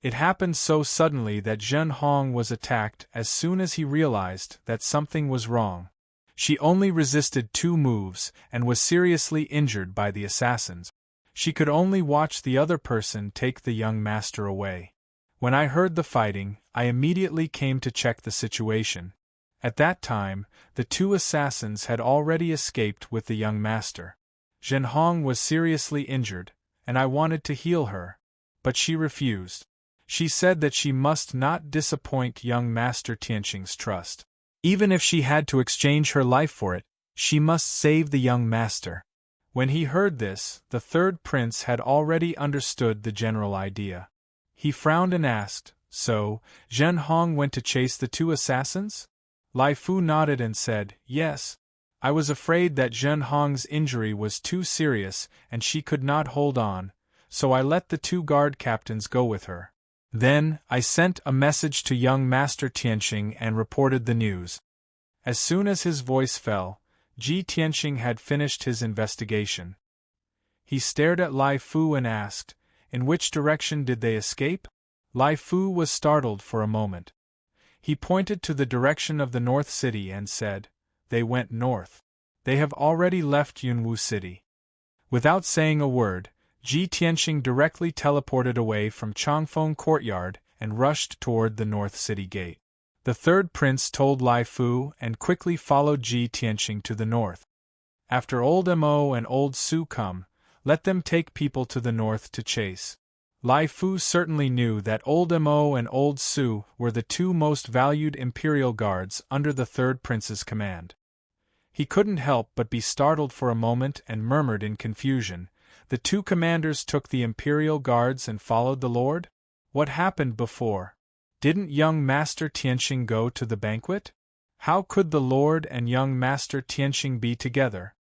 It happened so suddenly that Zhen Hong was attacked as soon as he realized that something was wrong. She only resisted 2 moves and was seriously injured by the assassins. She could only watch the other person take the young master away. When I heard the fighting, I immediately came to check the situation. At that time, the 2 assassins had already escaped with the young master. Zhen Hong was seriously injured, and I wanted to heal her, but she refused. She said that she must not disappoint young Master Tianxing's trust. Even if she had to exchange her life for it, she must save the young master." When he heard this, the third prince had already understood the general idea. He frowned and asked, "So, Zhen Hong went to chase the 2 assassins?" Lai Fu nodded and said, "Yes. I was afraid that Zhen Hong's injury was too serious and she could not hold on, so I let the 2 guard captains go with her. Then, I sent a message to young Master Tianxing and reported the news." As soon as his voice fell, Ji Tianxing had finished his investigation. He stared at Lai Fu and asked, "In which direction did they escape?" Lai Fu was startled for a moment. He pointed to the direction of the North City and said, "They went north. They have already left Yunwu City." Without saying a word, Ji Tianxing directly teleported away from Changfeng Courtyard and rushed toward the North City Gate. The third prince told Lai Fu and quickly followed Ji Tianxing to the north. "After old Mo and old Su come, let them take people to the north to chase." Lai Fu certainly knew that old Mo and old Su were the 2 most valued imperial guards under the third prince's command. He couldn't help but be startled for a moment and murmured in confusion, "The 2 commanders took the imperial guards and followed the lord? What happened before? Didn't young Master Tianxing go to the banquet? How could the lord and young Master Tianxing be together?"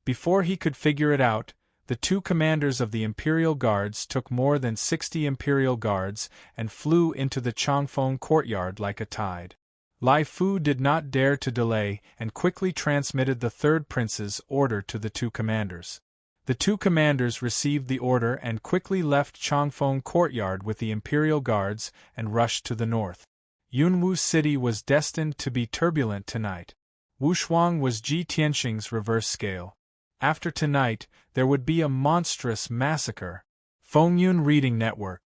Before he could figure it out, the 2 commanders of the imperial guards took more than 60 imperial guards and flew into the Changfeng courtyard like a tide. Lai Fu did not dare to delay and quickly transmitted the third prince's order to the 2 commanders. The 2 commanders received the order and quickly left Changfeng Courtyard with the Imperial Guards and rushed to the north. Yunwu City was destined to be turbulent tonight. Wushuang was Ji Tianxing's reverse scale. After tonight, there would be a monstrous massacre. Fengyun Reading Network.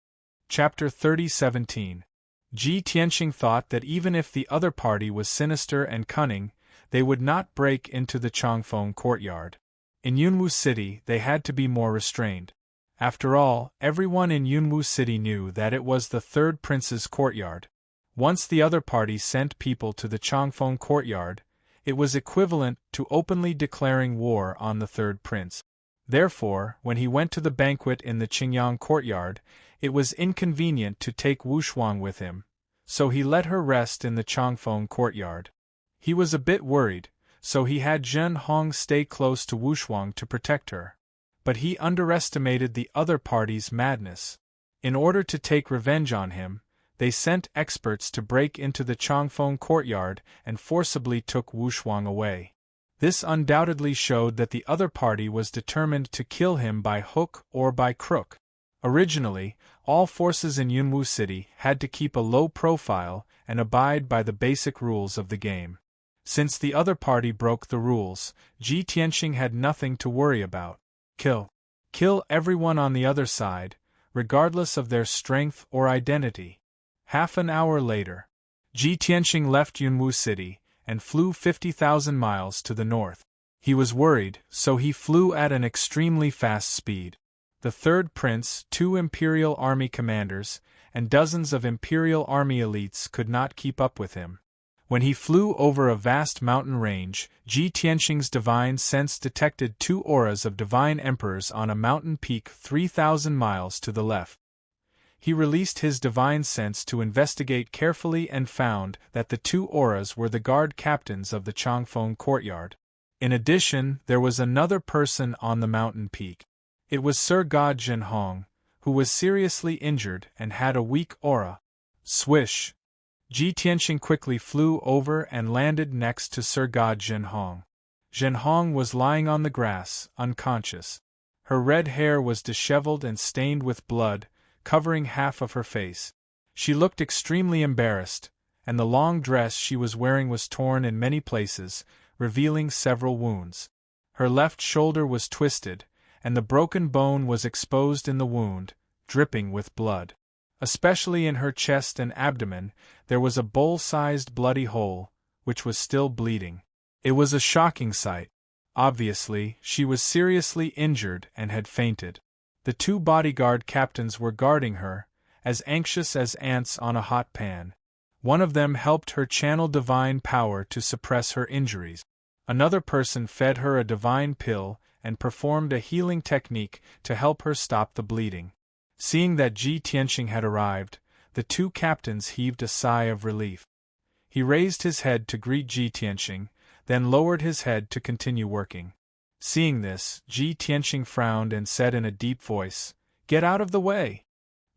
Chapter 3017. Ji Tianxing thought that even if the other party was sinister and cunning, they would not break into the Changfeng Courtyard. In Yunwu City, they had to be more restrained. After all, everyone in Yunwu City knew that it was the third prince's courtyard. Once the other party sent people to the Changfeng courtyard, it was equivalent to openly declaring war on the third prince. Therefore, when he went to the banquet in the Qingyang courtyard, it was inconvenient to take Wu Shuang with him, so he let her rest in the Changfeng courtyard. He was a bit worried, so he had Zhen Hong stay close to Wu Shuang to protect her. But he underestimated the other party's madness. In order to take revenge on him, they sent experts to break into the Changfeng courtyard and forcibly took Wu Shuang away. This undoubtedly showed that the other party was determined to kill him by hook or by crook. Originally, all forces in Yunwu City had to keep a low profile and abide by the basic rules of the game. Since the other party broke the rules, Ji Tianxing had nothing to worry about. Kill everyone on the other side, regardless of their strength or identity. Half an hour later, Ji Tianxing left Yunwu City and flew 50,000 miles to the north. He was worried, so he flew at an extremely fast speed. The third prince, 2 imperial army commanders, and dozens of imperial army elites could not keep up with him. When he flew over a vast mountain range, Ji Tianxing's divine sense detected 2 auras of divine emperors on a mountain peak 3,000 miles to the left. He released his divine sense to investigate carefully and found that the 2 auras were the guard captains of the Changfeng courtyard. In addition, there was another person on the mountain peak. It was Sir God Zhenhong, who was seriously injured and had a weak aura. Swish! Ji Tianxing quickly flew over and landed next to Sir God Zhenhong. Zhenhong was lying on the grass, unconscious. Her red hair was disheveled and stained with blood, covering half of her face. She looked extremely embarrassed, and the long dress she was wearing was torn in many places, revealing several wounds. Her left shoulder was twisted, and the broken bone was exposed in the wound, dripping with blood. Especially in her chest and abdomen, there was a bowl-sized bloody hole, which was still bleeding. It was a shocking sight. Obviously, she was seriously injured and had fainted. The 2 bodyguard captains were guarding her, as anxious as ants on a hot pan. One of them helped her channel divine power to suppress her injuries. Another person fed her a divine pill and performed a healing technique to help her stop the bleeding. Seeing that Ji Tianxing had arrived, the 2 captains heaved a sigh of relief. He raised his head to greet Ji Tianxing, then lowered his head to continue working. Seeing this, Ji Tianxing frowned and said in a deep voice, "Get out of the way!"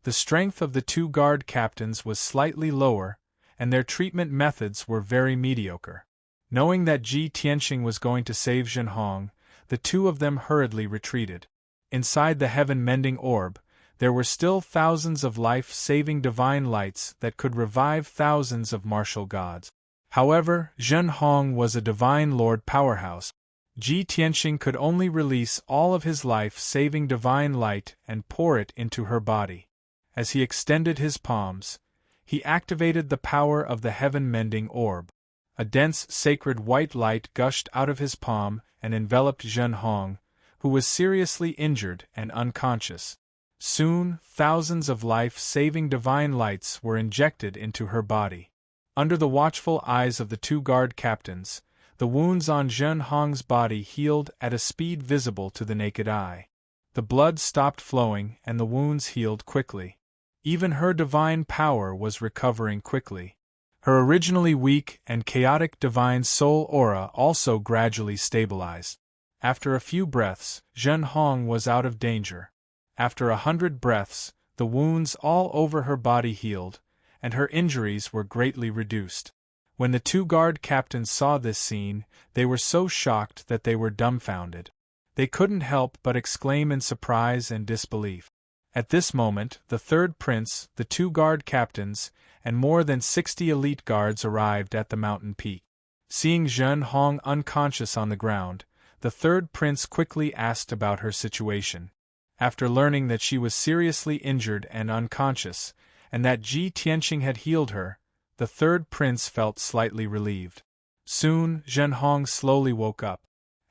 The strength of the 2 guard captains was slightly lower, and their treatment methods were very mediocre. Knowing that Ji Tianxing was going to save Zhenhong, the 2 of them hurriedly retreated. Inside the heaven-mending orb, there were still thousands of life-saving divine lights that could revive thousands of martial gods. However, Zhenhong was a divine lord powerhouse. Ji Tianxing could only release all of his life-saving divine light and pour it into her body. As he extended his palms, he activated the power of the heaven-mending orb. A dense, sacred white light gushed out of his palm and enveloped Zhenhong, who was seriously injured and unconscious. Soon, thousands of life-saving divine lights were injected into her body. Under the watchful eyes of the 2 guard captains, the wounds on Zhenhong's body healed at a speed visible to the naked eye. The blood stopped flowing and the wounds healed quickly. Even her divine power was recovering quickly. Her originally weak and chaotic divine soul aura also gradually stabilized. After a few breaths, Zhenhong was out of danger. After 100 breaths, the wounds all over her body healed, and her injuries were greatly reduced. When the 2 guard captains saw this scene, they were so shocked that they were dumbfounded. They couldn't help but exclaim in surprise and disbelief. At this moment, the third prince, the 2 guard captains, and more than 60 elite guards arrived at the mountain peak. Seeing Zhenhong unconscious on the ground, the third prince quickly asked about her situation. After learning that she was seriously injured and unconscious, and that Ji Tianxing had healed her, the third prince felt slightly relieved. Soon, Zhenhong slowly woke up.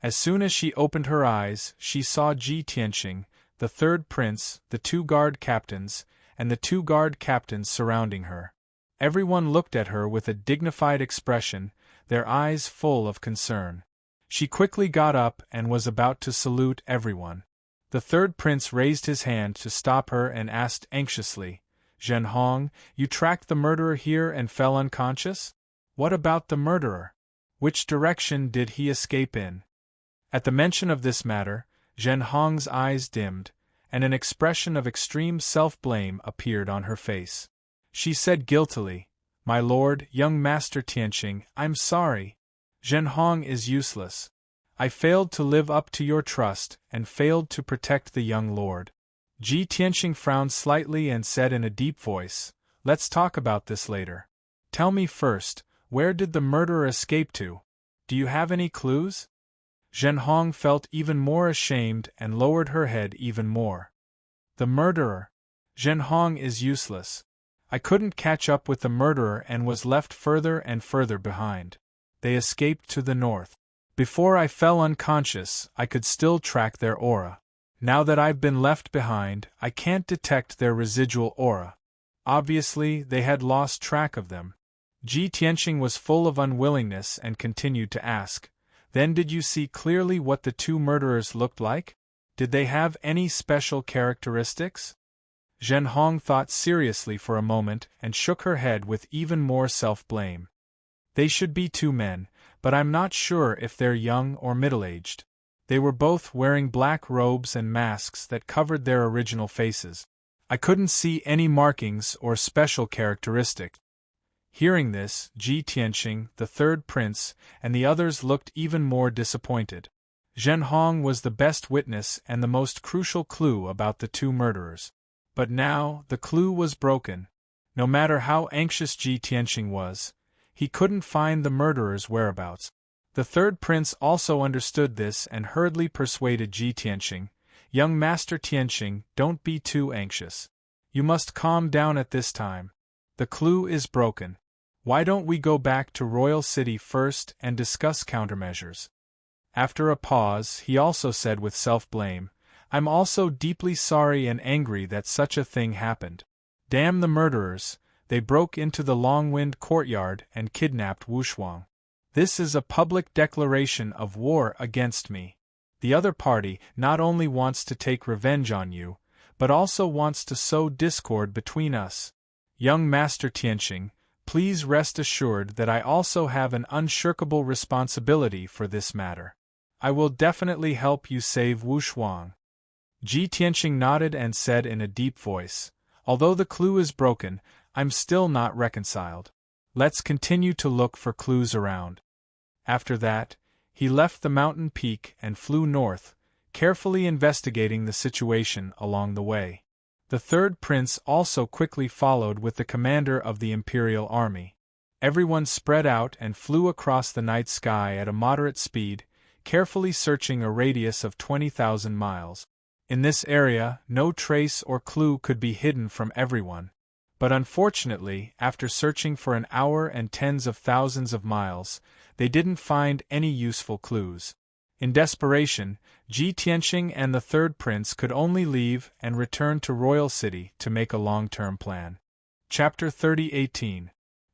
As soon as she opened her eyes, she saw Ji Tianqing, the third prince, the 2 guard captains, and the 2 guard captains surrounding her. Everyone looked at her with a dignified expression, their eyes full of concern. She quickly got up and was about to salute everyone. The third prince raised his hand to stop her and asked anxiously, "Zhen Hong, you tracked the murderer here and fell unconscious? What about the murderer? Which direction did he escape in?" At the mention of this matter, Zhen Hong's eyes dimmed, and an expression of extreme self-blame appeared on her face. She said guiltily, "My lord, young Master Tianqing, I'm sorry. Zhen Hong is useless. I failed to live up to your trust and failed to protect the young lord." Ji Tianqing frowned slightly and said in a deep voice, "Let's talk about this later. Tell me first, where did the murderer escape to? Do you have any clues?" Zhen Hong felt even more ashamed and lowered her head even more. "The murderer? Zhen Hong is useless. I couldn't catch up with the murderer and was left further and further behind. They escaped to the north. Before I fell unconscious, I could still track their aura. Now that I've been left behind, I can't detect their residual aura. Obviously, they had lost track of them." Ji Tianqing was full of unwillingness and continued to ask, "Then did you see clearly what the 2 murderers looked like? Did they have any special characteristics?" Zhen Hong thought seriously for a moment and shook her head with even more self-blame. "They should be 2 men, but I'm not sure if they're young or middle-aged. They were both wearing black robes and masks that covered their original faces. I couldn't see any markings or special characteristics." Hearing this, Ji Tianqing, the third prince, and the others looked even more disappointed. Zhen Hong was the best witness and the most crucial clue about the 2 murderers. But now, the clue was broken. No matter how anxious Ji Tianqing was, he couldn't find the murderer's whereabouts. The third prince also understood this and hurriedly persuaded Ji Tianqing, "Young Master Tianqing, don't be too anxious. You must calm down at this time. The clue is broken. Why don't we go back to Royal City first and discuss countermeasures?" After a pause, he also said with self-blame, "I'm also deeply sorry and angry that such a thing happened. Damn the murderers, they broke into the Longwind courtyard and kidnapped Wu Shuang. This is a public declaration of war against me. The other party not only wants to take revenge on you, but also wants to sow discord between us. Young Master Tianqing, please rest assured that I also have an unshirkable responsibility for this matter. I will definitely help you save Wu Shuang." Ji Tianqing nodded and said in a deep voice, "Although the clue is broken, I'm still not reconciled. Let's continue to look for clues around." After that, he left the mountain peak and flew north, carefully investigating the situation along the way. The third prince also quickly followed with the commander of the imperial army. Everyone spread out and flew across the night sky at a moderate speed, carefully searching a radius of 20,000 miles. In this area, no trace or clue could be hidden from everyone. But unfortunately, after searching for an hour and tens of thousands of miles, they didn't find any useful clues. In desperation, Ji Tianqing and the third prince could only leave and return to Royal City to make a long-term plan. Chapter 30:18.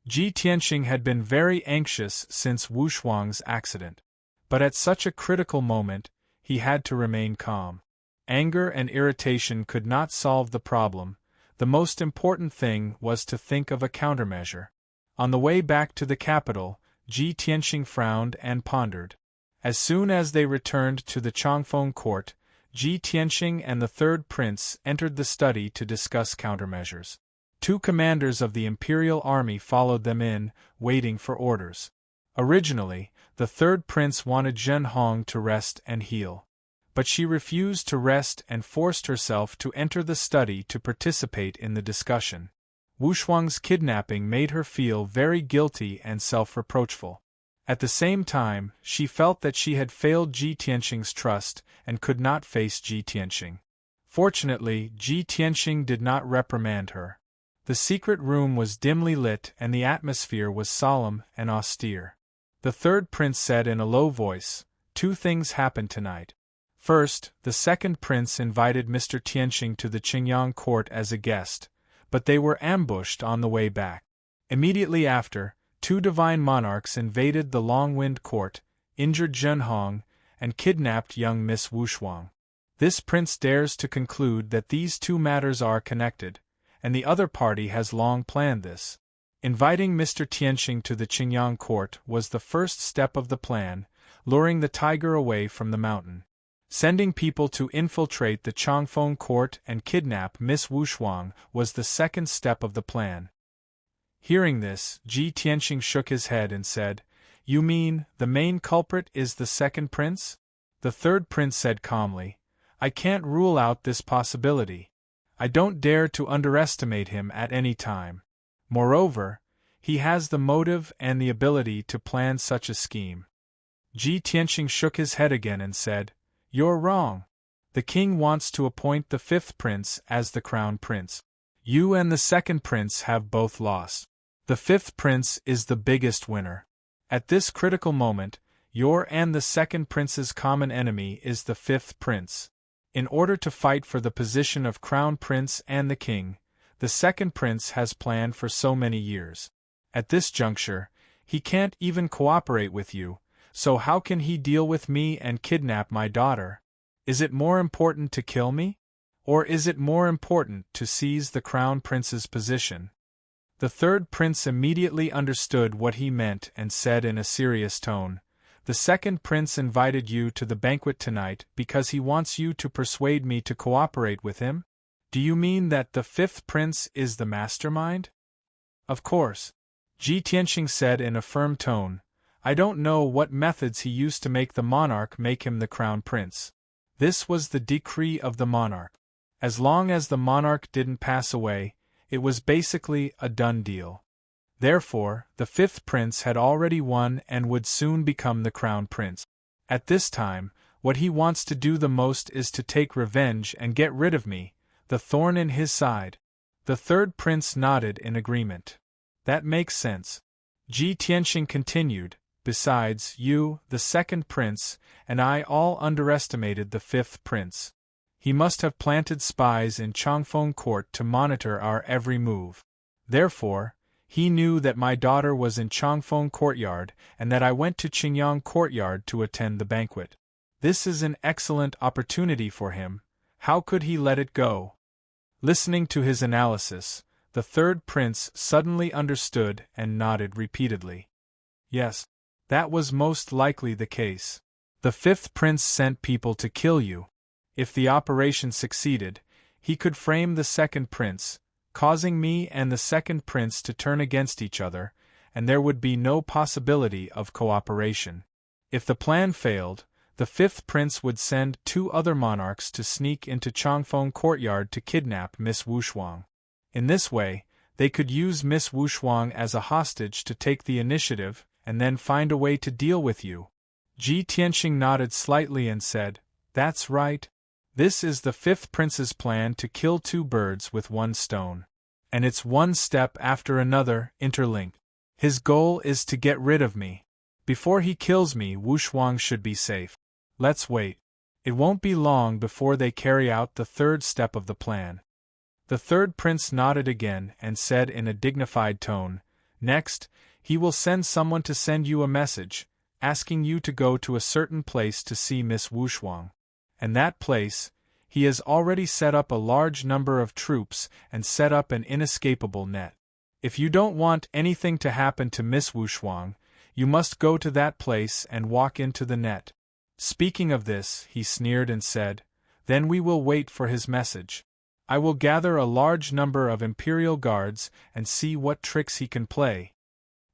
Ji Tianqing had been very anxious since Wu Shuang's accident. But at such a critical moment, he had to remain calm. Anger and irritation could not solve the problem. The most important thing was to think of a countermeasure. On the way back to the capital, Ji Tianqing frowned and pondered. As soon as they returned to the Changfeng court, Ji Tianqing and the third prince entered the study to discuss countermeasures. 2 commanders of the imperial army followed them in, waiting for orders. Originally, the third prince wanted Zhen Hong to rest and heal. But she refused to rest and forced herself to enter the study to participate in the discussion. Wu Shuang's kidnapping made her feel very guilty and self-reproachful. At the same time, she felt that she had failed Ji Tianqing's trust and could not face Ji Tianqing. Fortunately, Ji Tianqing did not reprimand her. The secret room was dimly lit and the atmosphere was solemn and austere. The third prince said in a low voice, two things happened tonight. First, the second prince invited Mr. Tianxing to the Qingyang court as a guest, but they were ambushed on the way back. Immediately after, two divine monarchs invaded the Longwind court, injured Zhenhong, and kidnapped young Miss Wushuang. This prince dares to conclude that these two matters are connected, and the other party has long planned this. Inviting Mr. Tianxing to the Qingyang court was the first step of the plan, luring the tiger away from the mountain. Sending people to infiltrate the Changfeng court and kidnap Miss Wushuang was the second step of the plan. Hearing this, Ji Tianxing shook his head and said, "You mean, the main culprit is the second prince?" The third prince said calmly, "I can't rule out this possibility. I don't dare to underestimate him at any time. Moreover, he has the motive and the ability to plan such a scheme." Ji Tianxing shook his head again and said, "You're wrong. The king wants to appoint the fifth prince as the crown prince. You and the second prince have both lost. The fifth prince is the biggest winner. At this critical moment, your and the second prince's common enemy is the fifth prince. In order to fight for the position of crown prince and the king, the second prince has planned for so many years. At this juncture, he can't even cooperate with you, so how can he deal with me and kidnap my daughter? Is it more important to kill me? Or is it more important to seize the crown prince's position?" The third prince immediately understood what he meant and said in a serious tone, "The second prince invited you to the banquet tonight because he wants you to persuade me to cooperate with him? Do you mean that the fifth prince is the mastermind?" "Of course," Ji Tianxing said in a firm tone. "I don't know what methods he used to make the monarch make him the crown prince. This was the decree of the monarch. As long as the monarch didn't pass away, it was basically a done deal. Therefore, the fifth prince had already won and would soon become the crown prince. At this time, what he wants to do the most is to take revenge and get rid of me, the thorn in his side." The third prince nodded in agreement. "That makes sense." Ji Tianxing continued, "Besides, you, the second prince, and I all underestimated the fifth prince. He must have planted spies in Changfeng court to monitor our every move. Therefore, he knew that my daughter was in Changfeng courtyard and that I went to Qingyang courtyard to attend the banquet. This is an excellent opportunity for him. How could he let it go?" Listening to his analysis, the third prince suddenly understood and nodded repeatedly. "Yes, that was most likely the case. The fifth prince sent people to kill you. If the operation succeeded, he could frame the second prince, causing me and the second prince to turn against each other, and there would be no possibility of cooperation. If the plan failed, the fifth prince would send two other monarchs to sneak into Changfeng courtyard to kidnap Miss Wushuang. In this way, they could use Miss Wushuang as a hostage to take the initiative and then find a way to deal with you." Ji Tianxing nodded slightly and said, "That's right. This is the fifth prince's plan to kill two birds with one stone. And it's one step after another, interlinked. His goal is to get rid of me. Before he kills me, Wushuang should be safe. Let's wait. It won't be long before they carry out the third step of the plan." The third prince nodded again and said in a dignified tone, "Next, he will send someone to send you a message, asking you to go to a certain place to see Miss Wushuang. And that place, he has already set up a large number of troops and set up an inescapable net. If you don't want anything to happen to Miss Wushuang, you must go to that place and walk into the net." Speaking of this, he sneered and said, "Then we will wait for his message. I will gather a large number of imperial guards and see what tricks he can play."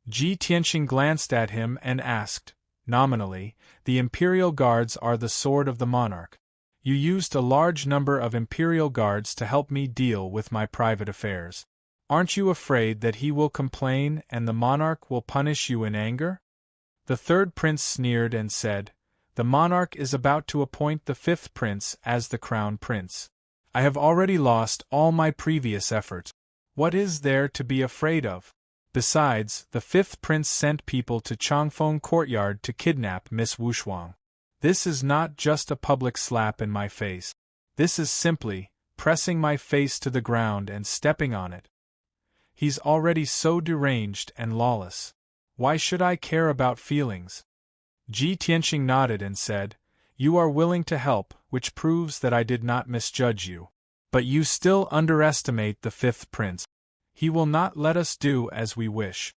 Ji Tianxing glanced at him and asked, "Nominally, the imperial guards are the sword of the monarch. You used a large number of imperial guards to help me deal with my private affairs. Aren't you afraid that he will complain and the monarch will punish you in anger?" The third prince sneered and said, "The monarch is about to appoint the fifth prince as the crown prince. I have already lost all my previous efforts. What is there to be afraid of? Besides, the fifth prince sent people to Changfeng courtyard to kidnap Miss Wushuang. This is not just a public slap in my face. This is simply pressing my face to the ground and stepping on it. He's already so deranged and lawless. Why should I care about feelings? Ji Tianqing nodded and said, "You are willing to help, which proves that I did not misjudge you. But you still underestimate the fifth prince. He will not let us do as we wish.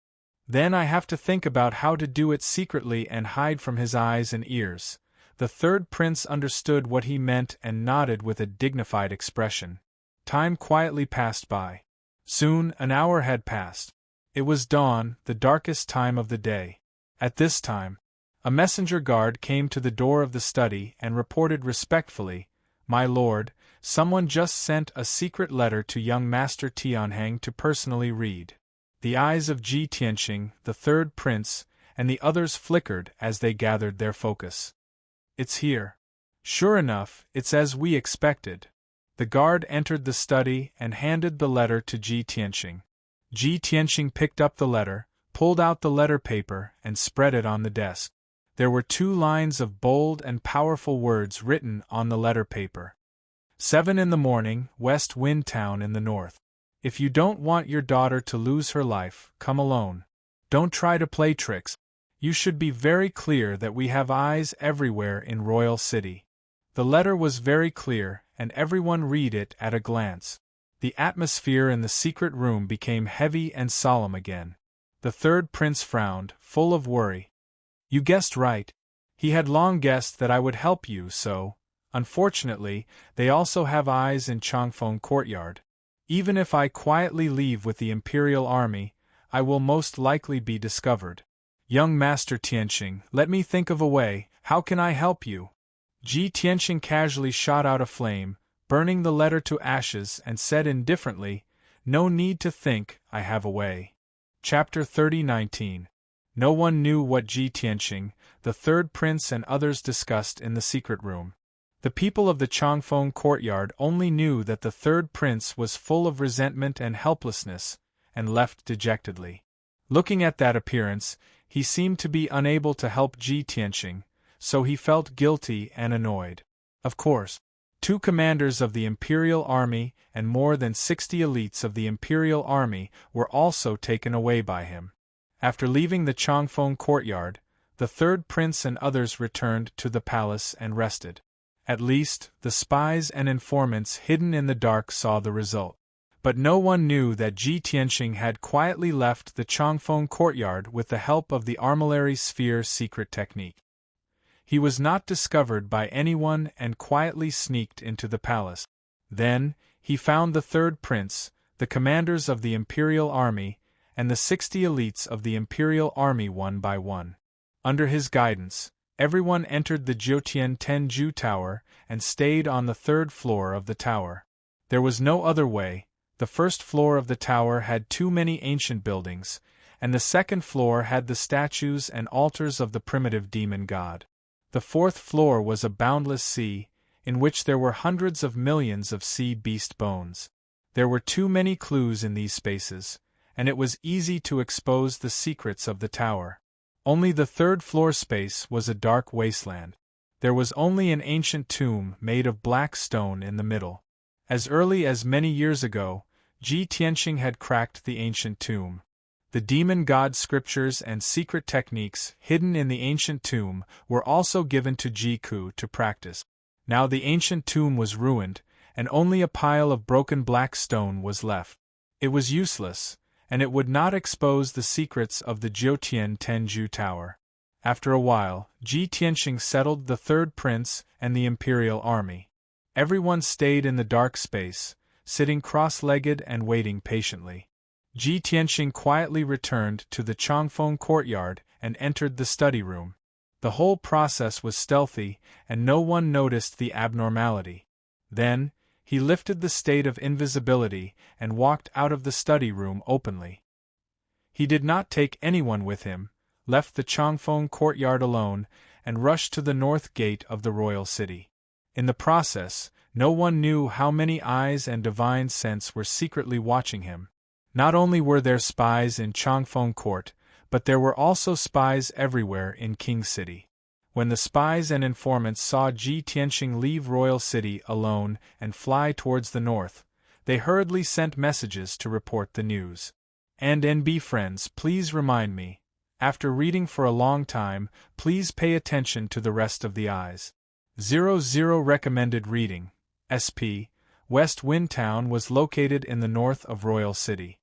Then I have to think about how to do it secretly and hide from his eyes and ears." The third prince understood what he meant and nodded with a dignified expression. Time quietly passed by. Soon an hour had passed. It was dawn, the darkest time of the day. At this time, a messenger guard came to the door of the study and reported respectfully, "My lord, someone just sent a secret letter to young Master Tianheng to personally read." The eyes of Ji Tianqing, the third prince, and the others flickered as they gathered their focus. "It's here. Sure enough, it's as we expected." The guard entered the study and handed the letter to Ji Tianqing. Ji Tianqing picked up the letter, pulled out the letter paper, and spread it on the desk. There were 2 lines of bold and powerful words written on the letter paper. 7 in the morning, West Wind Town in the north. If you don't want your daughter to lose her life, come alone. Don't try to play tricks. You should be very clear that we have eyes everywhere in Royal City. The letter was very clear, and everyone read it at a glance. The atmosphere in the secret room became heavy and solemn again. The third prince frowned, full of worry. "You guessed right. He had long guessed that I would help you, so, unfortunately, they also have eyes in Changfeng Courtyard. Even if I quietly leave with the Imperial Army, I will most likely be discovered. Young Master Tianqing, let me think of a way. How can I help you?" Ji Tianqing casually shot out a flame, burning the letter to ashes, and said indifferently, "No need to think, I have a way." Chapter 30:19. No one knew what Ji Tianqing, the third prince, and others discussed in the secret room. The people of the Changfeng Courtyard only knew that the third prince was full of resentment and helplessness, and left dejectedly. Looking at that appearance, he seemed to be unable to help Ji Tianqing, so he felt guilty and annoyed. Of course, 2 commanders of the Imperial Army and more than 60 elites of the Imperial Army were also taken away by him. After leaving the Changfeng Courtyard, the third prince and others returned to the palace and rested. At least, the spies and informants hidden in the dark saw the result. But no one knew that Ji Tianqing had quietly left the Changfeng Courtyard with the help of the Armillary Sphere secret technique. He was not discovered by anyone and quietly sneaked into the palace. Then, he found the third prince, the commanders of the Imperial Army, and the 60 elites of the Imperial Army one by one. Under his guidance, everyone entered the Jiutian Tenju Tower and stayed on the 3rd floor of the tower. There was no other way. The 1st floor of the tower had too many ancient buildings, and the 2nd floor had the statues and altars of the primitive demon god. The 4th floor was a boundless sea, in which there were hundreds of millions of sea beast bones. There were too many clues in these spaces, and it was easy to expose the secrets of the tower. Only the 3rd floor space was a dark wasteland. There was only an ancient tomb made of black stone in the middle. As early as many years ago, Ji Tianqing had cracked the ancient tomb. The demon god scriptures and secret techniques hidden in the ancient tomb were also given to Ji Ku to practice. Now the ancient tomb was ruined, and only a pile of broken black stone was left. It was useless, and it would not expose the secrets of the Jiutian Tenju Tower. After a while, Ji Tianqing settled the third prince and the Imperial Army. Everyone stayed in the dark space, sitting cross-legged and waiting patiently. Ji Tianqing quietly returned to the Changfeng Courtyard and entered the study room. The whole process was stealthy, and no one noticed the abnormality. Then, he lifted the state of invisibility and walked out of the study room openly. He did not take anyone with him, left the Changfeng Courtyard alone, and rushed to the north gate of the royal city. In the process, no one knew how many eyes and divine sense were secretly watching him. Not only were there spies in Changfeng Court, but there were also spies everywhere in King City. When the spies and informants saw Ji Tianqing leave Royal City alone and fly towards the north, they hurriedly sent messages to report the news. And NB friends, please remind me, after reading for a long time, please pay attention to the rest of the eyes. 00 Recommended reading. SP. West Wind Town was located in the north of Royal City.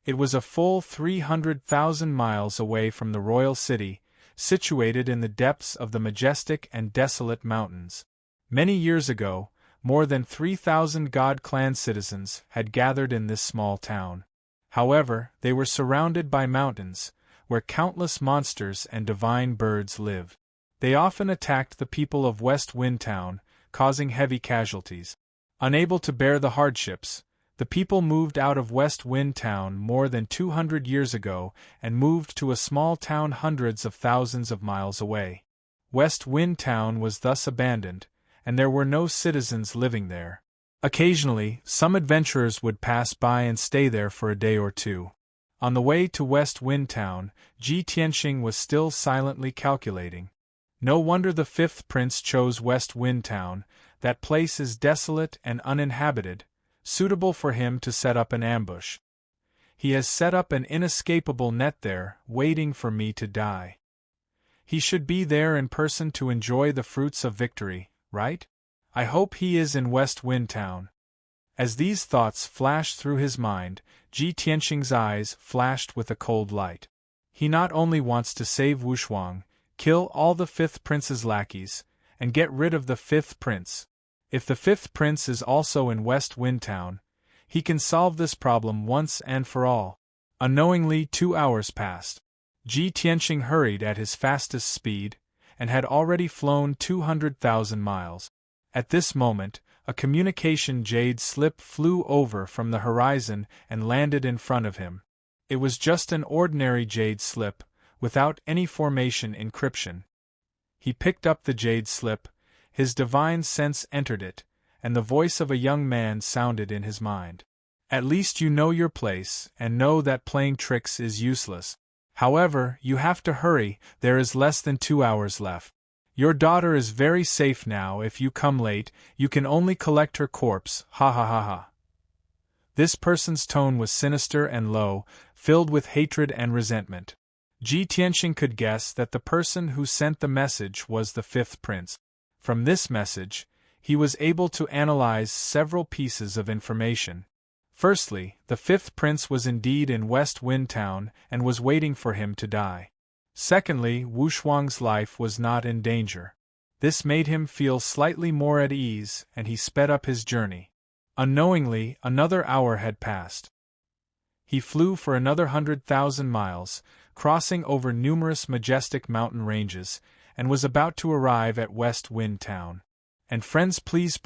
It was a full 300,000 miles away from the Royal City, situated in the depths of the majestic and desolate mountains. Many years ago, more than 3,000 God clan citizens had gathered in this small town. However, they were surrounded by mountains, where countless monsters and divine birds lived. They often attacked the people of West Wind Town, causing heavy casualties. Unable to bear the hardships, the people moved out of West Wind Town more than 200 years ago and moved to a small town hundreds of thousands of miles away. West Wind Town was thus abandoned, and there were no citizens living there. Occasionally, some adventurers would pass by and stay there for a day or two. On the way to West Wind Town, Ji Tianqing was still silently calculating. No wonder the fifth prince chose West Wind Town. That place is desolate and uninhabited, suitable for him to set up an ambush. He has set up an inescapable net there, waiting for me to die. He should be there in person to enjoy the fruits of victory, right? I hope he is in West Wind Town. As these thoughts flashed through his mind, Ji Tianqing's eyes flashed with a cold light. He not only wants to save Wushuang, kill all the fifth prince's lackeys, and get rid of the fifth prince. If the fifth prince is also in West Wind Town, he can solve this problem once and for all. Unknowingly 2 hours passed. Ji Tianqing hurried at his fastest speed, and had already flown 200,000 miles. At this moment, a communication jade slip flew over from the horizon and landed in front of him. It was just an ordinary jade slip, without any formation encryption. He picked up the jade slip, his divine sense entered it, and the voice of a young man sounded in his mind. At least you know your place, and know that playing tricks is useless. However, you have to hurry, there is less than 2 hours left. Your daughter is very safe now. If you come late, you can only collect her corpse, ha ha ha ha. This person's tone was sinister and low, filled with hatred and resentment. Ji Tianqing could guess that the person who sent the message was the fifth prince. From this message, he was able to analyze several pieces of information. Firstly, the fifth prince was indeed in West Wind Town and was waiting for him to die. Secondly, Wushuang's life was not in danger. This made him feel slightly more at ease, and he sped up his journey. Unknowingly, another hour had passed. He flew for another 100,000 miles, crossing over numerous majestic mountain ranges, and was about to arrive at West Wind Town. And friends, please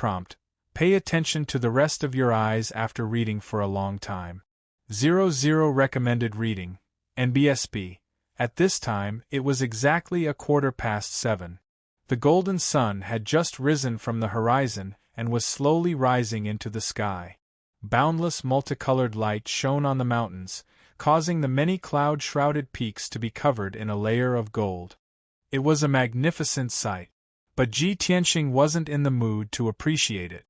pay attention to the rest of your eyes after reading for a long time. 00 Recommended reading. NBSB. At this time, it was exactly 7:15. The golden sun had just risen from the horizon and was slowly rising into the sky. Boundless multicolored light shone on the mountains, causing the many cloud-shrouded peaks to be covered in a layer of gold. It was a magnificent sight, but Ji Tianqing wasn't in the mood to appreciate it.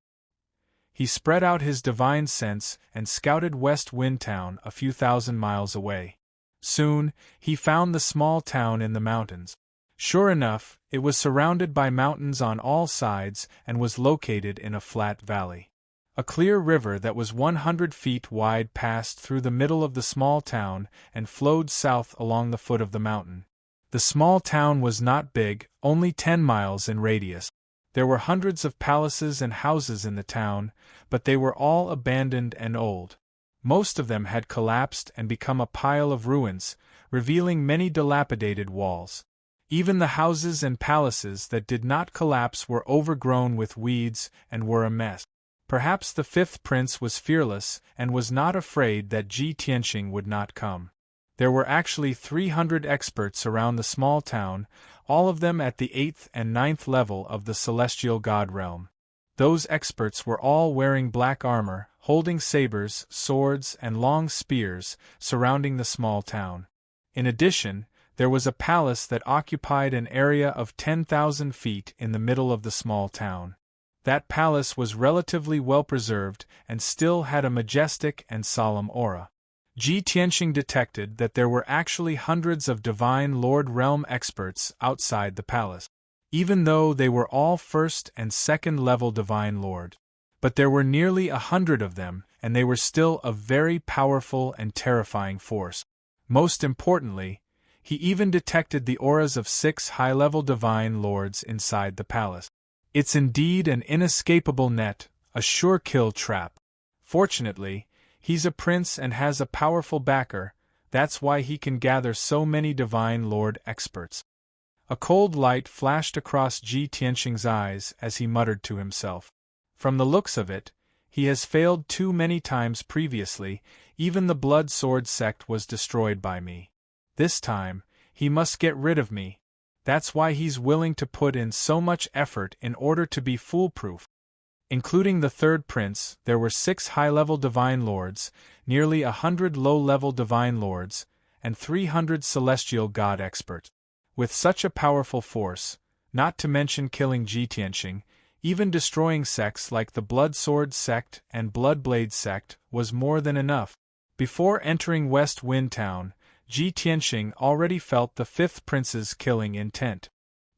He spread out his divine sense and scouted West Wind Town a few thousand miles away. Soon, he found the small town in the mountains. Sure enough, it was surrounded by mountains on all sides and was located in a flat valley. A clear river that was 100 feet wide passed through the middle of the small town and flowed south along the foot of the mountain. The small town was not big, only 10 miles in radius. There were hundreds of palaces and houses in the town, but they were all abandoned and old. Most of them had collapsed and become a pile of ruins, revealing many dilapidated walls. Even the houses and palaces that did not collapse were overgrown with weeds and were a mess. Perhaps the fifth prince was fearless and was not afraid that Ji Tianqing would not come. There were actually 300 experts around the small town, all of them at the 8th and 9th level of the celestial god realm. Those experts were all wearing black armor, holding sabers, swords, and long spears, surrounding the small town. In addition, There was a palace that occupied an area of 10,000 feet in the middle of the small town. That palace was relatively well preserved and still had a majestic and solemn aura. Ji Tianxing detected that there were actually hundreds of Divine Lord Realm experts outside the palace, even though they were all first and second level Divine Lord. But there were nearly 100 of them, and they were still a very powerful and terrifying force. Most importantly, he even detected the auras of 6 high-level Divine Lords inside the palace. It's indeed an inescapable net, a sure kill trap. Fortunately, he's a prince and has a powerful backer, that's why he can gather so many Divine Lord experts. A cold light flashed across Ji Tianxing's eyes as he muttered to himself. From the looks of it, he has failed too many times previously, even the Blood Sword sect was destroyed by me. This time, he must get rid of me. That's why he's willing to put in so much effort in order to be foolproof. Including the third prince, there were 6 high-level Divine Lords, nearly 100 low-level Divine Lords, and 300 celestial god experts. With such a powerful force, not to mention killing Ji Tianxing, even destroying sects like the Blood Sword sect and Bloodblade sect was more than enough. Before entering West Wind Town, Ji Tianxing already felt the 5th prince's killing intent.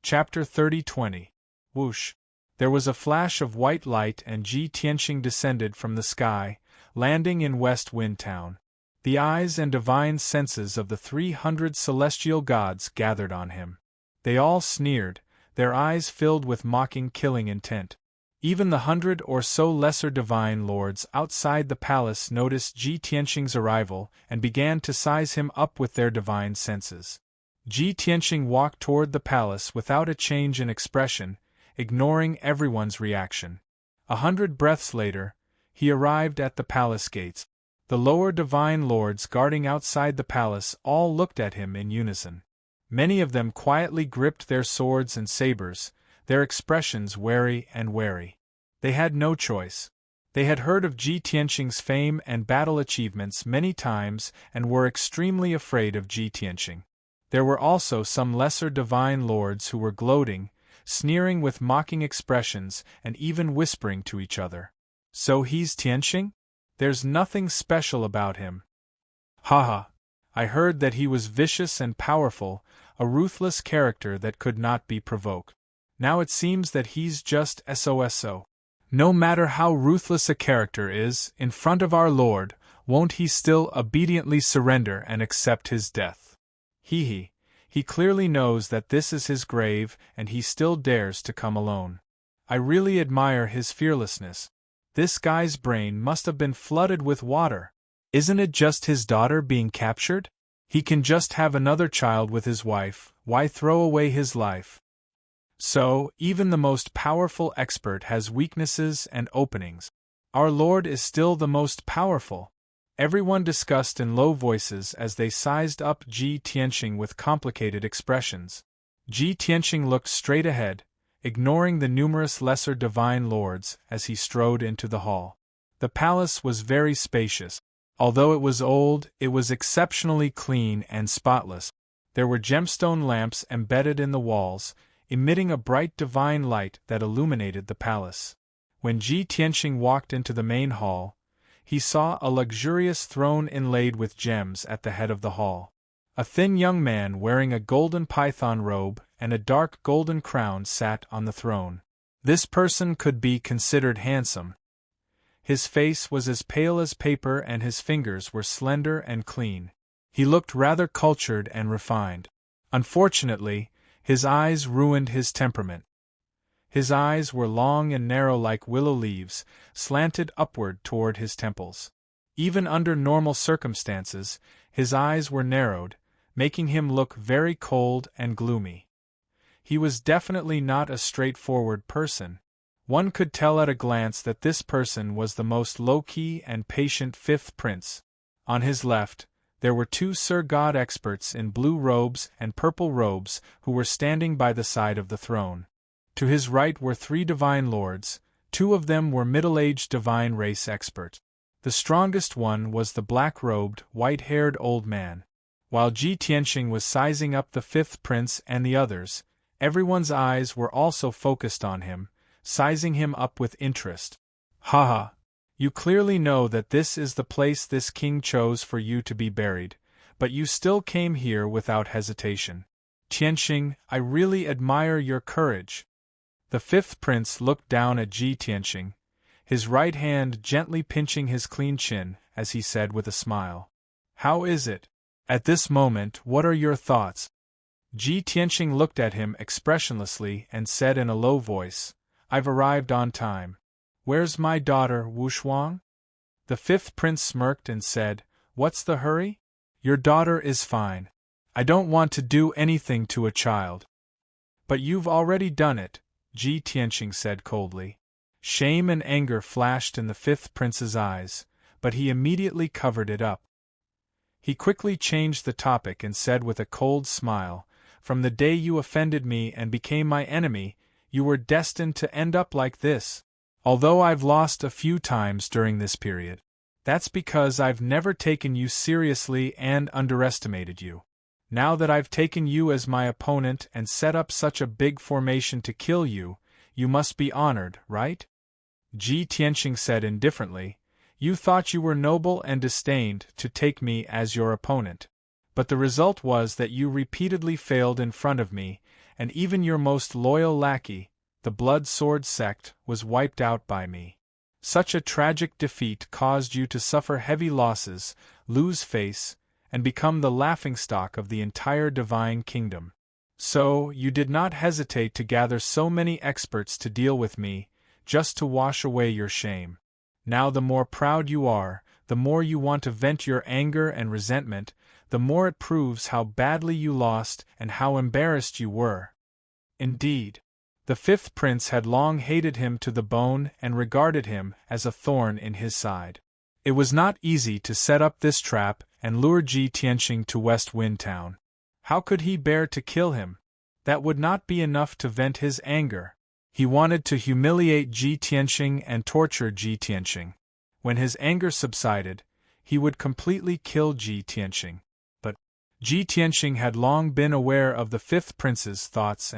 Chapter 30-20. Whoosh. There was a flash of white light and Ji Tianxing descended from the sky, landing in West Wind Town. The eyes and divine senses of the 300 celestial gods gathered on him. They all sneered, their eyes filled with mocking killing intent. Even the 100 or so lesser Divine Lords outside the palace noticed Ji Tianxing's arrival and began to size him up with their divine senses. Ji Tianxing walked toward the palace without a change in expression, ignoring everyone's reaction. 100 breaths later, he arrived at the palace gates. The lower Divine Lords guarding outside the palace all looked at him in unison. Many of them quietly gripped their swords and sabers, their expressions wary and wary. They had no choice. They had heard of Ji Tianxing's fame and battle achievements many times and were extremely afraid of Ji Tianxing. There were also some lesser Divine Lords who were gloating, sneering with mocking expressions and even whispering to each other. So he's Tianxing? There's nothing special about him. Haha. I heard that he was vicious and powerful, a ruthless character that could not be provoked. Now it seems that he's just SOSO. No matter how ruthless a character is, in front of our Lord, won't he still obediently surrender and accept his death? He clearly knows that this is his grave and he still dares to come alone. I really admire his fearlessness. This guy's brain must have been flooded with water. Isn't it just his daughter being captured? He can just have another child with his wife, why throw away his life? So, even the most powerful expert has weaknesses and openings. Our Lord is still the most powerful. Everyone discussed in low voices as they sized up Ji Tianxing with complicated expressions. Ji Tianxing looked straight ahead, ignoring the numerous lesser Divine Lords as he strode into the hall. The palace was very spacious. Although it was old, it was exceptionally clean and spotless. There were gemstone lamps embedded in the walls, emitting a bright divine light that illuminated the palace. When Ji Tianxing walked into the main hall, he saw a luxurious throne inlaid with gems at the head of the hall. A thin young man wearing a golden python robe and a dark golden crown sat on the throne. This person could be considered handsome. His face was as pale as paper and his fingers were slender and clean. He looked rather cultured and refined. Unfortunately, his eyes ruined his temperament. His eyes were long and narrow like willow leaves, slanted upward toward his temples. Even under normal circumstances, his eyes were narrowed, making him look very cold and gloomy. He was definitely not a straightforward person. One could tell at a glance that this person was the most low-key and patient 5th prince. On his left, there were 2 Sir God experts in blue robes and purple robes who were standing by the side of the throne. To his right were 3 Divine Lords, 2 of them were middle-aged Divine Race experts. The strongest one was the black-robed, white-haired old man. While Ji Tianxing was sizing up the fifth prince and the others, everyone's eyes were also focused on him, sizing him up with interest. Haha! You clearly know that this is the place this king chose for you to be buried, but you still came here without hesitation. Tianxing, I really admire your courage. The fifth prince looked down at Ji Tianxing, his right hand gently pinching his clean chin, as he said with a smile. How is it? At this moment, what are your thoughts? Ji Tianxing looked at him expressionlessly and said in a low voice, I've arrived on time. Where's my daughter, Wushuang? The fifth prince smirked and said, What's the hurry? Your daughter is fine. I don't want to do anything to a child. But you've already done it, Ji Tianxing said coldly. Shame and anger flashed in the fifth prince's eyes, but he immediately covered it up. He quickly changed the topic and said with a cold smile, From the day you offended me and became my enemy, you were destined to end up like this. Although I've lost a few times during this period, that's because I've never taken you seriously and underestimated you. Now that I've taken you as my opponent and set up such a big formation to kill you, you must be honored, right? Ji Tianxing said indifferently, You thought you were noble and disdained to take me as your opponent. But the result was that you repeatedly failed in front of me, and even your most loyal lackey, the Blood Sword sect, was wiped out by me. Such a tragic defeat caused you to suffer heavy losses, lose face, and become the laughingstock of the entire divine kingdom. So, you did not hesitate to gather so many experts to deal with me, just to wash away your shame. Now the more proud you are, the more you want to vent your anger and resentment, the more it proves how badly you lost and how embarrassed you were. Indeed, the fifth prince had long hated him to the bone and regarded him as a thorn in his side. It was not easy to set up this trap and lure Ji Tianxing to West Wind Town. How could he bear to kill him? That would not be enough to vent his anger. He wanted to humiliate Ji Tianxing and torture Ji Tianxing. When his anger subsided, he would completely kill Ji Tianxing. But Ji Tianxing had long been aware of the fifth prince's thoughts.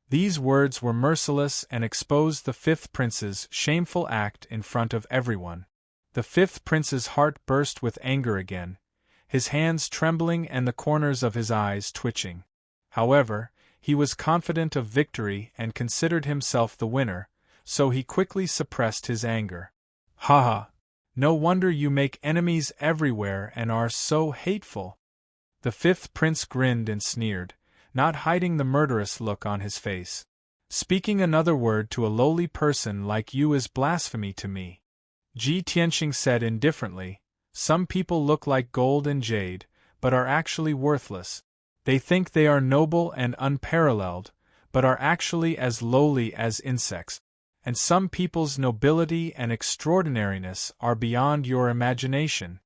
These words were merciless and exposed the fifth prince's shameful act in front of everyone. The fifth prince's heart burst with anger again, his hands trembling and the corners of his eyes twitching. However, he was confident of victory and considered himself the winner, so he quickly suppressed his anger. Haha! No wonder you make enemies everywhere and are so hateful. The fifth prince grinned and sneered, not hiding the murderous look on his face. Speaking another word to a lowly person like you is blasphemy to me. Ji Tianxing said indifferently, Some people look like gold and jade, but are actually worthless. They think they are noble and unparalleled, but are actually as lowly as insects. And some people's nobility and extraordinariness are beyond your imagination.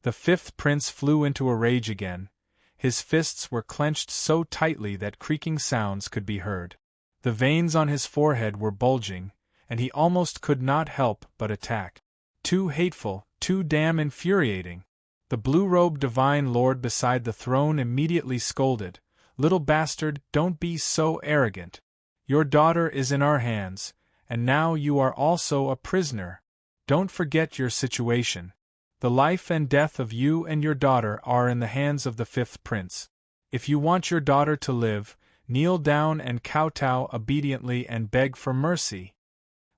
The fifth prince flew into a rage again. His fists were clenched so tightly that creaking sounds could be heard. The veins on his forehead were bulging, and he almost could not help but attack. Too hateful, too damn infuriating. The blue-robed divine lord beside the throne immediately scolded, Little bastard, don't be so arrogant. Your daughter is in our hands, and now you are also a prisoner. Don't forget your situation. The life and death of you and your daughter are in the hands of the fifth prince. If you want your daughter to live, kneel down and kowtow obediently and beg for mercy.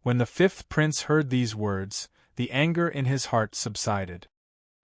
When the fifth prince heard these words, the anger in his heart subsided.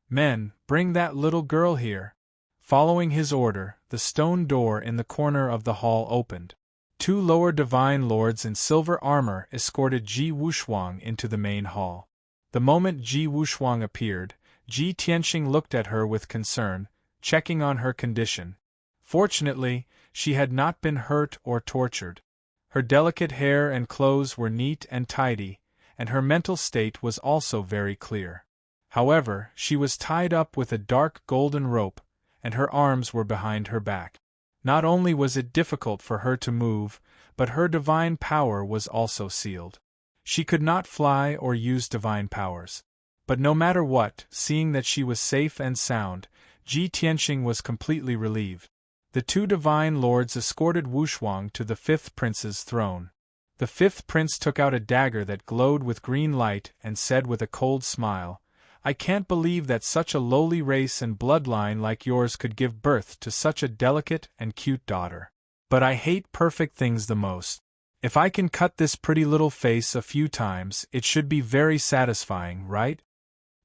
Men, bring that little girl here. Following his order, the stone door in the corner of the hall opened. Two lower divine lords in silver armor escorted Ji Wushuang into the main hall. The moment Ji Wushuang appeared, Ji Tianxing looked at her with concern, checking on her condition. Fortunately, she had not been hurt or tortured. Her delicate hair and clothes were neat and tidy, and her mental state was also very clear. However, she was tied up with a dark golden rope, and her arms were behind her back. Not only was it difficult for her to move, but her divine power was also sealed. She could not fly or use divine powers. But no matter what, seeing that she was safe and sound, Ji Tianxing was completely relieved. The two divine lords escorted Wushuang to the fifth prince's throne. The fifth prince took out a dagger that glowed with green light and said with a cold smile, "I can't believe that such a lowly race and bloodline like yours could give birth to such a delicate and cute daughter. But I hate perfect things the most. If I can cut this pretty little face a few times, it should be very satisfying, right?"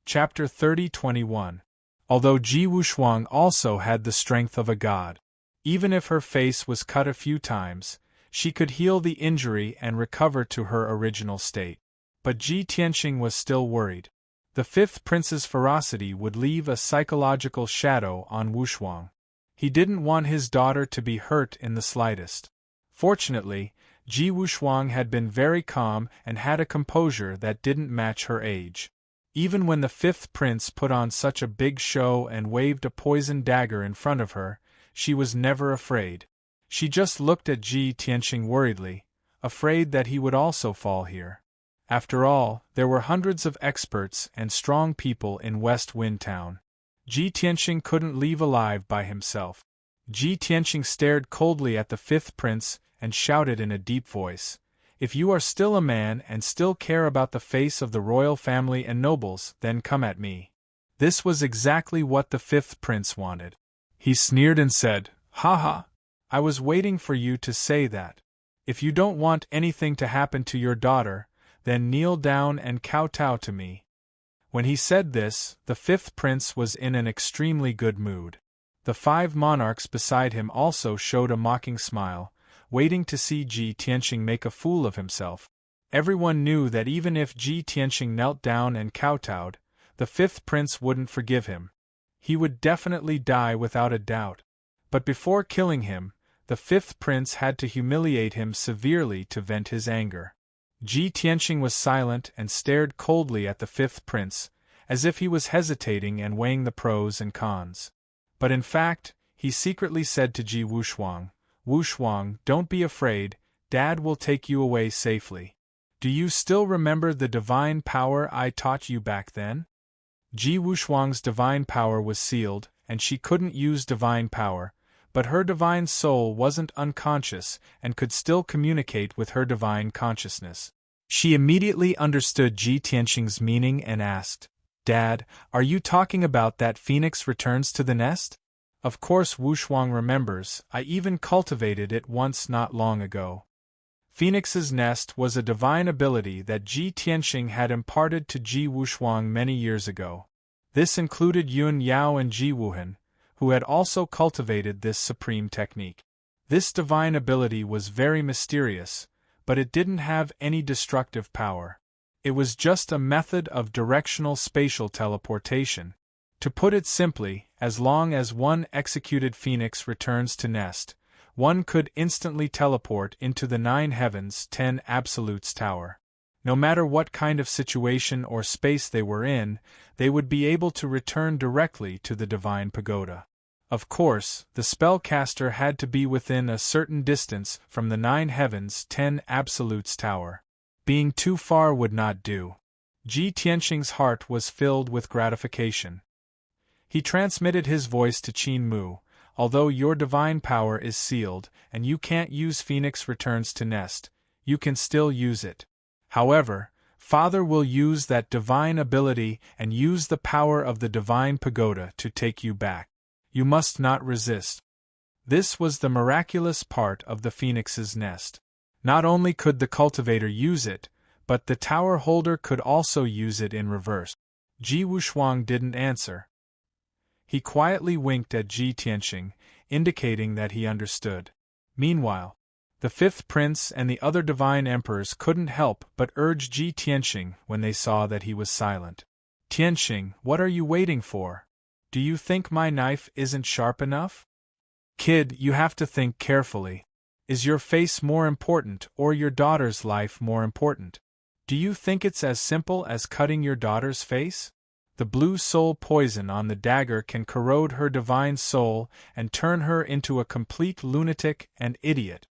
Chapter 30:21. Although Ji Wushuang also had the strength of a god. Even if her face was cut a few times, she could heal the injury and recover to her original state. But Ji Tianxing was still worried. The fifth prince's ferocity would leave a psychological shadow on Wushuang. He didn't want his daughter to be hurt in the slightest. Fortunately, Ji Wushuang had been very calm and had a composure that didn't match her age. Even when the fifth prince put on such a big show and waved a poisoned dagger in front of her, she was never afraid. She just looked at Ji Tianxing worriedly, afraid that he would also fall here. After all, there were hundreds of experts and strong people in West Wind Town. Ji Tianxing couldn't leave alive by himself. Ji Tianxing stared coldly at the fifth prince and shouted in a deep voice, "If you are still a man and still care about the face of the royal family and nobles, then come at me." This was exactly what the fifth prince wanted. He sneered and said, "Ha ha! I was waiting for you to say that. If you don't want anything to happen to your daughter, then kneel down and kowtow to me." When he said this, the fifth prince was in an extremely good mood. The 5 monarchs beside him also showed a mocking smile, waiting to see Ji Tianxing make a fool of himself. Everyone knew that even if Ji Tianxing knelt down and kowtowed, the fifth prince wouldn't forgive him. He would definitely die without a doubt. But before killing him, the fifth prince had to humiliate him severely to vent his anger. Ji Tianxing was silent and stared coldly at the fifth prince, as if he was hesitating and weighing the pros and cons. But in fact, he secretly said to Ji Wushuang, "Wushuang, don't be afraid, Dad will take you away safely. Do you still remember the divine power I taught you back then?" Ji Wushuang's divine power was sealed, and she couldn't use divine power, but her divine soul wasn't unconscious and could still communicate with her divine consciousness. She immediately understood Ji Tianxing's meaning and asked, "Dad, are you talking about that phoenix returns to the nest?" Of course Wushuang remembers, I even cultivated it once not long ago. Phoenix's nest was a divine ability that Ji Tianxing had imparted to Ji Wushuang many years ago. This included Yun Yao and Ji Wuhan, who had also cultivated this supreme technique. This divine ability was very mysterious, but it didn't have any destructive power. It was just a method of directional spatial teleportation. To put it simply, as long as one executed phoenix returns to nest, one could instantly teleport into the 9 heavens 10 absolutes tower. No matter what kind of situation or space they were in, they would be able to return directly to the divine pagoda. Of course, the spellcaster had to be within a certain distance from the 9 heavens 10 absolutes tower. Being too far would not do. Ji Tianxing's heart was filled with gratification. He transmitted his voice to Qin Mu, "Although your divine power is sealed, and you can't use Phoenix Returns to Nest, you can still use it. However, Father will use that divine ability and use the power of the divine pagoda to take you back. You must not resist." This was the miraculous part of the phoenix's nest. Not only could the cultivator use it, but the tower holder could also use it in reverse. Ji Wushuang didn't answer. He quietly winked at Ji Tianxing, indicating that he understood. Meanwhile, the fifth prince and the other divine emperors couldn't help but urge Ji Tianxing when they saw that he was silent. "Tianxing, what are you waiting for? Do you think my knife isn't sharp enough? Kid, you have to think carefully. Is your face more important or your daughter's life more important? Do you think it's as simple as cutting your daughter's face? The blue soul poison on the dagger can corrode her divine soul and turn her into a complete lunatic and idiot.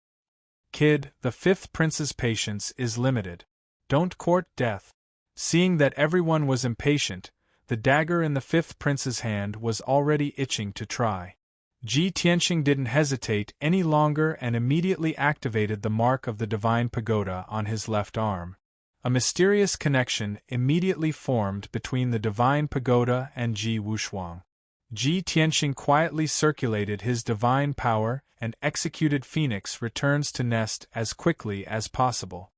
Kid, the fifth prince's patience is limited. Don't court death." Seeing that everyone was impatient, The dagger in the fifth prince's hand was already itching to try. Ji Tianxing didn't hesitate any longer and immediately activated the mark of the divine pagoda on his left arm. A mysterious connection immediately formed between the divine pagoda and Ji Wushuang. Ji Tianxing quietly circulated his divine power and executed Phoenix returns to nest as quickly as possible.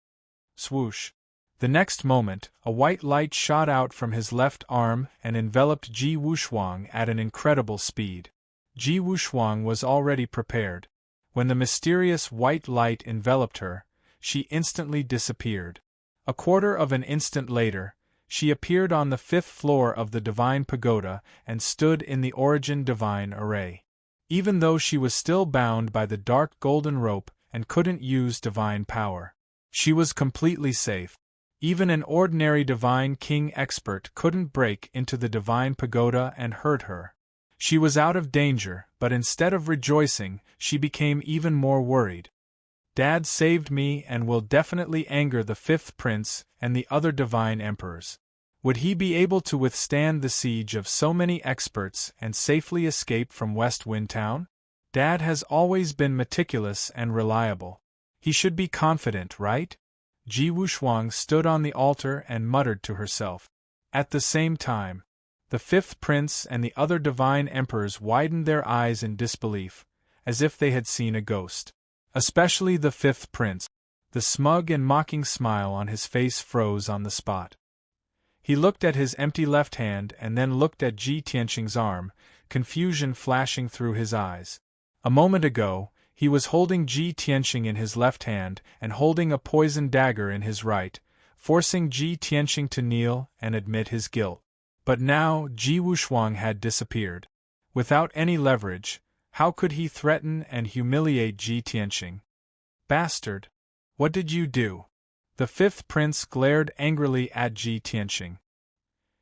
Swoosh! The next moment, a white light shot out from his left arm and enveloped Ji Wushuang at an incredible speed. Ji Wushuang was already prepared. When the mysterious white light enveloped her, she instantly disappeared. A quarter of an instant later, she appeared on the fifth floor of the divine pagoda and stood in the origin divine array. Even though she was still bound by the dark golden rope and couldn't use divine power, she was completely safe. Even an ordinary divine king expert couldn't break into the divine pagoda and hurt her. She was out of danger, but instead of rejoicing, she became even more worried. Dad saved me and will definitely anger the fifth prince and the other divine emperors. Would he be able to withstand the siege of so many experts and safely escape from West Wind Town? Dad has always been meticulous and reliable. He should be confident, right? Ji Wushuang stood on the altar and muttered to herself. At the same time, the fifth prince and the other divine emperors widened their eyes in disbelief, as if they had seen a ghost. Especially the fifth prince. The smug and mocking smile on his face froze on the spot. He looked at his empty left hand and then looked at Ji Tianxing's arm, confusion flashing through his eyes. A moment ago, he was holding Ji Tianxing in his left hand and holding a poisoned dagger in his right, forcing Ji Tianxing to kneel and admit his guilt. But now Ji Wushuang had disappeared. Without any leverage, how could he threaten and humiliate Ji Tianxing? Bastard! What did you do? The fifth prince glared angrily at Ji Tianxing.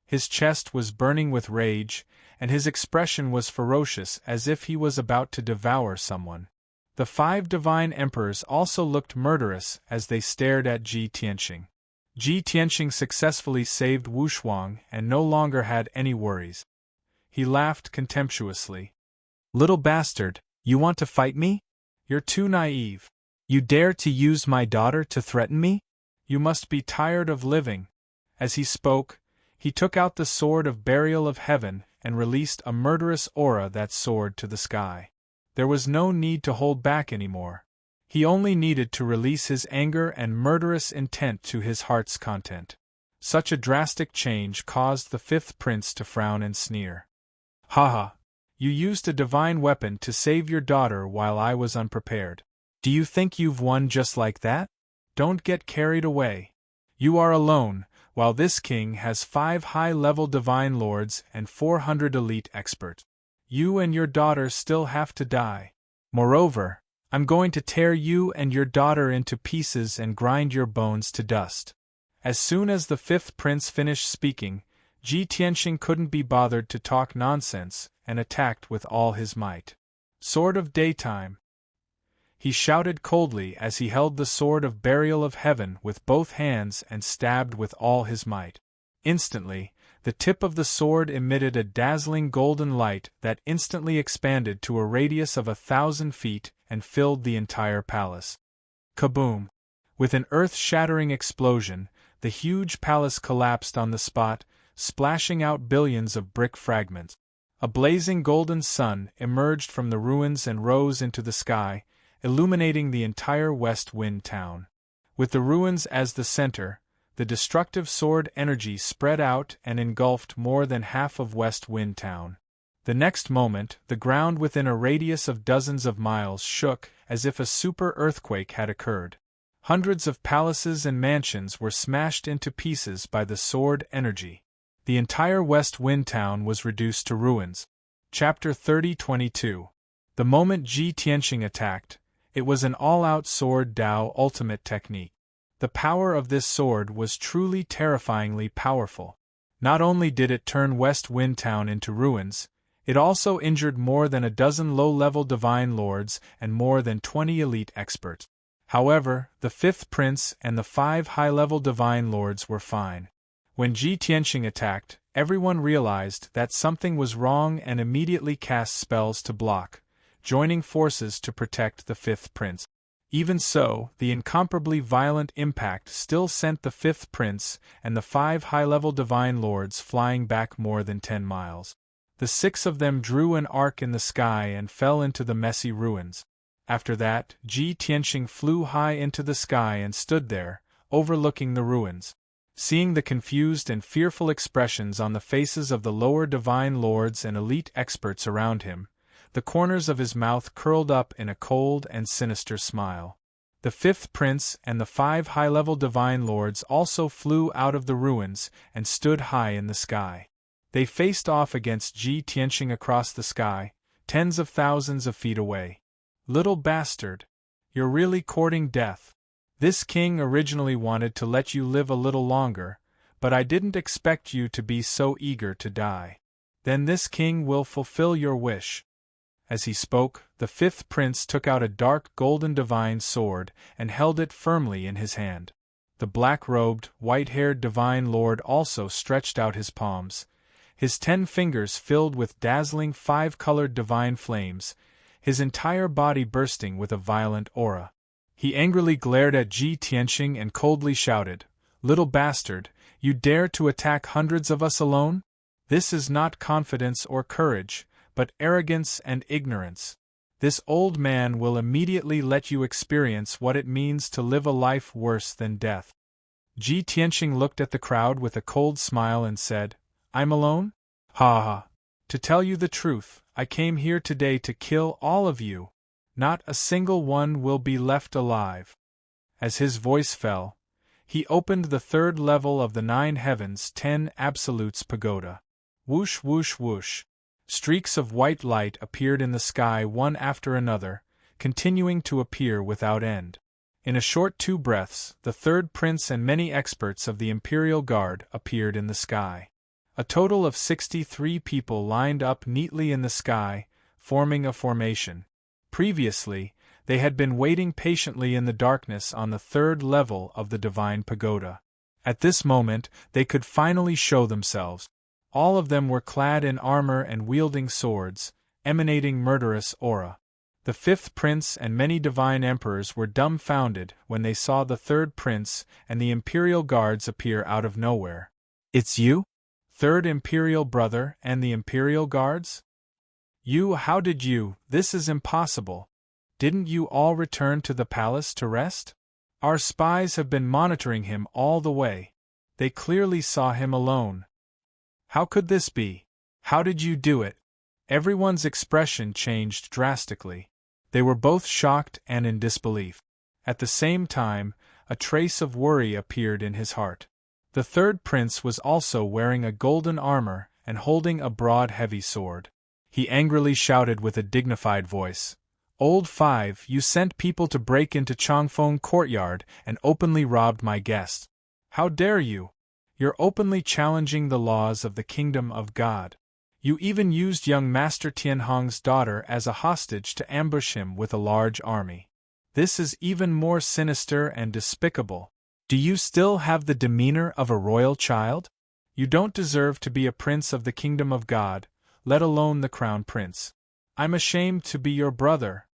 His chest was burning with rage, and his expression was ferocious as if he was about to devour someone. The five divine emperors also looked murderous as they stared at Ji Tianxing. Ji Tianxing successfully saved Wushuang and no longer had any worries. He laughed contemptuously. Little bastard, you want to fight me? You're too naive. You dare to use my daughter to threaten me? You must be tired of living. As he spoke, he took out the sword of burial of heaven and released a murderous aura that soared to the sky. There was no need to hold back anymore. He only needed to release his anger and murderous intent to his heart's content. Such a drastic change caused the fifth prince to frown and sneer. Haha! You used a divine weapon to save your daughter while I was unprepared. Do you think you've won just like that? Don't get carried away. You are alone, while this king has 5 high-level divine lords and 400 elite experts. You and your daughter still have to die. Moreover, I'm going to tear you and your daughter into pieces and grind your bones to dust. As soon as the fifth prince finished speaking, Ji Tianxing couldn't be bothered to talk nonsense and attacked with all his might. Sword of Daytime! He shouted coldly as he held the sword of burial of heaven with both hands and stabbed with all his might. Instantly, the tip of the sword emitted a dazzling golden light that instantly expanded to a radius of 1,000 feet and filled the entire palace. Kaboom! With an earth-shattering explosion, the huge palace collapsed on the spot, splashing out billions of brick fragments. A blazing golden sun emerged from the ruins and rose into the sky, illuminating the entire West Wind Town. With the ruins as the center, the destructive sword energy spread out and engulfed more than half of West Wind Town. The next moment, the ground within a radius of dozens of miles shook as if a super earthquake had occurred. Hundreds of palaces and mansions were smashed into pieces by the sword energy. The entire West Wind Town was reduced to ruins. Chapter 30:22. The moment Ji Tianxing attacked, it was an all-out sword Dao ultimate technique. The power of this sword was truly terrifyingly powerful. Not only did it turn West Wind Town into ruins, it also injured more than a dozen low-level divine lords and more than 20 elite experts. However, the fifth prince and the 5 high-level divine lords were fine. When Ji Tianxing attacked, everyone realized that something was wrong and immediately cast spells to block, joining forces to protect the fifth prince. Even so, the incomparably violent impact still sent the fifth prince and the 5 high-level divine lords flying back more than 10 miles. The 6 of them drew an arc in the sky and fell into the messy ruins. After that, Ji Tianxing flew high into the sky and stood there, overlooking the ruins. Seeing the confused and fearful expressions on the faces of the lower divine lords and elite experts around him, the corners of his mouth curled up in a cold and sinister smile. The fifth prince and the 5 high-level divine lords also flew out of the ruins and stood high in the sky. They faced off against Ji Tianxing across the sky, tens of thousands of feet away. "Little bastard! You're really courting death. This king originally wanted to let you live a little longer, but I didn't expect you to be so eager to die. Then this king will fulfill your wish." As he spoke, the fifth prince took out a dark golden divine sword and held it firmly in his hand. The black-robed, white-haired divine lord also stretched out his palms, his 10 fingers filled with dazzling 5-colored divine flames, his entire body bursting with a violent aura. He angrily glared at Ji Tianxing and coldly shouted, "Little bastard, you dare to attack hundreds of us alone? This is not confidence or courage, but arrogance and ignorance. This old man will immediately let you experience what it means to live a life worse than death." Ji Tianxing looked at the crowd with a cold smile and said, "I'm alone? Ha ha! To tell you the truth, I came here today to kill all of you. Not a single one will be left alive." As his voice fell, he opened the 3rd level of the 9 heavens 10 absolutes pagoda. Whoosh whoosh whoosh. Streaks of white light appeared in the sky one after another, continuing to appear without end. In a short 2 breaths, the 3rd prince and many experts of the Imperial Guard appeared in the sky. A total of 63 people lined up neatly in the sky, forming a formation. Previously, they had been waiting patiently in the darkness on the 3rd level of the Divine Pagoda. At this moment, they could finally show themselves. All of them were clad in armor and wielding swords, emanating murderous aura. The 5th prince and many divine emperors were dumbfounded when they saw the 3rd prince and the Imperial Guards appear out of nowhere. "It's you? 3rd Imperial brother and the Imperial Guards? You, how did you? This is impossible. Didn't you all return to the palace to rest? Our spies have been monitoring him all the way. They clearly saw him alone. How could this be? How did you do it?" Everyone's expression changed drastically. They were both shocked and in disbelief. At the same time, a trace of worry appeared in his heart. The 3rd prince was also wearing a golden armor and holding a broad heavy sword. He angrily shouted with a dignified voice, "Old 5, you sent people to break into Changfeng courtyard and openly robbed my guests. How dare you? You're openly challenging the laws of the kingdom of God. You even used young Master Tianhong's daughter as a hostage to ambush him with a large army. This is even more sinister and despicable. Do you still have the demeanor of a royal child? You don't deserve to be a prince of the kingdom of God, let alone the crown prince. I'm ashamed to be your brother."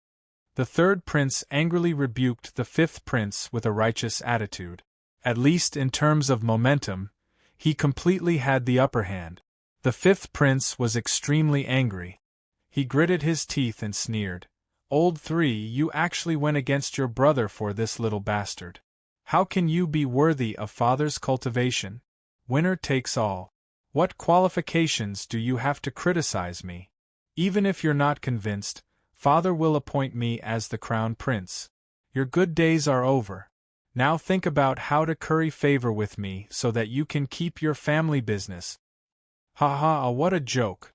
The 3rd prince angrily rebuked the 5th prince with a righteous attitude. At least in terms of momentum, he completely had the upper hand. The 5th prince was extremely angry. He gritted his teeth and sneered, "Old 3, you actually went against your brother for this little bastard. How can you be worthy of father's cultivation? Winner takes all. What qualifications do you have to criticize me? Even if you're not convinced, father will appoint me as the crown prince. Your good days are over. Now think about how to curry favor with me so that you can keep your family business." "Ha ha, what a joke."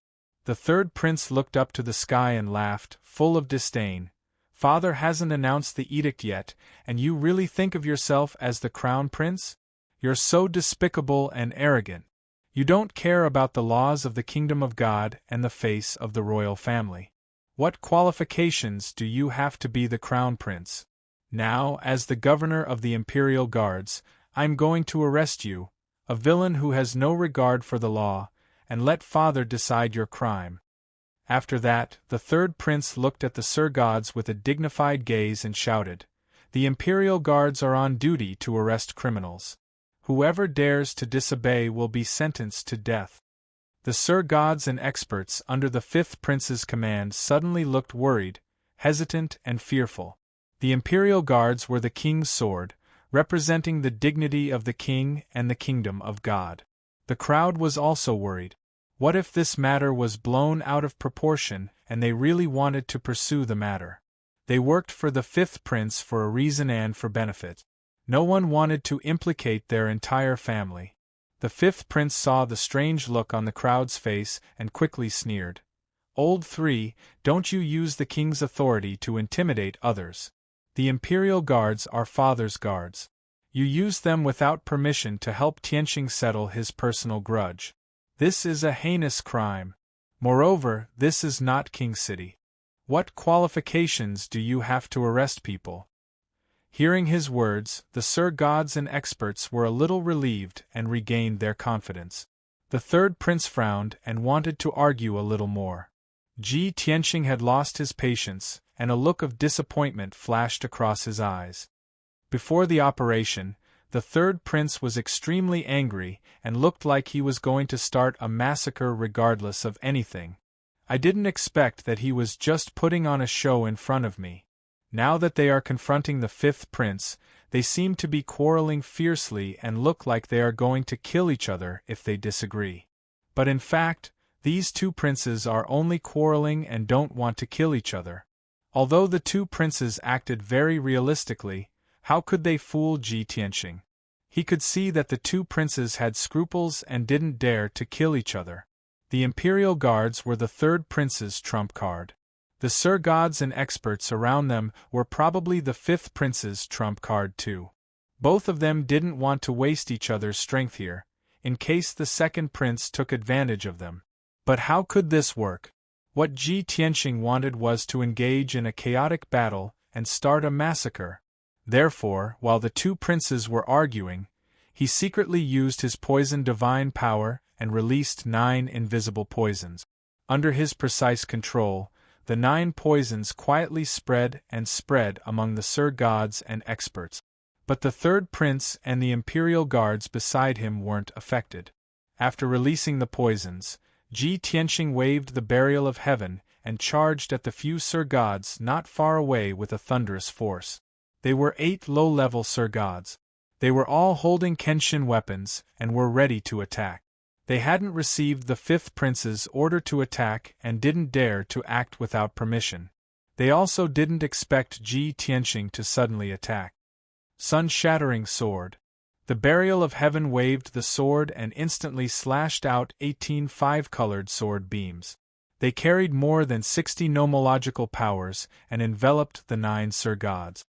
The 3rd prince looked up to the sky and laughed, full of disdain. "Father hasn't announced the edict yet, and you really think of yourself as the crown prince? You're so despicable and arrogant. You don't care about the laws of the kingdom of God and the face of the royal family. What qualifications do you have to be the crown prince? Now, as the governor of the Imperial Guards, I'm going to arrest you, a villain who has no regard for the law, and let father decide your crime. After that, the third prince looked at the Sir Gods with a dignified gaze and shouted, "The Imperial Guards are on duty to arrest criminals. Whoever dares to disobey will be sentenced to death." The Sir Gods and experts under the fifth prince's command suddenly looked worried, hesitant and fearful. The Imperial Guards were the king's sword, representing the dignity of the king and the kingdom of God. The crowd was also worried. What if this matter was blown out of proportion and they really wanted to pursue the matter? They worked for the fifth prince for a reason and for benefit. No one wanted to implicate their entire family. The fifth prince saw the strange look on the crowd's face and quickly sneered. "Old three, don't you use the king's authority to intimidate others. The Imperial Guards are father's guards. You use them without permission to help Tianqing settle his personal grudge. This is a heinous crime. Moreover, this is not King City. What qualifications do you have to arrest people?" Hearing his words, the Sir Gods and experts were a little relieved and regained their confidence. The third prince frowned and wanted to argue a little more. Ji Tianqing had lost his patience, and a look of disappointment flashed across his eyes. Before the operation, the third prince was extremely angry and looked like he was going to start a massacre regardless of anything. I didn't expect that he was just putting on a show in front of me. Now that they are confronting the fifth prince, they seem to be quarreling fiercely and look like they are going to kill each other if they disagree. But in fact, these two princes are only quarreling and don't want to kill each other. Although the two princes acted very realistically, how could they fool Ji Tianqing? He could see that the two princes had scruples and didn't dare to kill each other. The Imperial Guards were the third prince's trump card. The Sir Gods and experts around them were probably the fifth prince's trump card too. Both of them didn't want to waste each other's strength here, in case the second prince took advantage of them. But how could this work? What Ji Tianqing wanted was to engage in a chaotic battle and start a massacre. Therefore, while the two princes were arguing, he secretly used his poison divine power and released 9 invisible poisons. Under his precise control, the 9 poisons quietly spread among the Sir Gods and experts. But the third prince and the Imperial Guards beside him weren't affected. After releasing the poisons, Ji Tianqing waved the Burial of Heaven and charged at the few Sir Gods not far away with a thunderous force. They were 8 low-level Sir Gods. They were all holding Kenshin weapons and were ready to attack. They hadn't received the fifth prince's order to attack and didn't dare to act without permission. They also didn't expect Ji Tianqing to suddenly attack. Sun-shattering sword. The Burial of Heaven waved the sword and instantly slashed out 18 5-colored sword beams. They carried more than 60 nomological powers and enveloped the 9 Sir Gods.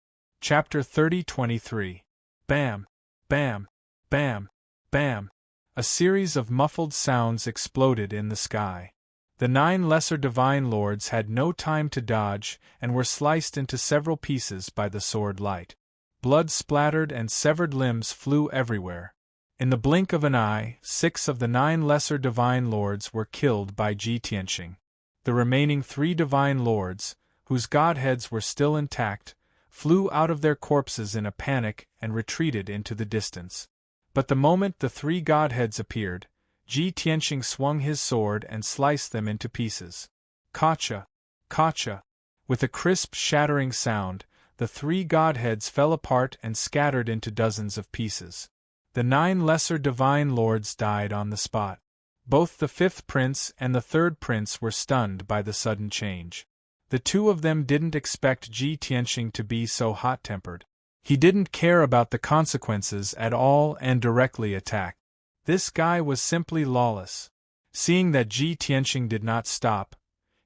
Chapter 30-23. Bam! Bam! Bam! Bam! A series of muffled sounds exploded in the sky. The 9 lesser divine lords had no time to dodge and were sliced into several pieces by the sword light. Blood splattered and severed limbs flew everywhere. In the blink of an eye, 6 of the 9 lesser divine lords were killed by Ji Tianqing. The remaining 3 divine lords, whose godheads were still intact, flew out of their corpses in a panic and retreated into the distance. But the moment the 3 godheads appeared, Ji Tianqing swung his sword and sliced them into pieces. Kacha! Kacha! With a crisp shattering sound, the 3 godheads fell apart and scattered into dozens of pieces. The 9 lesser divine lords died on the spot. Both the 5th prince and the 3rd prince were stunned by the sudden change. The 2 of them didn't expect Ji Tianqing to be so hot-tempered. He didn't care about the consequences at all and directly attacked. This guy was simply lawless. Seeing that Ji Tianqing did not stop,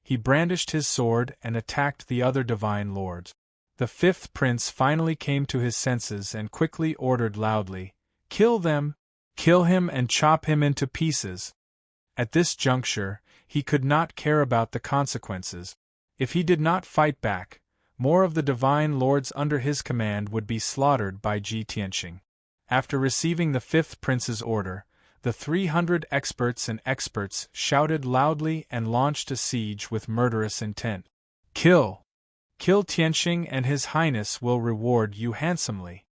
he brandished his sword and attacked the other divine lords. The 5th prince finally came to his senses and quickly ordered loudly, "Kill them! Kill him and chop him into pieces!" At this juncture, he could not care about the consequences. If he did not fight back, more of the divine lords under his command would be slaughtered by Ji Tianqing. After receiving the fifth prince's order, the 300 experts and experts shouted loudly and launched a siege with murderous intent. Kill! Kill Tianqing and His Highness will reward you handsomely.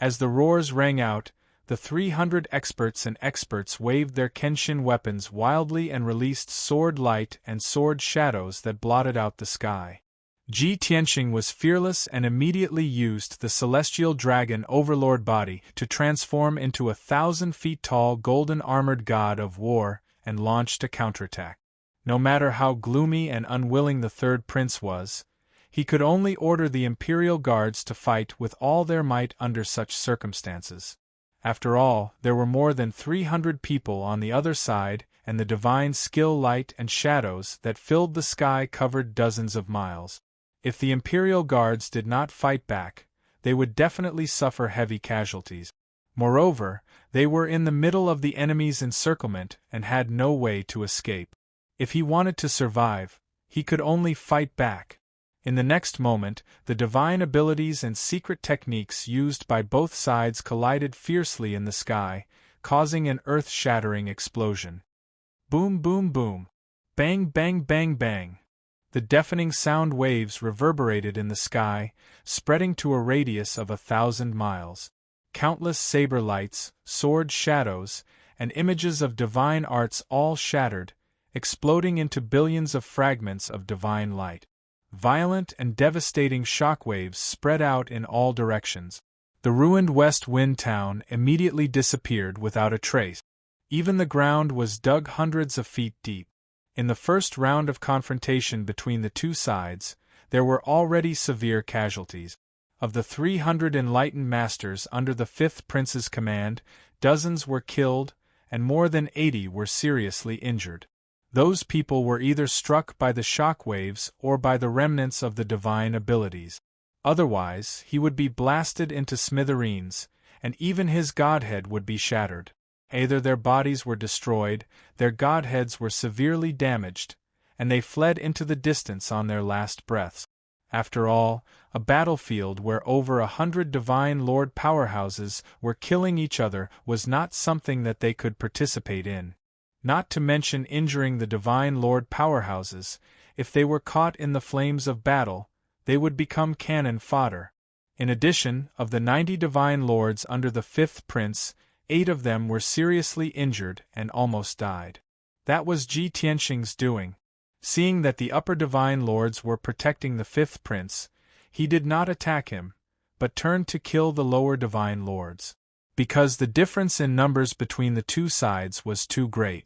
As the roars rang out, the 300 experts and experts waved their Kenshin weapons wildly and released sword light and sword shadows that blotted out the sky. Ji Tianqing was fearless and immediately used the celestial dragon overlord body to transform into 1,000 feet tall golden armored god of war and launched a counterattack. No matter how gloomy and unwilling the third prince was, he could only order the imperial guards to fight with all their might under such circumstances. After all, there were more than 300 people on the other side, and the divine skill light and shadows that filled the sky covered dozens of miles. If the Imperial Guards did not fight back, they would definitely suffer heavy casualties. Moreover, they were in the middle of the enemy's encirclement and had no way to escape. If he wanted to survive, he could only fight back. In the next moment, the divine abilities and secret techniques used by both sides collided fiercely in the sky, causing an earth-shattering explosion. Boom, boom, boom. Bang, bang, bang, bang. The deafening sound waves reverberated in the sky, spreading to a radius of 1,000 miles. Countless saber lights, sword shadows, and images of divine arts all shattered, exploding into billions of fragments of divine light. Violent and devastating shockwaves spread out in all directions. The ruined West Wind town immediately disappeared without a trace. Even the ground was dug hundreds of feet deep. In the first round of confrontation between the two sides, there were already severe casualties. Of the 300 enlightened masters under the fifth prince's command, dozens were killed, and more than 80 were seriously injured. Those people were either struck by the shock waves or by the remnants of the divine abilities. Otherwise, he would be blasted into smithereens, and even his godhead would be shattered. Either their bodies were destroyed, their godheads were severely damaged, and they fled into the distance on their last breaths. After all, a battlefield where over 100 divine lord powerhouses were killing each other was not something that they could participate in. Not to mention injuring the divine lord powerhouses, if they were caught in the flames of battle, they would become cannon fodder. In addition, of the 90 divine lords under the fifth prince, 8 of them were seriously injured and almost died. That was Ji Tianqing's doing. Seeing that the upper divine lords were protecting the fifth prince, he did not attack him, but turned to kill the lower divine lords. Because the difference in numbers between the two sides was too great,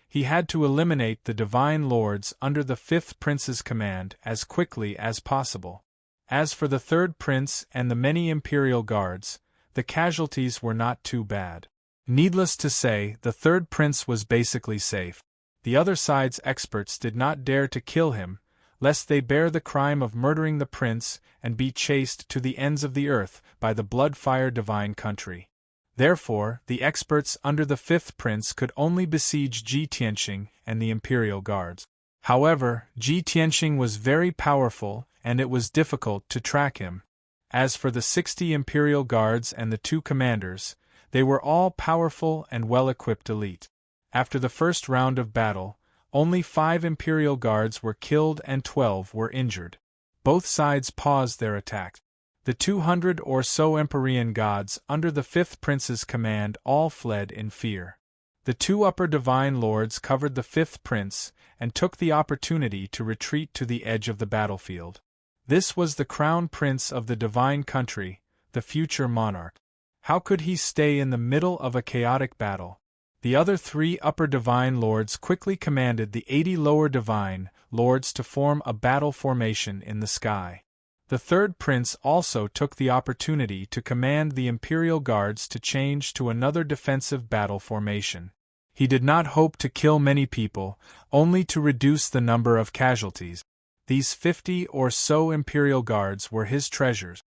he had to eliminate the divine lords under the fifth prince's command as quickly as possible. As for the third prince and the many imperial guards, the casualties were not too bad. Needless to say, the third prince was basically safe. The other side's experts did not dare to kill him, lest they bear the crime of murdering the prince and be chased to the ends of the earth by the blood-fire divine country. Therefore, the experts under the fifth prince could only besiege Ji Tianqing and the imperial guards. However, Ji Tianqing was very powerful, and it was difficult to track him. As for the 60 imperial guards and the 2 commanders, they were all powerful and well-equipped elite. After the first round of battle, only 5 imperial guards were killed and 12 were injured. Both sides paused their attack. The 200 or so Empyrean gods under the fifth prince's command all fled in fear. The 2 upper divine lords covered the fifth prince and took the opportunity to retreat to the edge of the battlefield. This was the crown prince of the divine country, the future monarch. How could he stay in the middle of a chaotic battle? The other 3 upper divine lords quickly commanded the 80 lower divine lords to form a battle formation in the sky. The third prince also took the opportunity to command the imperial guards to change to another defensive battle formation. He did not hope to kill many people, only to reduce the number of casualties. These 50 or so imperial guards were his treasures.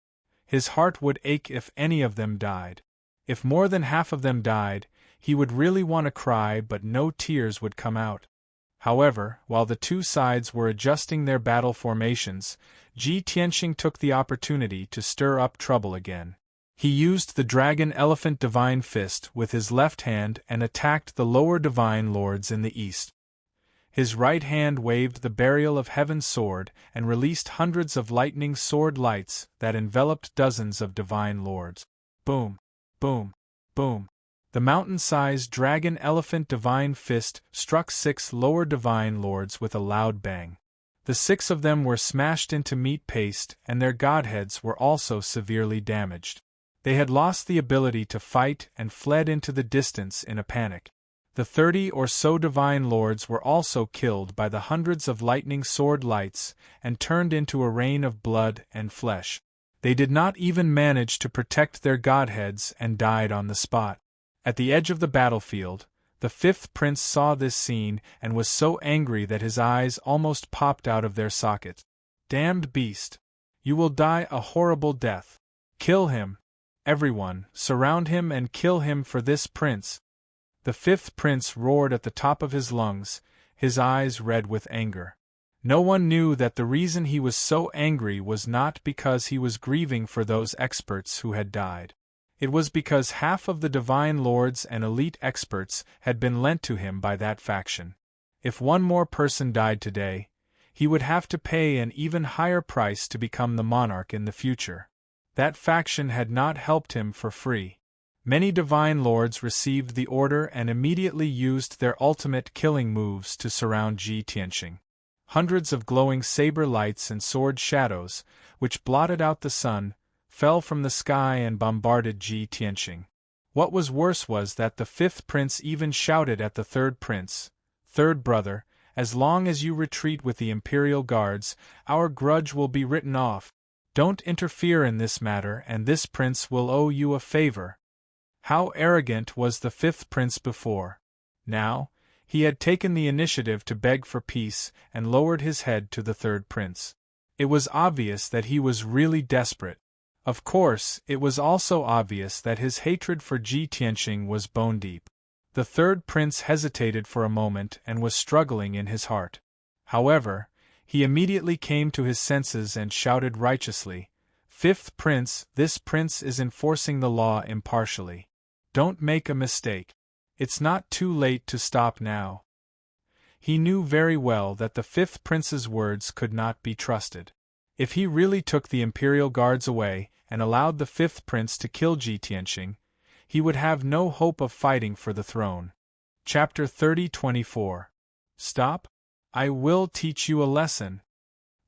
His heart would ache if any of them died. If more than half of them died, he would really want to cry, but no tears would come out. However, while the two sides were adjusting their battle formations, Ji Tianqing took the opportunity to stir up trouble again. He used the Dragon Elephant Divine Fist with his left hand and attacked the lower Divine Lords in the east. His right hand waved the Burial of Heaven sword and released hundreds of lightning sword lights that enveloped dozens of Divine Lords. Boom! Boom! Boom! The mountain-sized Dragon Elephant Divine Fist struck 6 lower Divine Lords with a loud bang. The 6 of them were smashed into meat paste, and their godheads were also severely damaged. They had lost the ability to fight and fled into the distance in a panic. The 30 or so Divine Lords were also killed by the hundreds of lightning sword lights and turned into a rain of blood and flesh. They did not even manage to protect their godheads and died on the spot. At the edge of the battlefield, the 5th prince saw this scene and was so angry that his eyes almost popped out of their sockets. "Damned beast! You will die a horrible death. Kill him! Everyone, surround him and kill him for this prince!" The 5th prince roared at the top of his lungs, his eyes red with anger. No one knew that the reason he was so angry was not because he was grieving for those experts who had died. It was because half of the Divine Lords and elite experts had been lent to him by that faction. If one more person died today, he would have to pay an even higher price to become the monarch in the future. That faction had not helped him for free. Many Divine Lords received the order and immediately used their ultimate killing moves to surround Ji Tianqing. Hundreds of glowing saber lights and sword shadows, which blotted out the sun, fell from the sky and bombarded Ji Tianqing. What was worse was that the 5th prince even shouted at the 3rd prince, "Third brother, as long as you retreat with the Imperial Guards, our grudge will be written off. Don't interfere in this matter and this prince will owe you a favor." How arrogant was the 5th prince before! Now, he had taken the initiative to beg for peace and lowered his head to the 3rd prince. It was obvious that he was really desperate. Of course, it was also obvious that his hatred for Ji Tianqing was bone-deep. The 3rd prince hesitated for a moment and was struggling in his heart. However, he immediately came to his senses and shouted righteously, "5th prince, this prince is enforcing the law impartially. Don't make a mistake. It's not too late to stop now." He knew very well that the 5th prince's words could not be trusted. If he really took the Imperial Guards away and allowed the 5th prince to kill Ji Tianqing, he would have no hope of fighting for the throne. Chapter 30-24. Stop? I will teach you a lesson.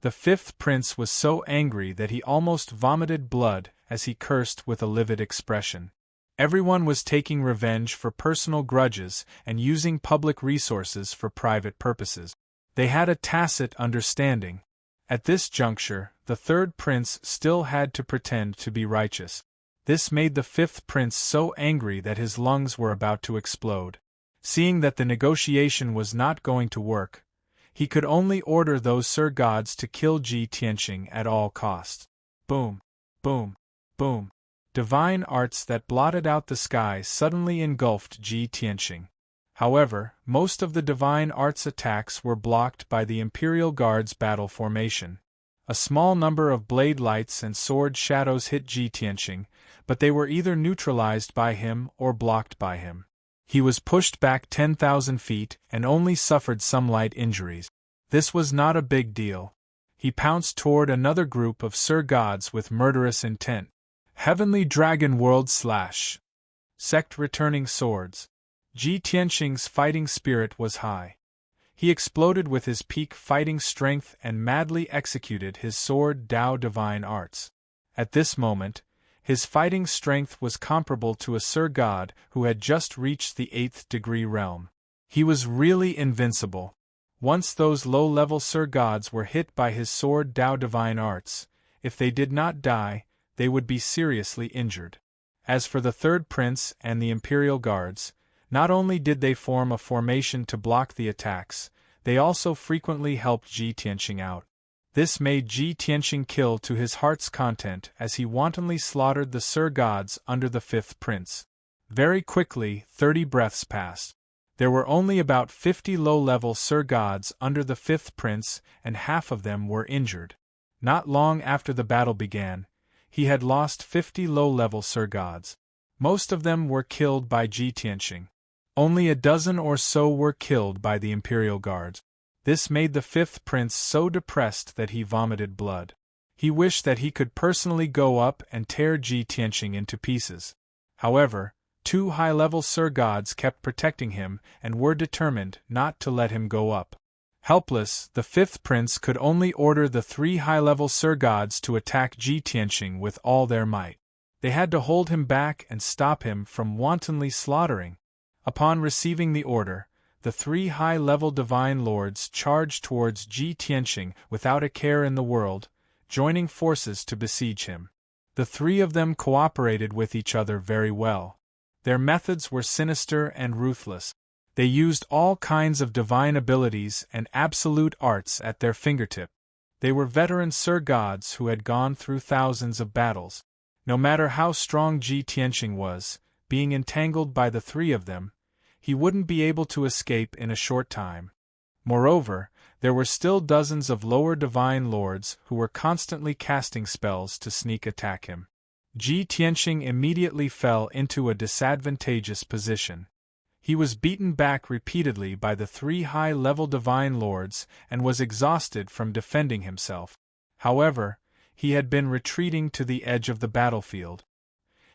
The 5th prince was so angry that he almost vomited blood as he cursed with a livid expression. Everyone was taking revenge for personal grudges and using public resources for private purposes. They had a tacit understanding. At this juncture, the 3rd prince still had to pretend to be righteous. This made the 5th prince so angry that his lungs were about to explode. Seeing that the negotiation was not going to work, he could only order those Sir Gods to kill Ji Tianqing at all costs. Boom! Boom! Boom! Divine arts that blotted out the sky suddenly engulfed Ji Tianqing. However, most of the divine arts attacks were blocked by the Imperial Guard's battle formation. A small number of blade lights and sword shadows hit Ji Tianqing, but they were either neutralized by him or blocked by him. He was pushed back 10,000 feet and only suffered some light injuries. This was not a big deal. He pounced toward another group of Sir Gods with murderous intent. Heavenly Dragon World / Sect returning swords. Ji Tianqing's fighting spirit was high. He exploded with his peak fighting strength and madly executed his sword Dao divine arts. At this moment, his fighting strength was comparable to a Sir God who had just reached the 8th degree realm. He was really invincible. Once those low-level Sir Gods were hit by his sword Dao divine arts, if they did not die, they would be seriously injured. As for the 3rd prince and the Imperial Guards, not only did they form a formation to block the attacks, they also frequently helped Ji Tianqing out. This made Ji Tianqing kill to his heart's content as he wantonly slaughtered the Sir Gods under the 5th prince. Very quickly, 30 breaths passed. There were only about 50 low-level Sir Gods under the 5th prince and half of them were injured. Not long after the battle began, he had lost 50 low-level Sir Gods. Most of them were killed by Ji Tianxing. Only a dozen or so were killed by the Imperial Guards. This made the fifth prince so depressed that he vomited blood. He wished that he could personally go up and tear Ji Tianxing into pieces. However, 2 high-level Sir Gods kept protecting him and were determined not to let him go up. Helpless, the fifth prince could only order the 3 high-level Sir Gods to attack Ji Tianxing with all their might. They had to hold him back and stop him from wantonly slaughtering. Upon receiving the order, the 3 high-level divine lords charged towards Ji Tianxing without a care in the world, joining forces to besiege him. The 3 of them cooperated with each other very well. Their methods were sinister and ruthless. They used all kinds of divine abilities and absolute arts at their fingertip. They were veteran Sir Gods who had gone through thousands of battles. No matter how strong Ji Tianxing was, being entangled by the 3 of them, he wouldn't be able to escape in a short time. Moreover, there were still dozens of lower divine lords who were constantly casting spells to sneak attack him. Ji Tianxing immediately fell into a disadvantageous position. He was beaten back repeatedly by the 3 high-level divine lords and was exhausted from defending himself. However, he had been retreating to the edge of the battlefield.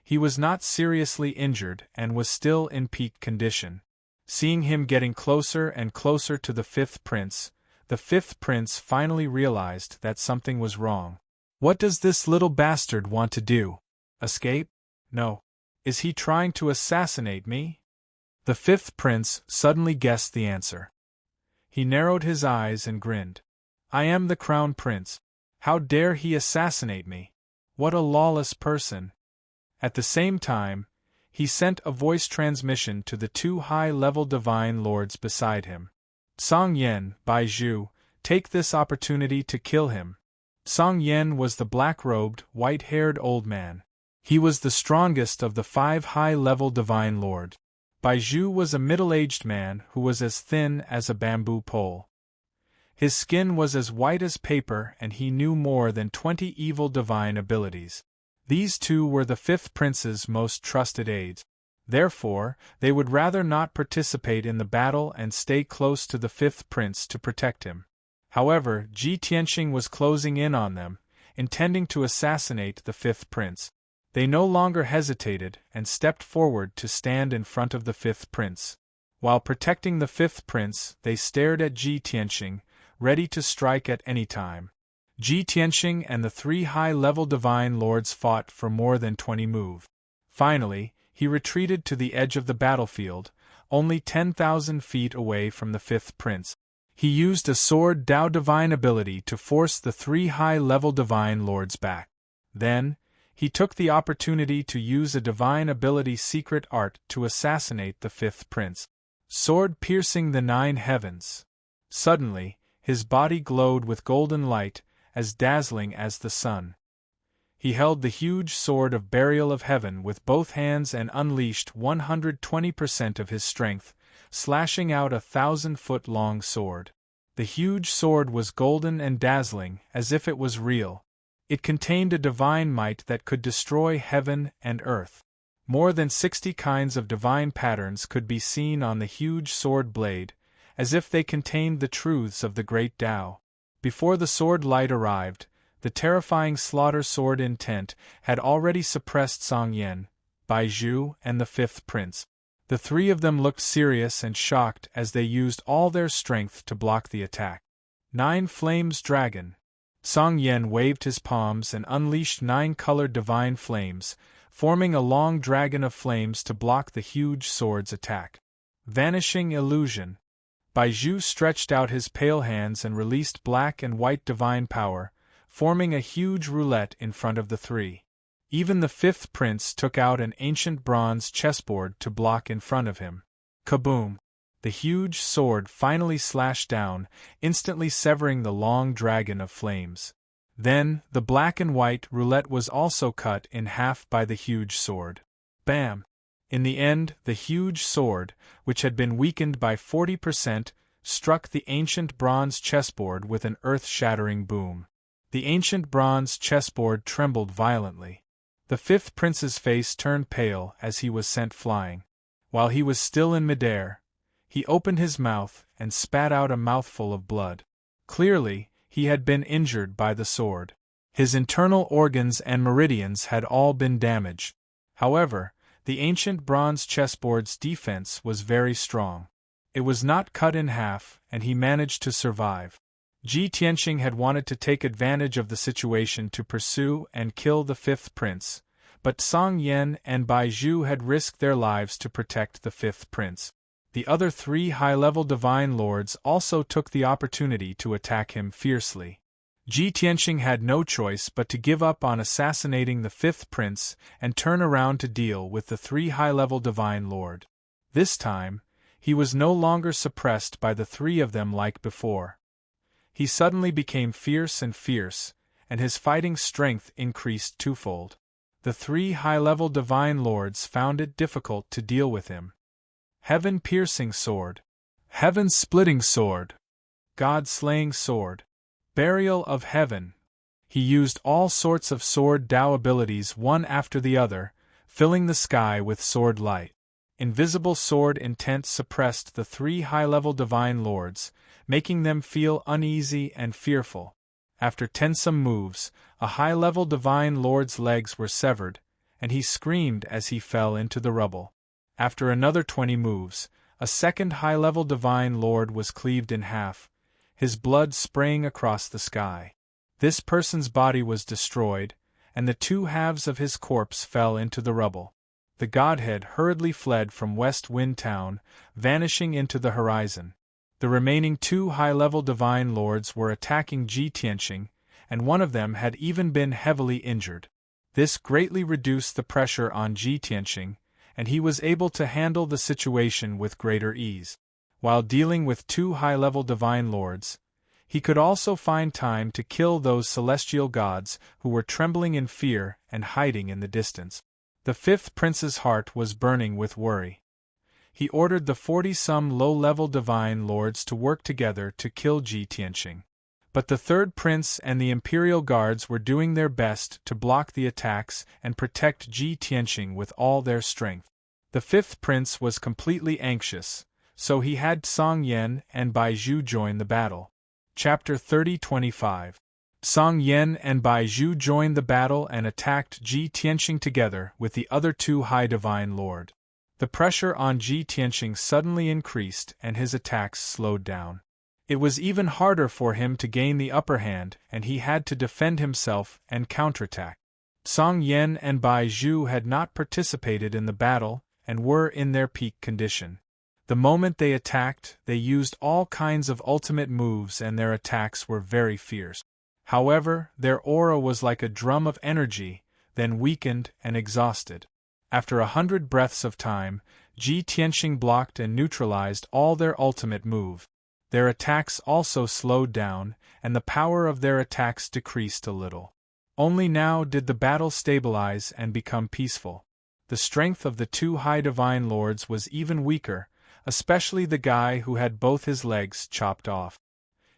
He was not seriously injured and was still in peak condition. Seeing him getting closer and closer to the fifth prince finally realized that something was wrong. What does this little bastard want to do? Escape? No. Is he trying to assassinate me? The fifth prince suddenly guessed the answer. He narrowed his eyes and grinned. I am the crown prince. How dare he assassinate me? What a lawless person. At the same time, he sent a voice transmission to the 2 high-level divine lords beside him. Song Yan, Bai Zhu, take this opportunity to kill him. Song Yan was the black-robed, white-haired old man. He was the strongest of the 5 high-level divine lords. Bai Zhu was a middle-aged man who was as thin as a bamboo pole. His skin was as white as paper and he knew more than 20 evil divine abilities. These 2 were the fifth prince's most trusted aides. Therefore, they would rather not participate in the battle and stay close to the fifth prince to protect him. However, Ji Tianxing was closing in on them, intending to assassinate the fifth prince. They no longer hesitated and stepped forward to stand in front of the fifth prince. While protecting the fifth prince, they stared at Ji Tianxing, ready to strike at any time. Ji Tianxing and the 3 high-level divine lords fought for more than 20 moves. Finally, he retreated to the edge of the battlefield, only 10,000 feet away from the fifth prince. He used a sword Dao divine ability to force the 3 high-level divine lords back. Then, he took the opportunity to use a divine ability secret art to assassinate the fifth prince. Sword piercing the 9 heavens. Suddenly, his body glowed with golden light, as dazzling as the sun. He held the huge sword of burial of heaven with both hands and unleashed 120% of his strength, slashing out a 1,000-foot-long sword. The huge sword was golden and dazzling, as if it was real. It contained a divine might that could destroy heaven and earth. More than 60 kinds of divine patterns could be seen on the huge sword blade, as if they contained the truths of the great Tao. Before the sword light arrived, the terrifying slaughter sword intent had already suppressed Song Yan, Bai Zhu, and the fifth prince. The 3 of them looked serious and shocked as they used all their strength to block the attack. 9 Flames Dragon. Song Yan waved his palms and unleashed 9 colored divine flames, forming a long dragon of flames to block the huge sword's attack. Vanishing Illusion. Bai Zhu stretched out his pale hands and released black and white divine power, forming a huge roulette in front of the 3. Even the fifth prince took out an ancient bronze chessboard to block in front of him. Kaboom! The huge sword finally slashed down, instantly severing the long dragon of flames. Then, the black and white roulette was also cut in half by the huge sword. Bam! In the end, the huge sword, which had been weakened by 40%, struck the ancient bronze chessboard with an earth-shattering boom. The ancient bronze chessboard trembled violently. The fifth prince's face turned pale as he was sent flying. While he was still in midair, he opened his mouth and spat out a mouthful of blood. Clearly, he had been injured by the sword. His internal organs and meridians had all been damaged. However, the ancient bronze chessboard's defense was very strong. It was not cut in half, and he managed to survive. Ji Tianqing had wanted to take advantage of the situation to pursue and kill the fifth prince, but Song Yan and Bai Zhu had risked their lives to protect the fifth prince. The other three high-level divine lords also took the opportunity to attack him fiercely. Ji Tianqing had no choice but to give up on assassinating the fifth prince and turn around to deal with the three high-level divine lord. This time, he was no longer suppressed by the three of them like before. He suddenly became fierce, and his fighting strength increased twofold. The three high-level divine lords found it difficult to deal with him. Heaven-piercing sword, heaven-splitting sword, God-slaying sword, burial of heaven. He used all sorts of sword Dao abilities one after the other, filling the sky with sword light. Invisible sword intent suppressed the three high-level divine lords, making them feel uneasy and fearful. After tensome moves, a high-level divine lord's legs were severed, and he screamed as he fell into the rubble. After another 20 moves, a second high-level divine lord was cleaved in half, his blood spraying across the sky. This person's body was destroyed, and the two halves of his corpse fell into the rubble. The godhead hurriedly fled from West Wind Town, vanishing into the horizon. The remaining two high-level divine lords were attacking Ji Tianqing, and one of them had even been heavily injured. This greatly reduced the pressure on Ji Tianqing, and he was able to handle the situation with greater ease. While dealing with two high-level divine lords, he could also find time to kill those celestial gods who were trembling in fear and hiding in the distance. The fifth prince's heart was burning with worry. He ordered the 40-some low-level divine lords to work together to kill Ji Tianqing. But the third prince and the imperial guards were doing their best to block the attacks and protect Ji Tianqing with all their strength. The fifth prince was completely anxious, so he had Song Yan and Bai Zhu join the battle. Chapter 30-25. Song Yan and Bai Zhu joined the battle and attacked Ji Tianqing together with the other two high divine lord. The pressure on Ji Tianqing suddenly increased and his attacks slowed down. It was even harder for him to gain the upper hand, and he had to defend himself and counterattack. Song Yan and Bai Zhu had not participated in the battle and were in their peak condition. The moment they attacked, they used all kinds of ultimate moves and their attacks were very fierce. However, their aura was like a drum of energy, then weakened and exhausted. After 100 breaths of time, Ji Tianqing blocked and neutralized all their ultimate move. Their attacks also slowed down, and the power of their attacks decreased a little. Only now did the battle stabilize and become peaceful. The strength of the two high divine lords was even weaker, especially the guy who had both his legs chopped off.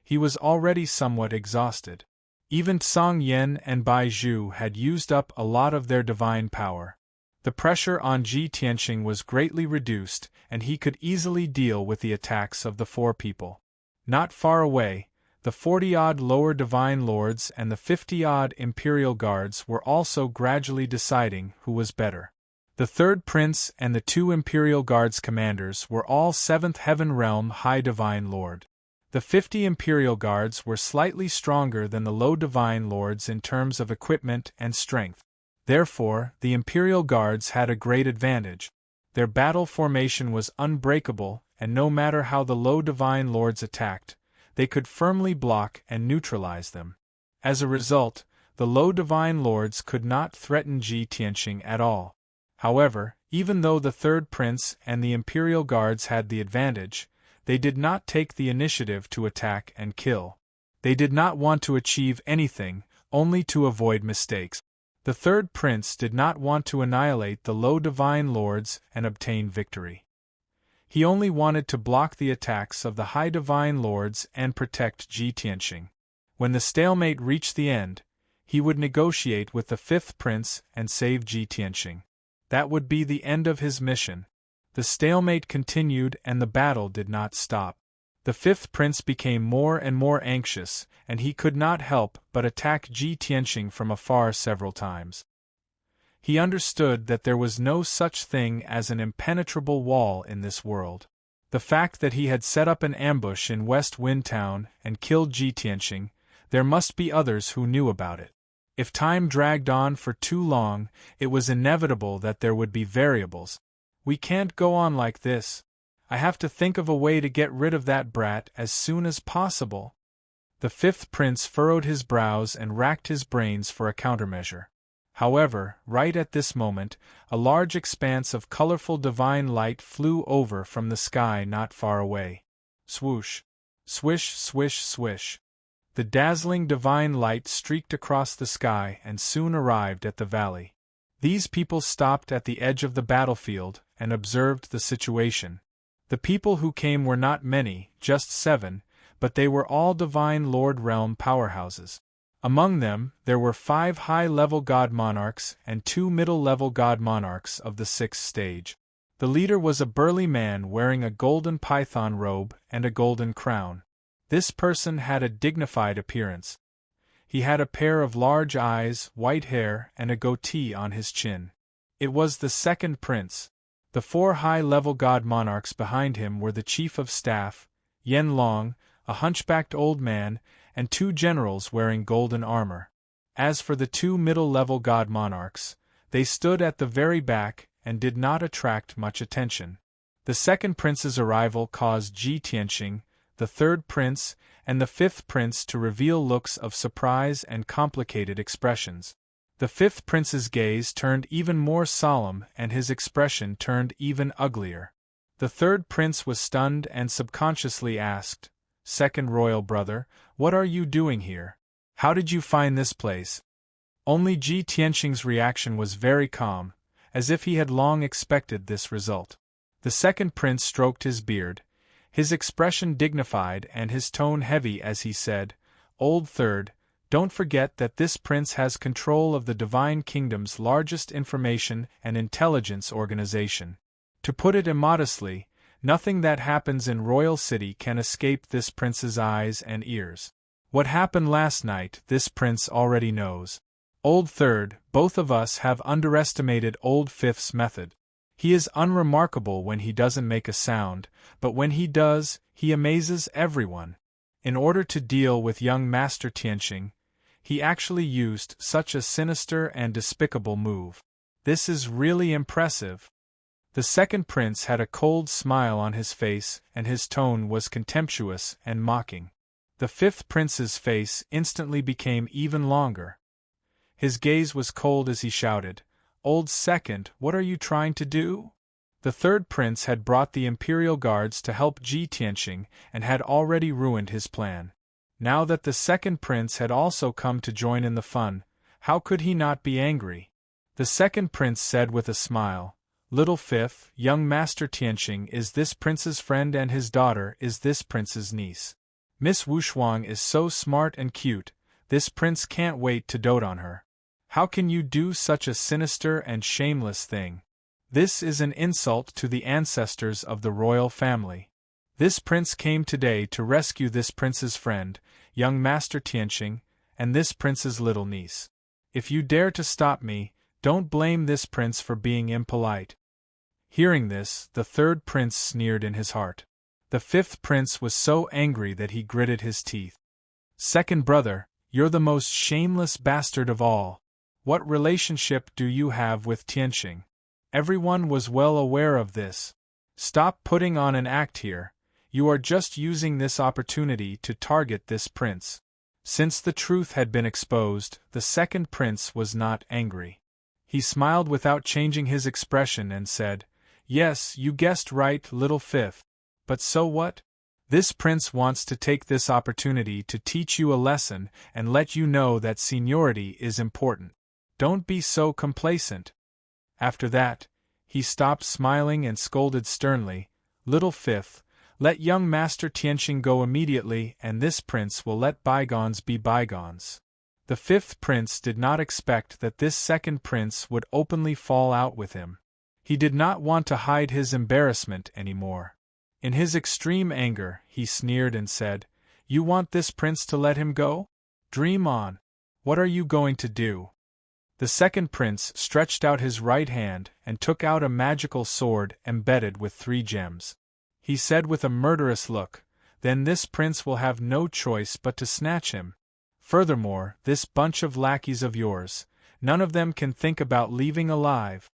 He was already somewhat exhausted. Even Song Yan and Bai Zhu had used up a lot of their divine power. The pressure on Ji Tianqing was greatly reduced, and he could easily deal with the attacks of the four people. Not far away, the 40-odd lower divine lords and the 50-odd imperial guards were also gradually deciding who was better. The third prince and the two imperial guards commanders were all 7th heaven realm high divine lord. The 50 imperial guards were slightly stronger than the low divine lords in terms of equipment and strength. Therefore, the imperial guards had a great advantage. Their battle formation was unbreakable, and no matter how the low divine lords attacked, they could firmly block and neutralize them. As a result, the low divine lords could not threaten Ji Tianqing at all. However, even though the third prince and the imperial guards had the advantage, they did not take the initiative to attack and kill. They did not want to achieve anything, only to avoid mistakes. The third prince did not want to annihilate the low divine lords and obtain victory. He only wanted to block the attacks of the high divine lords and protect Ji Tianqing. When the stalemate reached the end, he would negotiate with the fifth prince and save Ji Tianxing. That would be the end of his mission. The stalemate continued and the battle did not stop. The fifth prince became more and more anxious, and he could not help but attack Ji Tianxing from afar several times. He understood that there was no such thing as an impenetrable wall in this world. The fact that he had set up an ambush in West Wind Town and killed Ji Tianxing, there must be others who knew about it. If time dragged on for too long, it was inevitable that there would be variables. We can't go on like this. I have to think of a way to get rid of that brat as soon as possible. The fifth prince furrowed his brows and racked his brains for a countermeasure. However, right at this moment, a large expanse of colorful divine light flew over from the sky not far away. Swoosh! Swish, swish, swish! The dazzling divine light streaked across the sky and soon arrived at the valley. These people stopped at the edge of the battlefield and observed the situation. The people who came were not many, just 7, but they were all divine Lord Realm powerhouses. Among them, there were 5 high-level god monarchs and 2 middle-level god monarchs of the 6th stage. The leader was a burly man wearing a golden python robe and a golden crown. This person had a dignified appearance. He had a pair of large eyes, white hair, and a goatee on his chin. It was the second prince. The 4 high-level god monarchs behind him were the chief of staff, Yen Long, a hunchbacked old man, and 2 generals wearing golden armor. As for the 2 middle-level god monarchs, they stood at the very back and did not attract much attention. The second prince's arrival caused Ji Tianxing, the third prince, and the fifth prince to reveal looks of surprise and complicated expressions. The fifth prince's gaze turned even more solemn and his expression turned even uglier. The third prince was stunned and subconsciously asked, "Second royal brother, what are you doing here? How did you find this place?" Only Ji Tianxing's reaction was very calm, as if he had long expected this result. The second prince stroked his beard, his expression dignified and his tone heavy as he said, "Old third, don't forget that this prince has control of the Divine Kingdom's largest information and intelligence organization. To put it immodestly, nothing that happens in Royal City can escape this prince's eyes and ears. What happened last night, this prince already knows. Old third, both of us have underestimated Old fifth's method. He is unremarkable when he doesn't make a sound, but when he does, he amazes everyone. In order to deal with young Master Tianxing, he actually used such a sinister and despicable move. This is really impressive." The second prince had a cold smile on his face and his tone was contemptuous and mocking. The fifth prince's face instantly became even longer. His gaze was cold as he shouted, "Old second, what are you trying to do?" The third prince had brought the imperial guards to help Ji Tianxing and had already ruined his plan. Now that the second prince had also come to join in the fun, how could he not be angry? The second prince said with a smile, "Little fifth, young Master Tianxing is this prince's friend and his daughter is this prince's niece. Miss Wushuang is so smart and cute, this prince can't wait to dote on her. How can you do such a sinister and shameless thing? This is an insult to the ancestors of the royal family. This prince came today to rescue this prince's friend, young Master Tianxing, and this prince's little niece. If you dare to stop me, don't blame this prince for being impolite." Hearing this, the third prince sneered in his heart. The fifth prince was so angry that he gritted his teeth. "Second brother, you're the most shameless bastard of all. What relationship do you have with Tianxing? Everyone was well aware of this. Stop putting on an act here. You are just using this opportunity to target this prince." Since the truth had been exposed, the second prince was not angry. He smiled without changing his expression and said, "Yes, you guessed right, little fifth. But so what? This prince wants to take this opportunity to teach you a lesson and let you know that seniority is important. Don't be so complacent." After that, he stopped smiling and scolded sternly, "Little fifth, Let young Master Tianqing go immediately, and this prince will let bygones be bygones. The fifth prince did not expect that this second prince would openly fall out with him. He did not want to hide his embarrassment anymore. In his extreme anger, he sneered and said, "You want this prince to let him go? Dream on. What are you going to do?" The second prince stretched out his right hand and took out a magical sword embedded with 3 gems. He said with a murderous look, "Then this prince will have no choice but to snatch him. Furthermore, this bunch of lackeys of yours, none of them can think about leaving alive."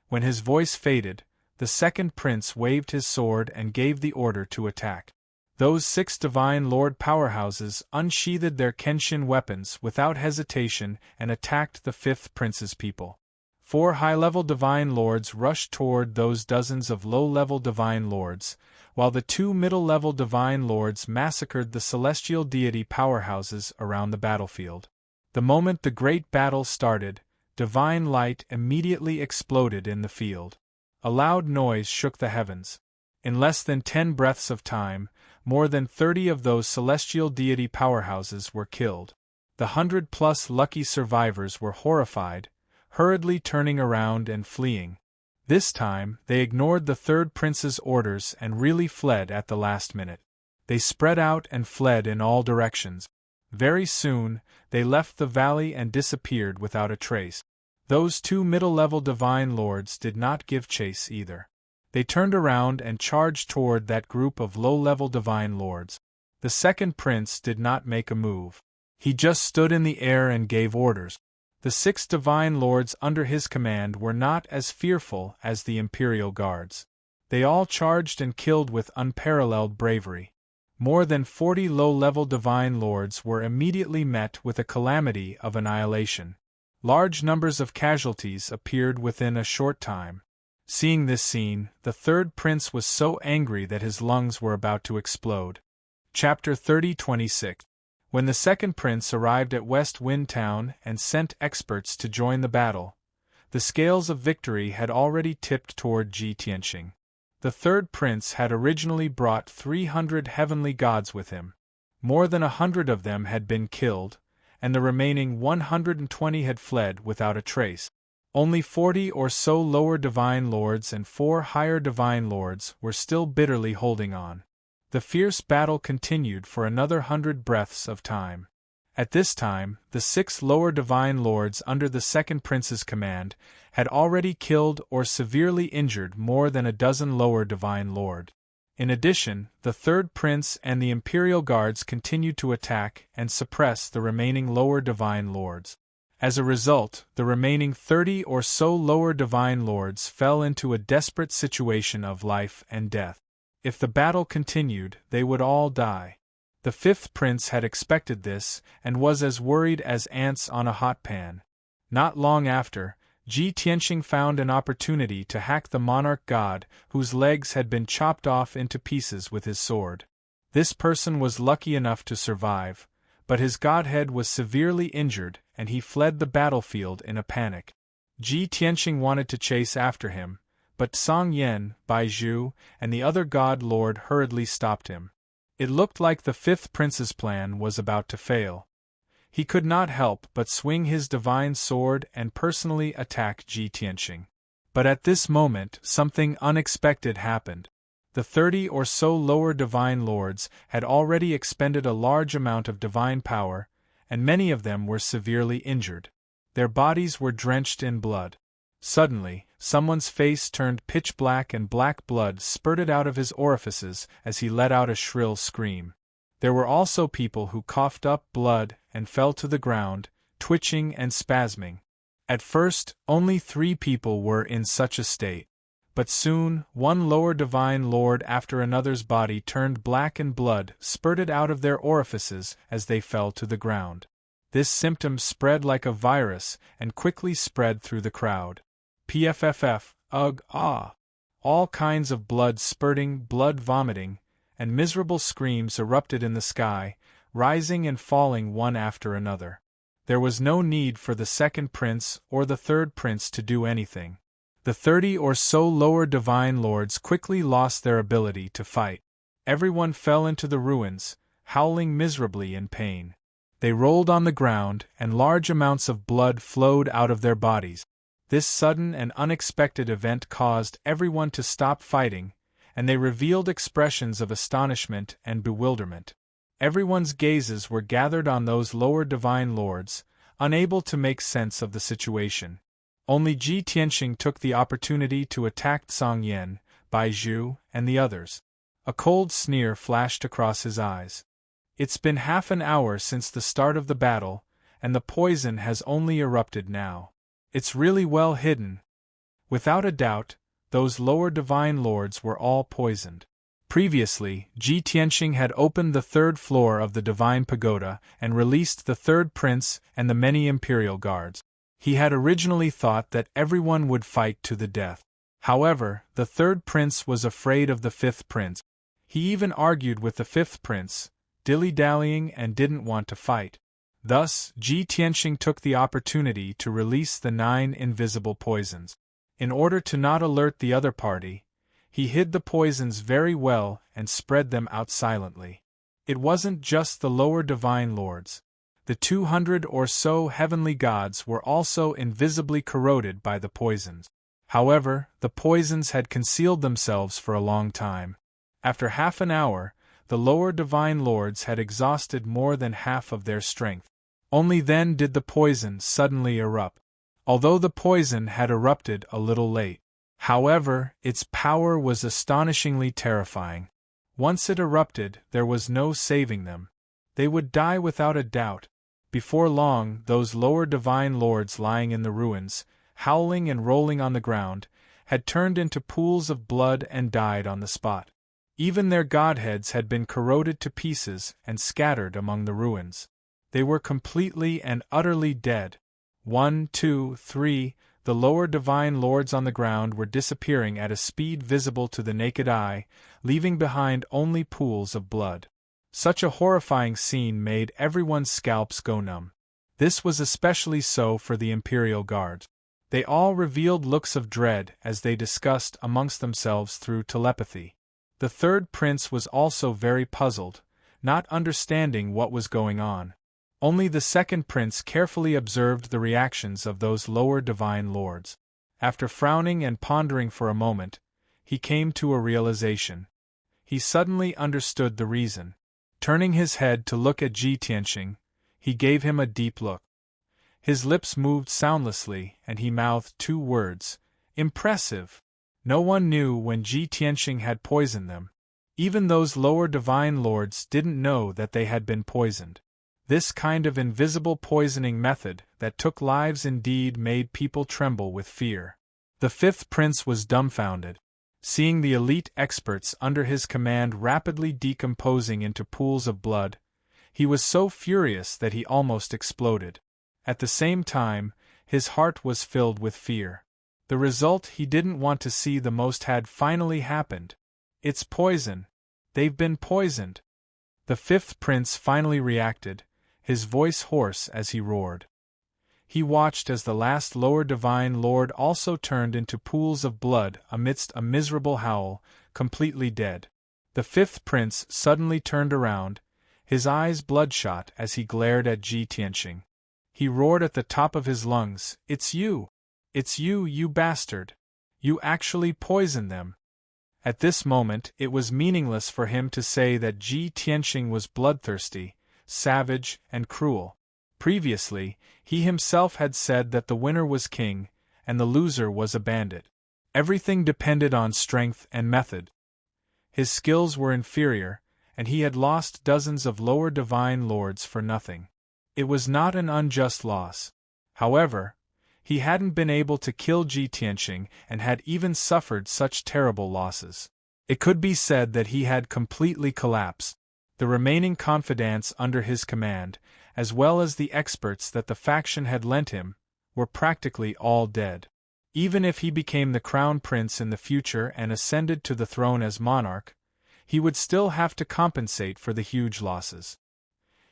When his voice faded, the second prince waved his sword and gave the order to attack. Those 6 divine lord powerhouses unsheathed their Kenshin weapons without hesitation and attacked the fifth prince's people. 4 high-level divine lords rushed toward those dozens of low-level divine lords, while the 2 middle-level divine lords massacred the celestial deity powerhouses around the battlefield. The moment the great battle started, divine light immediately exploded in the field. A loud noise shook the heavens. In less than 10 breaths of time, more than 30 of those celestial deity powerhouses were killed. The 100+ lucky survivors were horrified, hurriedly turning around and fleeing. This time, they ignored the third prince's orders and really fled at the last minute. They spread out and fled in all directions. Very soon, they left the valley and disappeared without a trace. Those 2 middle-level divine lords did not give chase either. They turned around and charged toward that group of low-level divine lords. The second prince did not make a move. He just stood in the air and gave orders. The 6 divine lords under his command were not as fearful as the imperial guards. They all charged and killed with unparalleled bravery. More than 40 low-level divine lords were immediately met with a calamity of annihilation. Large numbers of casualties appeared within a short time. Seeing this scene, the third prince was so angry that his lungs were about to explode. Chapter 30:26. When the second prince arrived at West Wind Town and sent experts to join the battle, the scales of victory had already tipped toward Ji Tianqing. The third prince had originally brought 300 heavenly gods with him. More than 100 of them had been killed, and the remaining 120 had fled without a trace. Only 40 or so lower divine lords and 4 higher divine lords were still bitterly holding on. The fierce battle continued for another 100 breaths of time. At this time, the 6 lower divine lords under the second prince's command had already killed or severely injured more than a dozen lower divine lord. In addition, the third prince and the imperial guards continued to attack and suppress the remaining lower divine lords. As a result, the remaining 30 or so lower divine lords fell into a desperate situation of life and death. If the battle continued, they would all die. The fifth prince had expected this and was as worried as ants on a hot pan. Not long after, Ji Tianqing found an opportunity to hack the monarch god whose legs had been chopped off into pieces with his sword. This person was lucky enough to survive, but his godhead was severely injured and he fled the battlefield in a panic. Ji Tianqing wanted to chase after him, but Song Yan, Bai Zhu, and the other god lord hurriedly stopped him. It looked like the fifth prince's plan was about to fail. He could not help but swing his divine sword and personally attack Ji Tianqing. But at this moment something unexpected happened. The 30 or so lower divine lords had already expended a large amount of divine power, and many of them were severely injured. Their bodies were drenched in blood. Suddenly, someone's face turned pitch black and black blood spurted out of his orifices as he let out a shrill scream. There were also people who coughed up blood and fell to the ground, twitching and spasming. At first, only 3 people were in such a state. But soon, one lower divine lord after another's body turned black and blood spurted out of their orifices as they fell to the ground. This symptom spread like a virus and quickly spread through the crowd. Pfff, ugh, ah! All kinds of blood spurting, blood vomiting, and miserable screams erupted in the sky, rising and falling one after another. There was no need for the second prince or the third prince to do anything. The 30 or so lower divine lords quickly lost their ability to fight. Everyone fell into the ruins, howling miserably in pain. They rolled on the ground, and large amounts of blood flowed out of their bodies. This sudden and unexpected event caused everyone to stop fighting, and they revealed expressions of astonishment and bewilderment. Everyone's gazes were gathered on those lower divine lords, unable to make sense of the situation. Only Ji Tianxing took the opportunity to attack Song Yan, Bai Zhu, and the others. A cold sneer flashed across his eyes. It's been half an hour since the start of the battle, and the poison has only erupted now. It's really well hidden. Without a doubt, those lower divine lords were all poisoned. Previously, Ji Tianxing had opened the third floor of the divine pagoda and released the third prince and the many imperial guards. He had originally thought that everyone would fight to the death. However, the third prince was afraid of the fifth prince. He even argued with the fifth prince, dilly-dallying, and didn't want to fight. Thus, Ji Tianxing took the opportunity to release the 9 invisible poisons. In order to not alert the other party, he hid the poisons very well and spread them out silently. It wasn't just the lower divine lords. The 200 or so heavenly gods were also invisibly corroded by the poisons. However, the poisons had concealed themselves for a long time. After half an hour, the lower divine lords had exhausted more than half of their strength. Only then did the poison suddenly erupt. Although the poison had erupted a little late. However, its power was astonishingly terrifying. Once it erupted, there was no saving them. They would die without a doubt. Before long, those lower divine lords lying in the ruins, howling and rolling on the ground, had turned into pools of blood and died on the spot. Even their godheads had been corroded to pieces and scattered among the ruins. They were completely and utterly dead. 1, 2, 3, the lower divine lords on the ground were disappearing at a speed visible to the naked eye, leaving behind only pools of blood. Such a horrifying scene made everyone's scalps go numb. This was especially so for the Imperial Guards. They all revealed looks of dread as they discussed amongst themselves through telepathy. The third prince was also very puzzled, not understanding what was going on. Only the second prince carefully observed the reactions of those lower divine lords. After frowning and pondering for a moment, he came to a realization. He suddenly understood the reason. Turning his head to look at Ji Tianxing, he gave him a deep look. His lips moved soundlessly, and he mouthed 2 words, "Impressive." No one knew when Ji Tianxing had poisoned them. Even those lower divine lords didn't know that they had been poisoned. This kind of invisible poisoning method that took lives indeed made people tremble with fear. The fifth prince was dumbfounded. Seeing the elite experts under his command rapidly decomposing into pools of blood, he was so furious that he almost exploded. At the same time, his heart was filled with fear. The result he didn't want to see the most had finally happened. It's poison. They've been poisoned. The fifth prince finally reacted, his voice hoarse as he roared. He watched as the last lower divine lord also turned into pools of blood amidst a miserable howl, completely dead. The fifth prince suddenly turned around, his eyes bloodshot as he glared at Ji Tianxing. He roared at the top of his lungs, "It's you! It's you, you bastard! You actually poisoned them!" At this moment, it was meaningless for him to say that Ji Tianxing was bloodthirsty, savage, and cruel. Previously, he himself had said that the winner was king, and the loser was a bandit. Everything depended on strength and method. His skills were inferior, and he had lost dozens of lower divine lords for nothing. It was not an unjust loss. However, he hadn't been able to kill Ji Tianxing and had even suffered such terrible losses. It could be said that he had completely collapsed. The remaining confidants under his command, as well as the experts that the faction had lent him, were practically all dead. Even if he became the crown prince in the future and ascended to the throne as monarch, he would still have to compensate for the huge losses.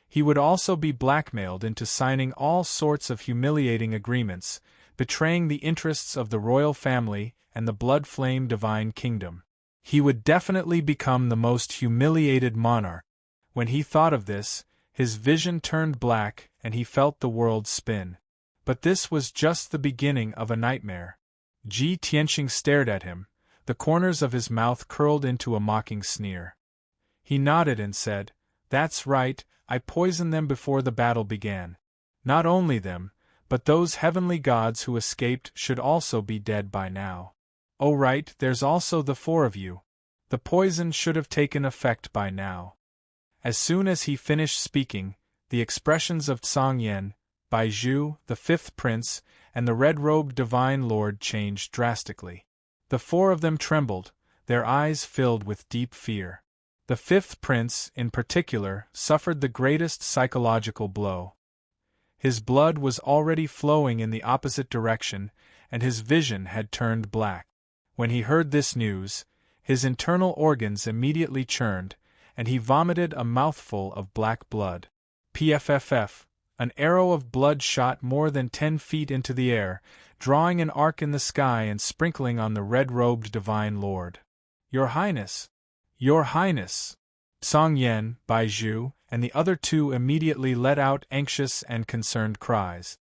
He would also be blackmailed into signing all sorts of humiliating agreements, betraying the interests of the royal family and the blood-flame divine kingdom. He would definitely become the most humiliated monarch. When he thought of this, his vision turned black and he felt the world spin. But this was just the beginning of a nightmare. Ji Tianqing stared at him, the corners of his mouth curled into a mocking sneer. He nodded and said, "That's right, I poisoned them before the battle began. Not only them, but those heavenly gods who escaped should also be dead by now. Oh right, there's also the 4 of you. The poison should have taken effect by now." As soon as he finished speaking, the expressions of Song Yan, Bai Zhu, the 5th prince, and the red-robed divine lord changed drastically. The 4 of them trembled, their eyes filled with deep fear. The 5th prince, in particular, suffered the greatest psychological blow. His blood was already flowing in the opposite direction, and his vision had turned black. When he heard this news, his internal organs immediately churned, and he vomited a mouthful of black blood. Pfff! An arrow of blood shot more than 10 feet into the air, drawing an arc in the sky and sprinkling on the red-robed divine lord. "Your Highness! Your Highness!" Song Yan, Bai Zhu, and the other 2 immediately let out anxious and concerned cries.